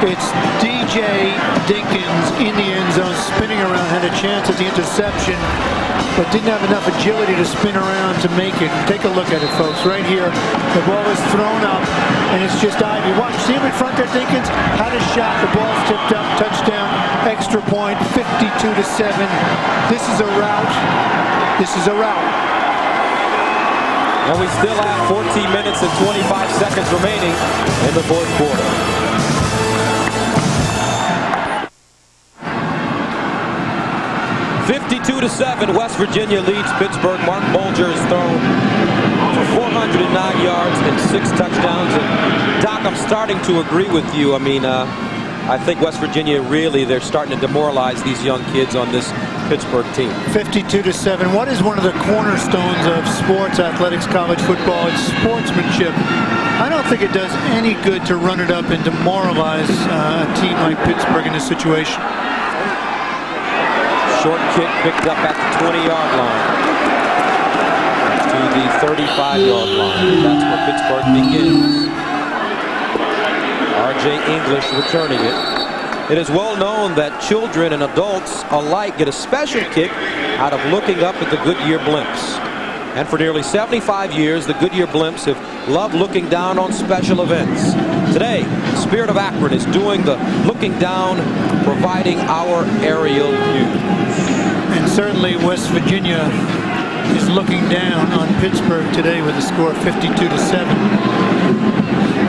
It's DJ Dinkins in the end zone, spinning around, had a chance at the interception, but didn't have enough agility to spin around to make it. Take a look at it, folks. Right here, the ball is thrown up, and it's just Ivy. Watch, see him in front there, Dinkins? Had a shot, the ball's tipped up, touchdown, extra point, 52-7. This is a rout. This is a rout. And we still have 14 minutes and 25 seconds remaining in the fourth quarter. (52-7), West Virginia leads Pittsburgh. Marc Bulger has thrown for 409 yards and 6 touchdowns. And Doc, I'm starting to agree with you. I mean, I think West Virginia really, they're starting to demoralize these young kids on this Pittsburgh team. 52-7. What is one of the cornerstones of sports athletics, college football? It's sportsmanship. I don't think it does any good to run it up and demoralize a team like Pittsburgh in this situation. Short kick picked up at the 20-yard line to the 35-yard line. That's where Pittsburgh begins. R.J. English returning it. It is well known that children and adults alike get a special kick out of looking up at the Goodyear blimps. And for nearly 75 years, the Goodyear blimps have loved looking down on special events. Today, Spirit of Akron is doing the looking down, providing our aerial view. And certainly West Virginia is looking down on Pittsburgh today with a score of 52-7.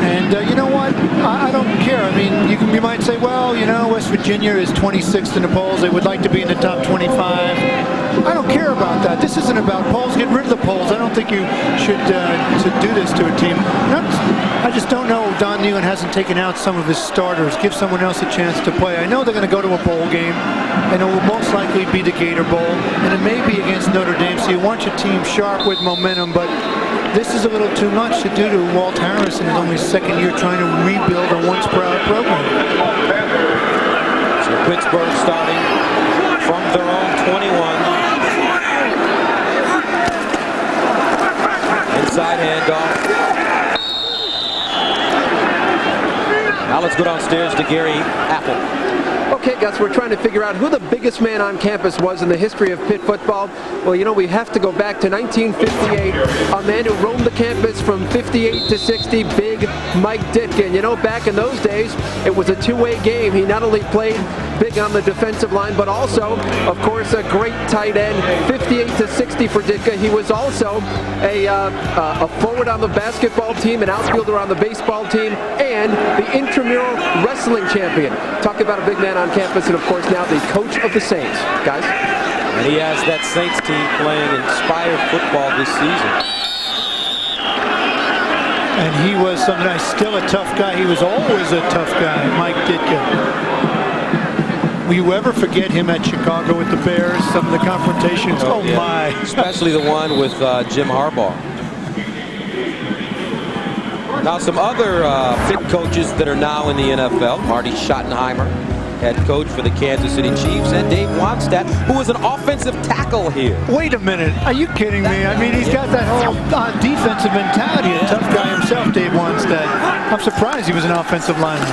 And you know what? I don't care. I mean, you might say, well, you know, West Virginia is 26th in the polls. They would like to be in the top 25. I don't care about that. This isn't about polls. Get rid of the polls. I don't think you should do this to a team. I just don't know. Don Nehlen hasn't taken out some of his starters. Give someone else a chance to play. I know they're going to go to a bowl game, and it will most likely be the Gator Bowl, and it may be against Notre Dame. So you want your team sharp with momentum, but this is a little too much to do to Walt Harrison in only his second year trying to rebuild a once proud program. So Pittsburgh starting from their own 21. Inside handoff. Now let's go downstairs to Gary Apple. Okay, Gus, we're trying to figure out who the biggest man on campus was in the history of Pitt football. Well, you know, we have to go back to 1958. A man who roamed the campus from 58 to 60, Big Mike Ditka. You know, back in those days, it was a two-way game. He not only played big on the defensive line, but also, of course, a great tight end. 58 to 60 for Ditka. He was also a forward on the basketball team, an outfielder on the baseball team, and the intramural wrestling champion. Talk about a big man on campus, and of course now the coach of the Saints, guys. And he has that Saints team playing inspired football this season. And he was still a tough guy. He was always a tough guy, Mike Ditka. Will you ever forget him at Chicago with the Bears? Some of the confrontations. Oh yeah. My! Especially the one with Jim Harbaugh. Now some other Pitt coaches that are now in the NFL. Marty Schottenheimer, head coach for the Kansas City Chiefs, and Dave Wannstedt, who was an offensive tackle here. Wait a minute. Are you kidding me? I mean, he's got that whole defensive mentality. A tough guy himself, Dave Wannstedt. I'm surprised he was an offensive lineman.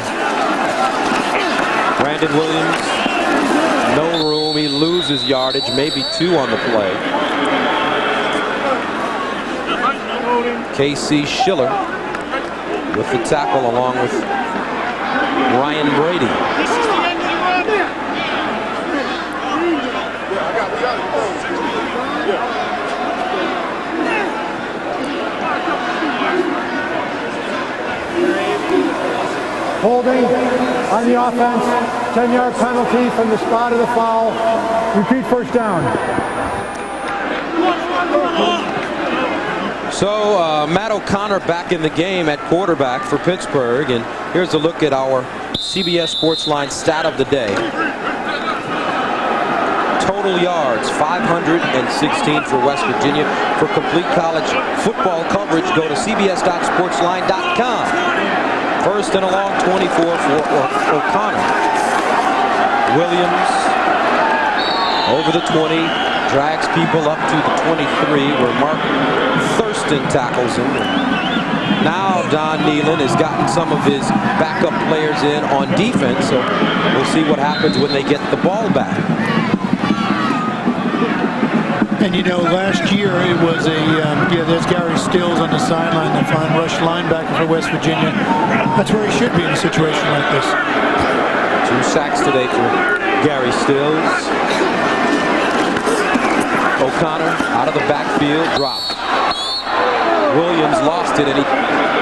Brandon Williams, no room. He loses yardage, maybe 2 on the play. K.C. Schiller with the tackle along with Ryan Brady. Holding on the offense, 10-yard penalty from the spot of the foul. Repeat first down. So Matt O'Connor back in the game at quarterback for Pittsburgh, and here's a look at our CBS Sportsline stat of the day. Total yards, 516 for West Virginia. For complete college football coverage, go to cbs.sportsline.com. First and a long 24 for O'Connor. Williams over the 20, drags people up to the 23 where Mark Thurston tackles him. Now Don Nehlen has gotten some of his backup players in on defense, so we'll see what happens when they get the ball back. And you know, last year it was a, there's Gary Stills on the sideline, the fine rush linebacker for West Virginia. That's where he should be in a situation like this. 2 sacks today for Gary Stills. O'Connor out of the backfield, dropped. Williams lost it, and he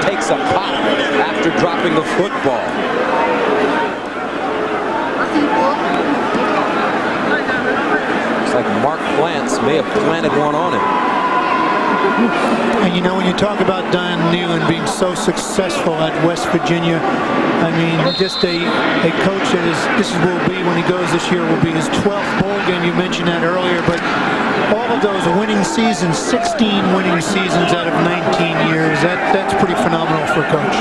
takes a pop after dropping the football. Looks like Mark Plants may have planted one on him. And you know, when you talk about Don Nehlen being so successful at West Virginia, I mean, just a coach that this will be, when he goes this year, will be his 12th bowl game. You mentioned that earlier, but all of those winning seasons, 16 winning seasons out of 19 years, that's pretty phenomenal for a coach.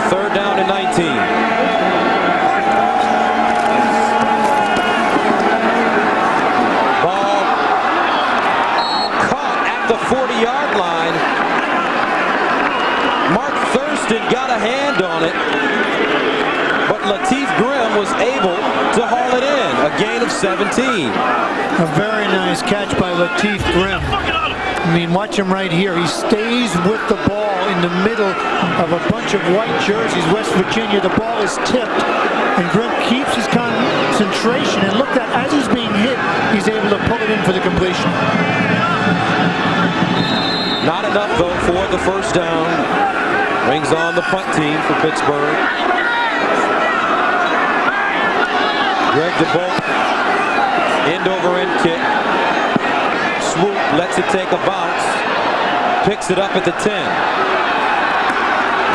3rd down and 19. Ball caught at the 40-yard line. Mark Thurston got a hand on it, but Lateef Grimm was able to haul it in. A gain of 17. A very nice catch by Lateef Grimm. I mean, watch him right here. He stays with the ball in the middle of a bunch of white jerseys. West Virginia, the ball is tipped, and Grimm keeps his concentration. And look, that as he's being hit, he's able to pull it in for the completion. Not enough, though, for the 1st down. Brings on the punt team for Pittsburgh. Greg DeBolt, end-over-end kick. Swoop lets it take a bounce. Picks it up at the 10.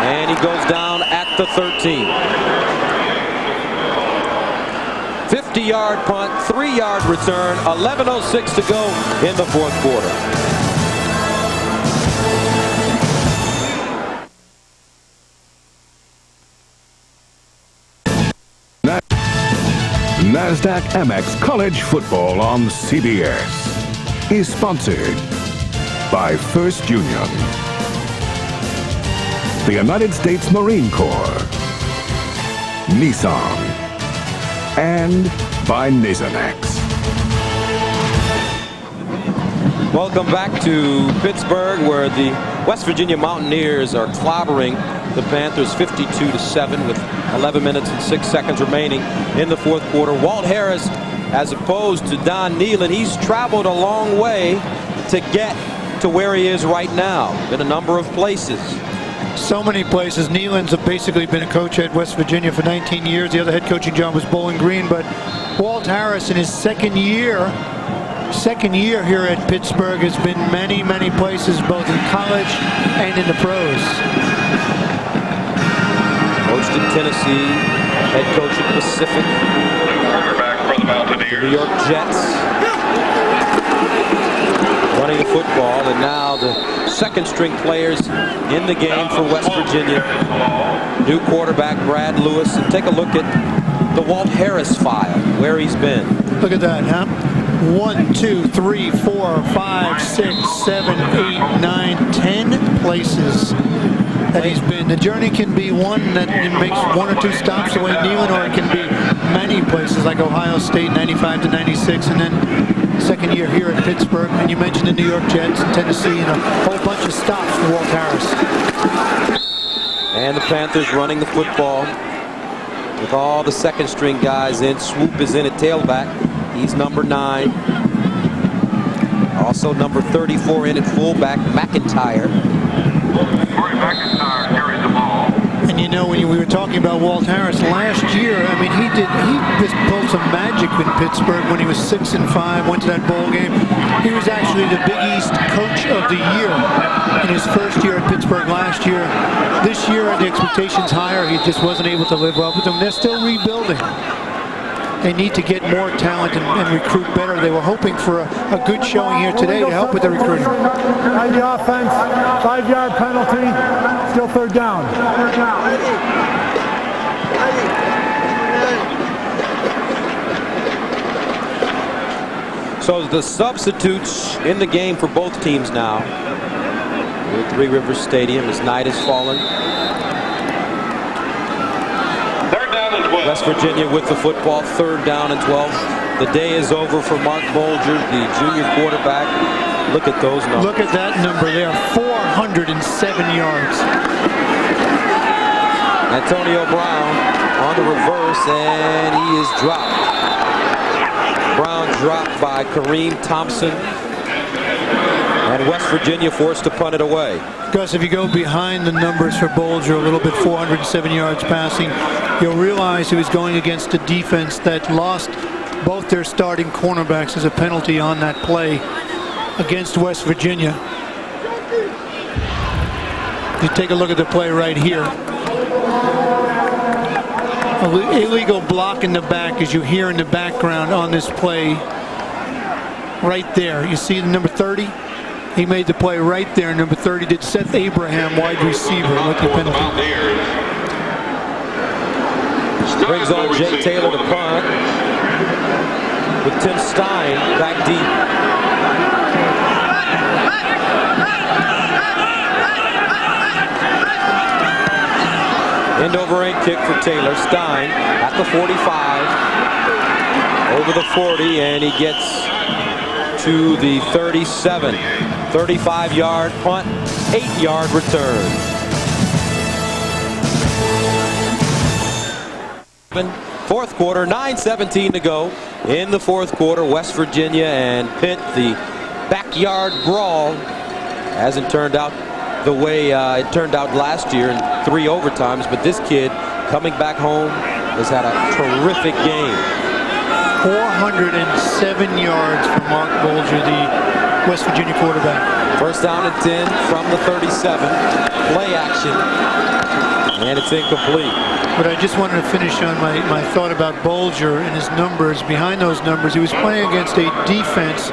And he goes down at the 13. 50-yard punt, 3-yard return, 11:06 to go in the 4th quarter. NASDAQ Amex College Football on CBS is sponsored by First Union, the United States Marine Corps, Nissan, and by Nasonex. Welcome back to Pittsburgh, where the West Virginia Mountaineers are clobbering the Panthers 52-7 with 11 minutes and 6 seconds remaining in the 4th quarter. Walt Harris, as opposed to Don Nehlen, he's traveled a long way to get to where he is right now. Been a number of places. So many places. Nehlen's basically been a coach at West Virginia for 19 years. The other head coaching job was Bowling Green, but Walt Harris in his second year here at Pittsburgh has been many, many places, both in college and in the pros. Coached in Tennessee, head coach at Pacific. Quarterback for the Mountaineers. New York Jets. Running the football, and now the 2nd-string players in the game for West Virginia. New quarterback Brad Lewis, and take a look at the Walt Harris file, where he's been. Look at that, huh? 1, 2, 3, 4, 5, 6, 7, 8, 9, 10 places that he's been. The journey can be one that makes 1 or 2 stops away Nehlen, or it can be many places like Ohio State 95-96, and then 2nd year here at Pittsburgh. And you mentioned the New York Jets and Tennessee, and a whole bunch of stops for Walt Harris. And the Panthers running the football with all the 2nd-string guys in. Swoop is in at tailback. He's number 9. Also number 34 in at fullback, McIntyre. Khori McIntyre carries the ball. And you know, when we were talking about Walt Harris last year, I mean, he just pulled some magic in Pittsburgh when he was 6-5, went to that bowl game. He was actually the Big East Coach of the Year in his 1st year at Pittsburgh last year. This year, the expectations higher. He just wasn't able to live up with them. They're still rebuilding. They need to get more talent and recruit better. They were hoping for a good showing here today to help with the recruiting. And the offense, 5-yard penalty, still 3rd down. So the substitutes in the game for both teams now. at Three Rivers Stadium as night has fallen. West Virginia with the football, 3rd down and 12. The day is over for Marc Bulger, the junior quarterback. Look at those numbers. Look at that number there, 407 yards. Antonio Brown on the reverse, and he is dropped. Brown dropped by Kareem Thompson, and West Virginia forced to punt it away. Gus, if you go behind the numbers for Bulger a little bit, 407 yards passing, you'll realize he was going against a defense that lost both their starting cornerbacks as a penalty on that play against West Virginia. You take a look at the play right here. Illegal block in the back, as you hear in the background on this play right there. You see the number 30? He made the play right there. Number 30 did Seth Abraham, wide receiver, with the penalty. Brings on Jay Taylor to punt with Tim Stein back deep. End over end kick for Taylor. Stein at the 45, over the 40, and he gets to the 37. 35-yard punt, 8-yard return. Fourth quarter, 9:17 to go in the fourth quarter. West Virginia and Pitt, the Backyard Brawl, hasn't turned out the way it turned out last year in 3 overtimes, but this kid coming back home has had a terrific game. 407 yards for Marc Bulger, the West Virginia quarterback. First down and 10 from the 37. Play action, and it's incomplete. But I just wanted to finish on my thought about Bulger and his numbers. Behind those numbers, he was playing against a defense,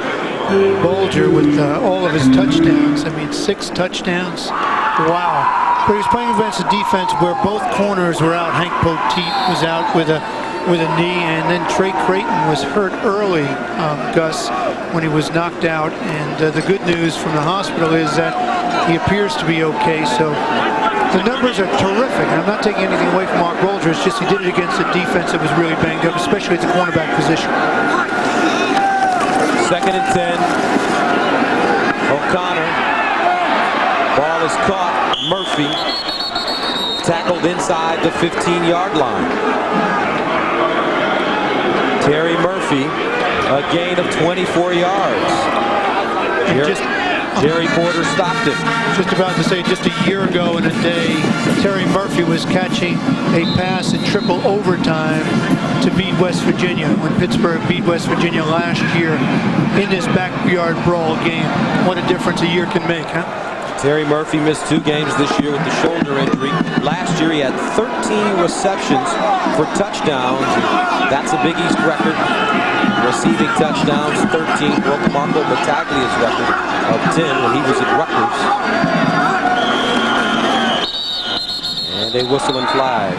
Bulger, with all of his touchdowns. I mean, 6 touchdowns. Wow. But he was playing against a defense where both corners were out. Hank Poteet was out with a knee, and then Trey Creighton was hurt early, Gus, when he was knocked out. And the good news from the hospital is that he appears to be okay. So the numbers are terrific. I'm not taking anything away from Marc Bulger. It's just he did it against a defense that was really banged up, especially at the cornerback position. 2nd and 10. O'Connor. Ball is caught. Murphy tackled inside the 15-yard line. Terry Murphy, a gain of 24 yards. Jerry Porter stopped him. Just about to say, just a year ago in a day, Terry Murphy was catching a pass in triple overtime to beat West Virginia when Pittsburgh beat West Virginia last year in this Backyard Brawl game. What a difference a year can make, huh? Terry Murphy missed 2 games this year with the shoulder injury. Last year he had 13 receptions for touchdowns. That's a Big East record. Receiving touchdowns, 13, broke Marco Battaglia's record of 10 when he was at Rutgers. And they whistle and flag.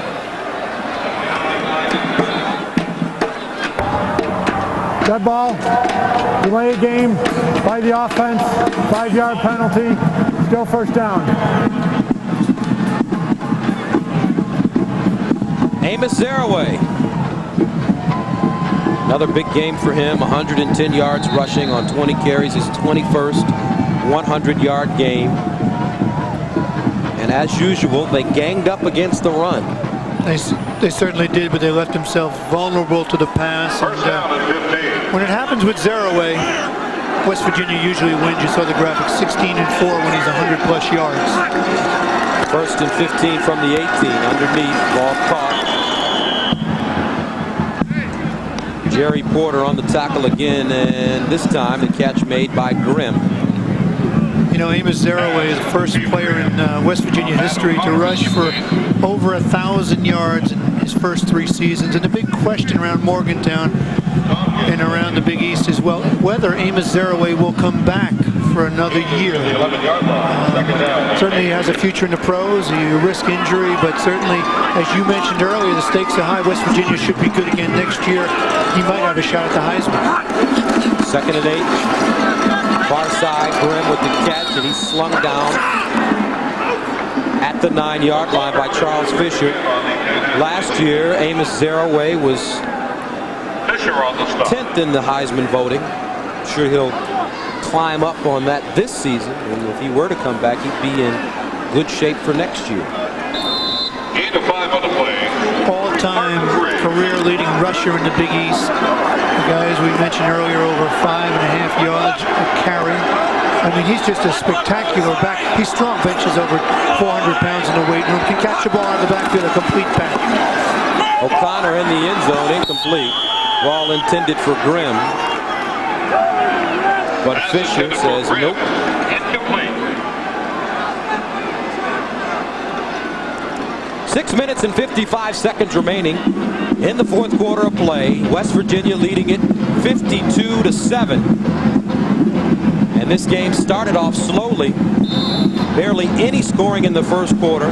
Dead ball, delay of game by the offense, 5-yard penalty, still first down. Amos Zaraway. Another big game for him, 110 yards rushing on 20 carries, his 21st 100-yard game. And as usual, they ganged up against the run. They certainly did, but they left themselves vulnerable to the pass. And when it happens with Zaraway, West Virginia usually wins. You saw the graphic, 16-4 when he's 100+ yards. 1st and 15 from the 18, underneath, ball caught. Jerry Porter on the tackle again, and this time the catch made by Grimm. You know, Amos Zaraway is the first player in West Virginia history to rush for over 1,000 yards in his first 3 seasons. And the big question around Morgantown and around the Big East is, well, whether Amos Zaraway will come back for another year. Certainly he has a future in the pros. He risk injury, but certainly, as you mentioned earlier, the stakes are high. West Virginia should be good again next year. He might have a shot at the Heisman. 2nd and 8. Far side, Grimm with the catch, and he's slung down at the 9-yard line by Charles Fisher. Last year, Amos Zaraway was 10th in the Heisman voting. I'm sure he'll climb up on that this season, and if he were to come back, he'd be in good shape for next year. Gain of 5 on the play. All-time career-leading rusher in the Big East. The guy, as we mentioned earlier, over 5.5 yards a carry. I mean, he's just a spectacular back. He's strong, benches over 400 pounds in the weight room. Can catch the ball out of the backfield, a complete back. O'Connor in the end zone, incomplete. Ball intended for Grimm. But Fisher says nope. Incomplete. 6 minutes and 55 seconds remaining in the fourth quarter of play. West Virginia leading it 52-7. And this game started off slowly. Barely any scoring in the first quarter.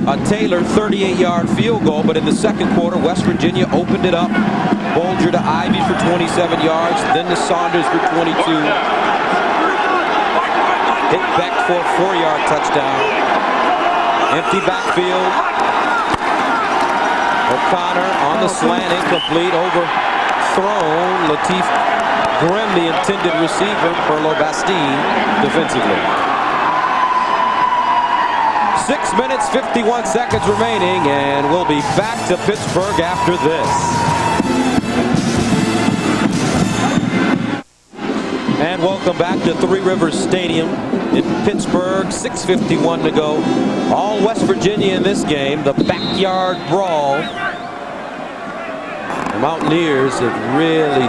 A Taylor 38-yard field goal, but in the second quarter, West Virginia opened it up. Bulger to Ivy for 27 yards, then to Saunders for 22. Hit Becht for a 4-yard touchdown. Empty backfield. O'Connor on the slant, incomplete, overthrown. Latif Grimm, the intended receiver, Perlo Bastine defensively. 6 minutes, 51 seconds remaining, and we'll be back to Pittsburgh after this. And welcome back to Three Rivers Stadium in Pittsburgh. 6:51 to go. All West Virginia in this game. The Backyard Brawl. The Mountaineers have really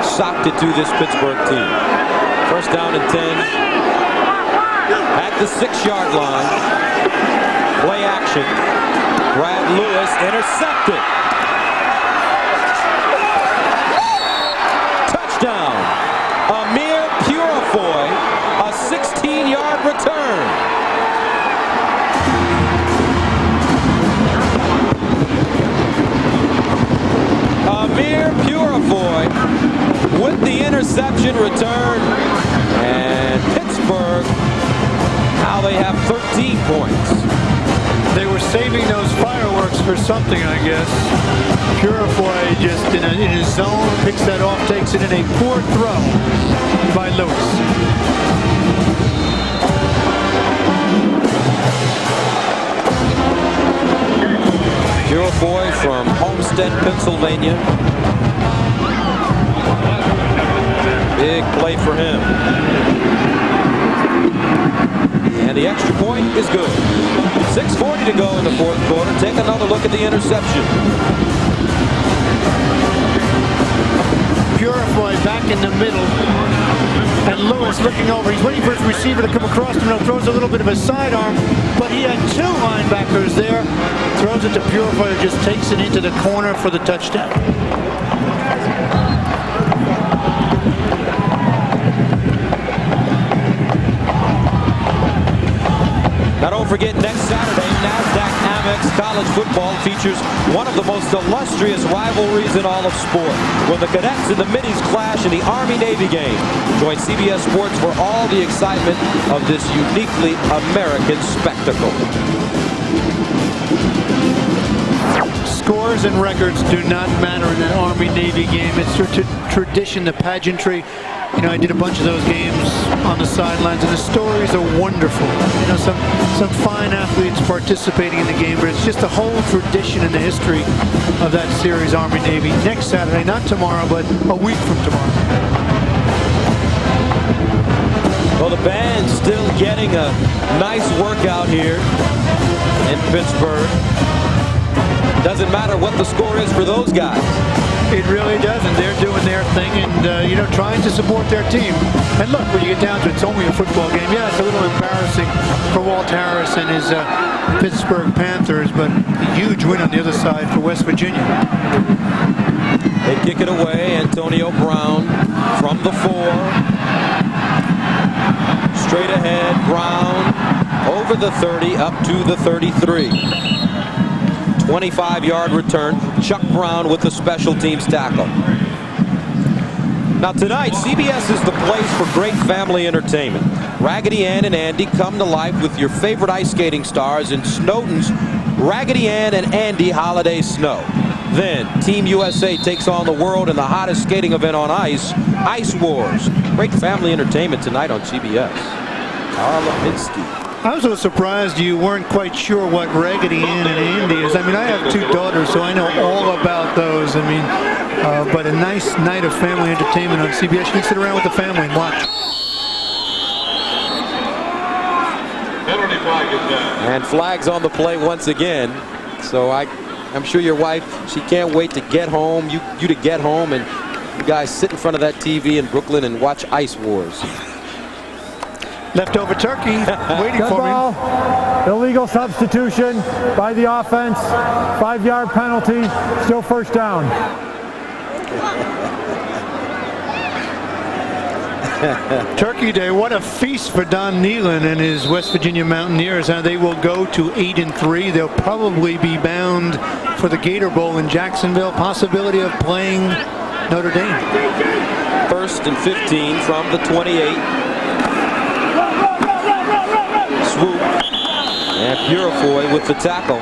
socked it to this Pittsburgh team. First down and 10 at the 6-yard line. Play action. Brad Lewis intercepted. Touchdown. Amir Purifoy, a 16-yard return. Amir Purifoy with the interception return. And Pittsburgh, now they have 13 points. They were saving those fireworks for something, I guess. Purifoy just in his zone, picks that off, takes it in a poor throw by Lewis. Purifoy from Homestead, Pennsylvania. Big play for him. And the extra point is good. 6:40 to go in the fourth quarter. Take another look at the interception. Purifoy back in the middle. And Lewis looking over. He's waiting for his receiver to come across him. Now throws a little bit of a sidearm. But he had two linebackers there. Throws it to Purifoy, who just takes it into the corner for the touchdown. Now don't forget, next Saturday, NASDAQ-Amex College Football features one of the most illustrious rivalries in all of sport, when the Cadets and the Middies clash in the Army-Navy game. Join CBS Sports for all the excitement of this uniquely American spectacle. Scores and records do not matter in an Army-Navy game. It's the tradition, the pageantry. You know, I did a bunch of those games on the sidelines, and the stories are wonderful. You know, some fine athletes participating in the game, but it's just a whole tradition in the history of that series, Army-Navy. Next Saturday, not tomorrow, but a week from tomorrow. Well, the band's still getting a nice workout here in Pittsburgh. Doesn't matter what the score is for those guys. It really doesn't. They're doing their thing and, you know, trying to support their team. And look, when you get down to it, it's only a football game. Yeah, it's a little embarrassing for Walt Harris and his Pittsburgh Panthers, but a huge win on the other side for West Virginia. They kick it away. Antonio Brown from the 4. Straight ahead. Brown over the 30 up to the 33. 25-yard return. Chuck Brown with the special teams tackle. Now tonight, CBS is the place for great family entertainment. Raggedy Ann and Andy come to life with your favorite ice skating stars in Snowden's Raggedy Ann and Andy Holiday Snow. Then, Team USA takes on the world in the hottest skating event on ice, Ice Wars. Great family entertainment tonight on CBS. Carla Minsky. I was a little surprised you weren't quite sure what Raggedy Ann and Andy is. I mean, I have 2 daughters, so I know all about those. I mean, but a nice night of family entertainment on CBS. You can sit around with the family and watch. And flags on the play once again. So I'm sure your wife, she can't wait to get home, you to get home, and you guys sit in front of that TV in Brooklyn and watch Ice Wars. Leftover turkey waiting Good for ball. me. Illegal substitution by the offense. 5-yard penalty. Still first down. Turkey Day, what a feast for Don Nehlen and his West Virginia Mountaineers. They will go to 8-3. They'll probably be bound for the Gator Bowl in Jacksonville. Possibility of playing Notre Dame. 1st and 15 from the 28. Swoop. And Purifoy with the tackle.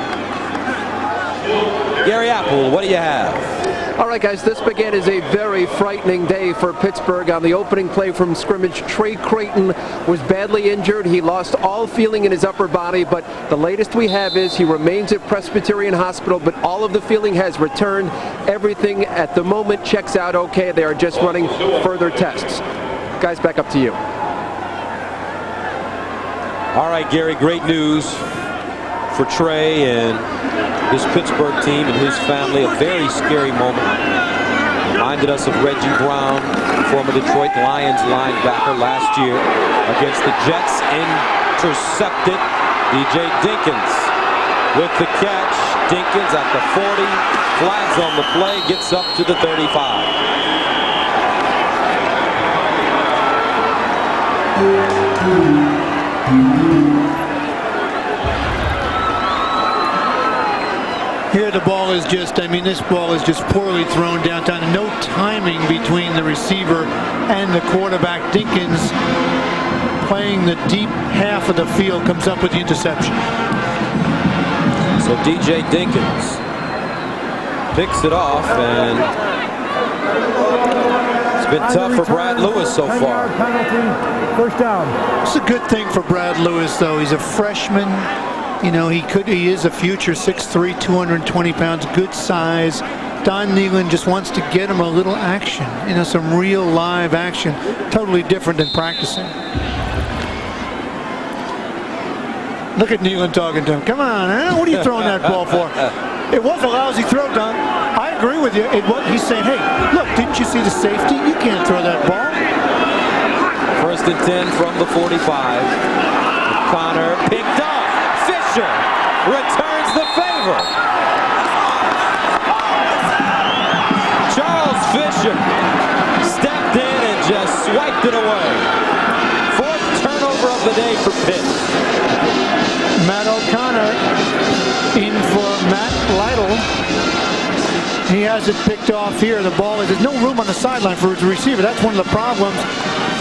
Gary Apple, what do you have? All right, guys, this began as a very frightening day for Pittsburgh. On the opening play from scrimmage, Trey Creighton was badly injured. He lost all feeling in his upper body, but the latest we have is he remains at Presbyterian Hospital, but all of the feeling has returned. Everything at the moment checks out okay. They are just running further tests. Guys, back up to you. All right, Gary, great news for Trey and his Pittsburgh team and his family. A very scary moment. Reminded us of Reggie Brown, former Detroit Lions linebacker last year against the Jets. Intercepted. DJ Dinkins with the catch. Dinkins at the 40. Flags on the play. Gets up to the 35. Here the ball is just, I mean, this ball is just poorly thrown downtown. No timing between the receiver and the quarterback. Dinkins, playing the deep half of the field, comes up with the interception. So DJ Dinkins picks it off, and it's been tough for Brad Lewis so far. First down. It's a good thing for Brad Lewis, though. He's a freshman. You know, he is a future 6'3", 220 pounds, good size. Don Nehlen just wants to get him a little action, you know, some real live action, totally different than practicing. Look at Nehlen talking to him. Come on, what are you throwing that ball for? It was a lousy throw, Don. I agree with you. He's saying, hey, look, didn't you see the safety? You can't throw that ball. 1st and 10 from the 45. Connor picked up. Fisher returns the favor. Charles Fisher stepped in and just swiped it away. 4th turnover of the day for Pitt. Matt O'Connor in for Matt Lytle. He has it picked off here. The ball is, there's no room on the sideline for his receiver. That's one of the problems.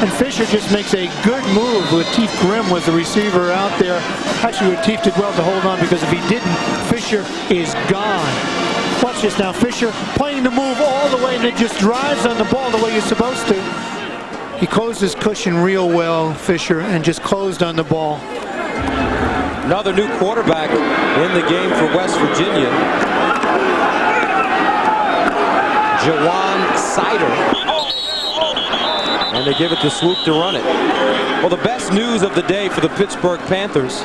And Fisher just makes a good move. Lateef Grimm was the receiver out there. Actually, Lateef did well to hold on, because if he didn't, Fisher is gone. Watch this now. Fisher playing the move all the way, and it just drives on the ball the way you're supposed to. He closed his cushion real well, Fisher, and just closed on the ball. Another new quarterback in the game for West Virginia. Jawan Sider. And they give it to Swoop to run it. Well, the best news of the day for the Pittsburgh Panthers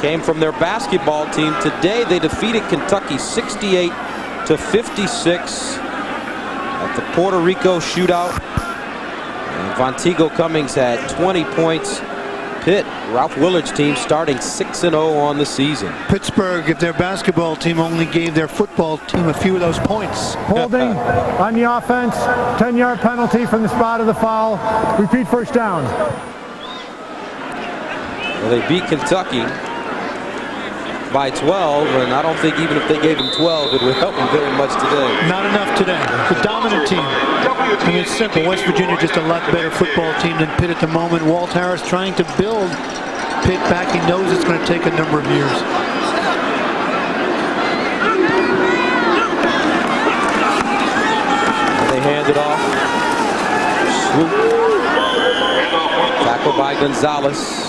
came from their basketball team. Today they defeated Kentucky 68-56 at the Puerto Rico shootout. And Vonteego Cummings had 20 points. Pitt, Ralph Willard's team, starting 6-0 on the season. Pittsburgh, if their basketball team only gave their football team a few of those points. Holding on the offense. 10-yard penalty from the spot of the foul. Repeat first down. Well, they beat Kentucky by 12, and I don't think even if they gave him 12, it would help him very much today. Not enough today. The dominant team. I mean, it's simple. West Virginia just a lot better football team than Pitt at the moment. Walt Harris trying to build Pitt back. He knows it's going to take a number of years. They hand it off. Swoop. Tackle by Gonzalez.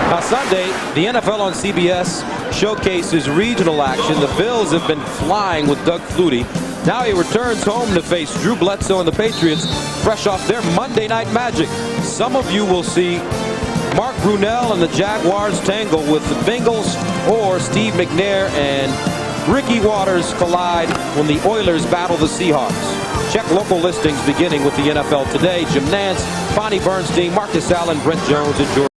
Now Sunday, the NFL on CBS showcases regional action. The Bills have been flying with Doug Flutie. Now he returns home to face Drew Bledsoe and the Patriots, fresh off their Monday Night Magic. Some of you will see Mark Brunell and the Jaguars tangle with the Bengals, or Steve McNair and Ricky Waters collide when the Oilers battle the Seahawks. Check local listings beginning with the NFL Today. Jim Nance, Bonnie Bernstein, Marcus Allen, Brent Jones, and George.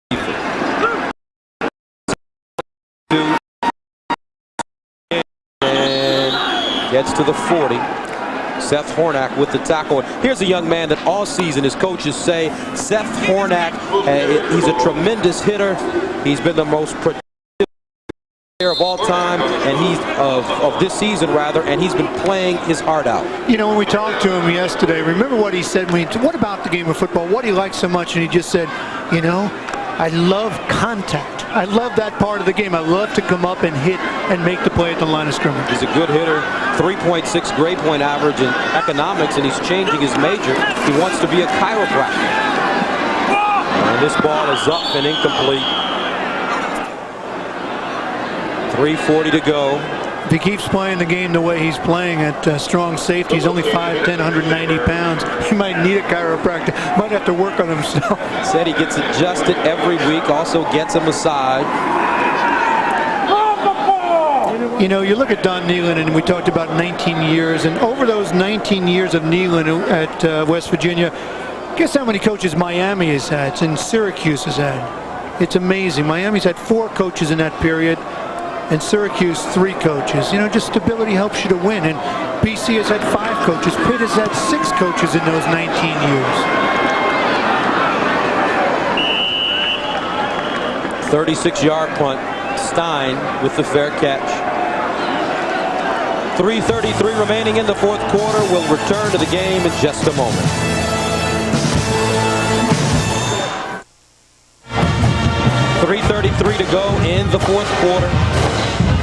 Gets to the 40. Seth Hornack with the tackle. Here's a young man that all season his coaches say, Seth Hornack, he's a tremendous hitter. He's been the most productive player of all time, and he's of this season rather, and he's been playing his heart out. You know, when we talked to him yesterday, remember what he said? What about the game of football? What do you like so much? And he just said, you know, I love contact. I love that part of the game. I love to come up and hit and make the play at the line of scrimmage. He's a good hitter, 3.6 grade point average in economics, and he's changing his major. He wants to be a chiropractor. And this ball is up and incomplete. 3:40 to go. If he keeps playing the game the way he's playing at strong safety, he's only 5'10", 190 pounds. He might need a chiropractor. Might have to work on himself. Said he gets adjusted every week, also gets a massage. You know, you look at Don Nehlen, and we talked about 19 years, and over those 19 years of Nehlen at West Virginia, guess how many coaches Miami has had and Syracuse has had? It's amazing. Miami's had 4 coaches in that period, and Syracuse 3 coaches. You know, just stability helps you to win. And BC has had 5 coaches. Pitt has had 6 coaches in those 19 years. 36-yard punt. Stein with the fair catch. 3:33 remaining in the 4th quarter. We'll return to the game in just a moment. .333 to go in the 4th quarter.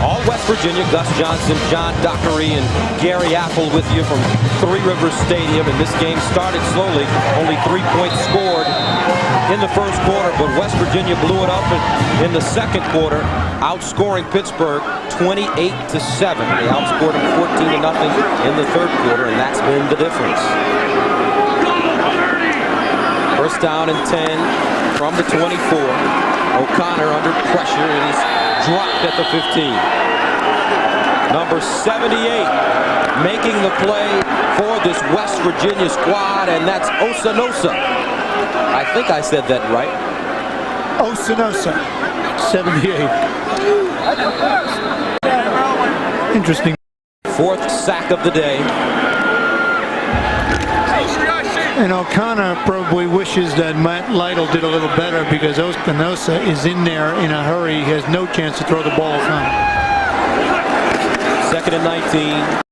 All West Virginia, Gus Johnson, John Dockery, and Gary Apple with you from Three Rivers Stadium. And this game started slowly. Only 3 points scored in the 1st quarter, but West Virginia blew it up in the 2nd quarter, outscoring Pittsburgh 28-7. They outscored them 14-0 in the 3rd quarter, and that's been the difference. First down and 10 from the 24. O'Connor under pressure, and he's dropped at the 15. Number 78 making the play for this West Virginia squad, and that's Osanosa. I think I said that right. Osanosa, 78. Interesting. 4th sack of the day. And O'Connor probably wishes that Matt Lytle did a little better, because Osanosa is in there in a hurry. He has no chance to throw the ball home. 2nd and 19.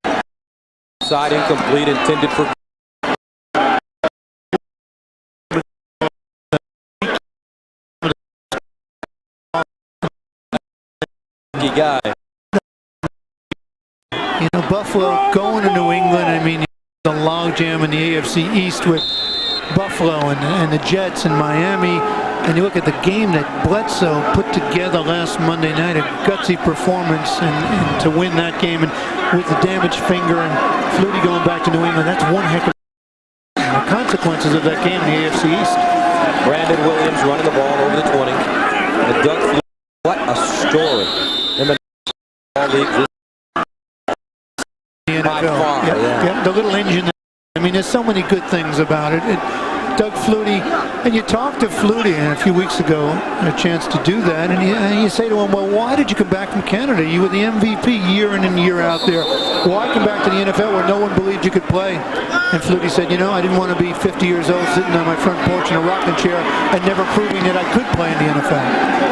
Side incomplete, intended for guy. You know, Buffalo going to New England, I mean, the logjam in the AFC East with Buffalo and the Jets and Miami, and you look at the game that Bledsoe put together last Monday night, a gutsy performance, and to win that game, and with the damaged finger and Flutie going back to New England, that's one heck of the consequences of that game in the AFC East. Brandon Williams running the ball over the 20. And Doug Flutie, what a story in the league. The NFL. Yeah, the little engine. I mean, there's so many good things about it. Doug Flutie, and you talked to Flutie a few weeks ago, a chance to do that, and you say to him, well, why did you come back from Canada? You were the MVP year in and year out there. Why come back to the NFL where no one believed you could play? And Flutie said, you know, I didn't want to be 50 years old sitting on my front porch in a rocking chair and never proving that I could play in the NFL.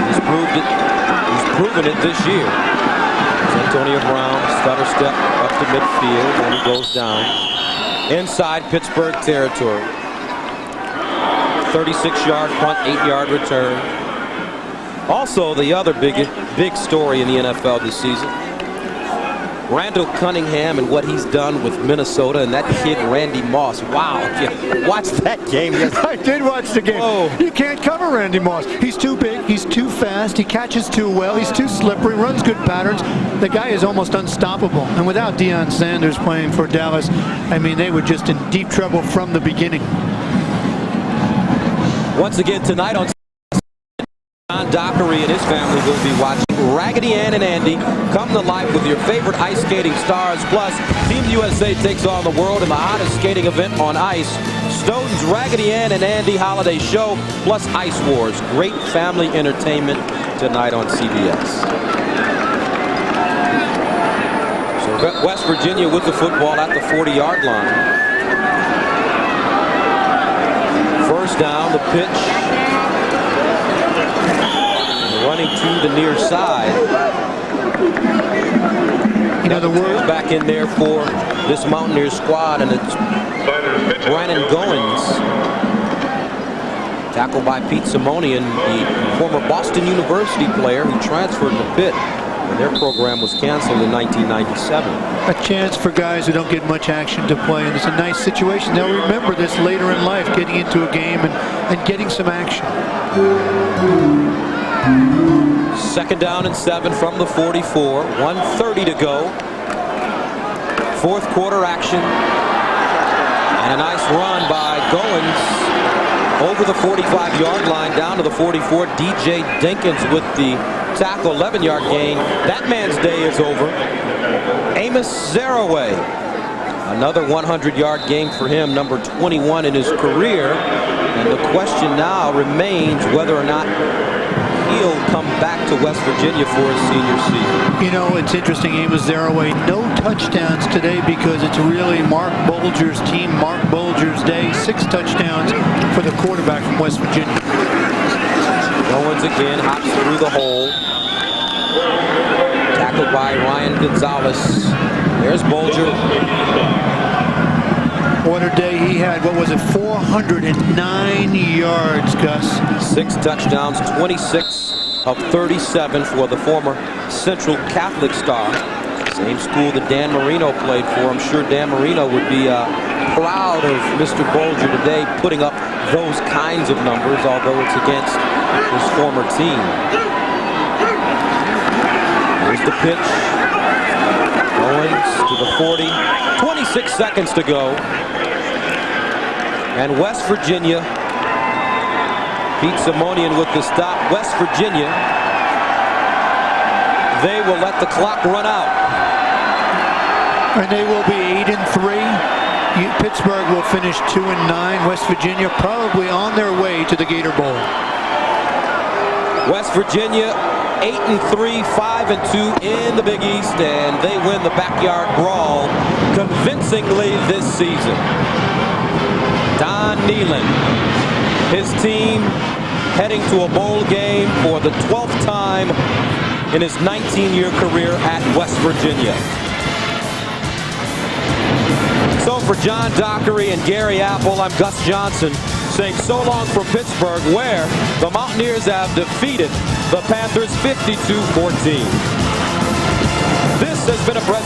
He's proved it. He's proven it this year. Antonio Brown, stutter step up to midfield, and he goes down. Inside Pittsburgh territory. 36-yard punt, 8-yard return. Also, the other big story in the NFL this season, Randall Cunningham and what he's done with Minnesota, and that kid Randy Moss. Wow, yeah, watch that game. I did watch the game. Whoa. You can't cover Randy Moss. He's too big, he's too fast, he catches too well, he's too slippery, runs good patterns. The guy is almost unstoppable. And without Deion Sanders playing for Dallas, I mean, they were just in deep trouble from the beginning. Once again tonight on John Dockery and his family will be watching Raggedy Ann and Andy come to life with your favorite ice skating stars. Plus, Team USA takes on the world in the hottest skating event on ice, Stoughton's Raggedy Ann and Andy Holiday Show, plus Ice Wars. Great family entertainment tonight on CBS. So West Virginia with the football at the 40-yard line. First down, the pitch. Running to the near side. You know, the word back in there for this Mountaineers squad, and it's Brandon Goins. Tackled by Pete Simonian, the former Boston University player who transferred to Pitt when their program was canceled in 1997. A chance for guys who don't get much action to play, and it's a nice situation. They'll remember this later in life, getting into a game and getting some action. Second down and 7 from the 44. 1:30 to go. Fourth quarter action. And a nice run by Goins over the 45-yard line down to the 44. DJ Dinkins with the tackle, 11-yard gain. That man's day is over. Amos Zaraway, another 100-yard game for him, number 21 in his career. And the question now remains whether or not he'll come back to West Virginia for his senior season. You know, it's interesting, Amos Zaraway, no touchdowns today because it's really Marc Bulger's team, Marc Bulger's day. 6 touchdowns for the quarterback from West Virginia. Owens again hops through the hole. Tackled by Ryan Gonzalez. There's Bulger. What a day he had. What was it? 409 yards, Gus. 6 touchdowns, 26 of 37 for the former Central Catholic star. Same school that Dan Marino played for. I'm sure Dan Marino would be proud of Mr. Bulger today putting up those kinds of numbers, although it's against his former team. Here's the pitch. Owens to the 40. 26 seconds to go. And West Virginia, Pete Simonian with the stop. West Virginia, they will let the clock run out. And they will be 8-3. Pittsburgh will finish 2-9. West Virginia probably on their way to the Gator Bowl. West Virginia 8-3, 5-2 in the Big East, and they win the Backyard Brawl convincingly this season. Don Nehlen, his team heading to a bowl game for the 12th time in his 19-year career at West Virginia. So for John Dockery and Gary Apple, I'm Gus Johnson saying so long from Pittsburgh, where the Mountaineers have defeated the Panthers 52-14. This has been a presentation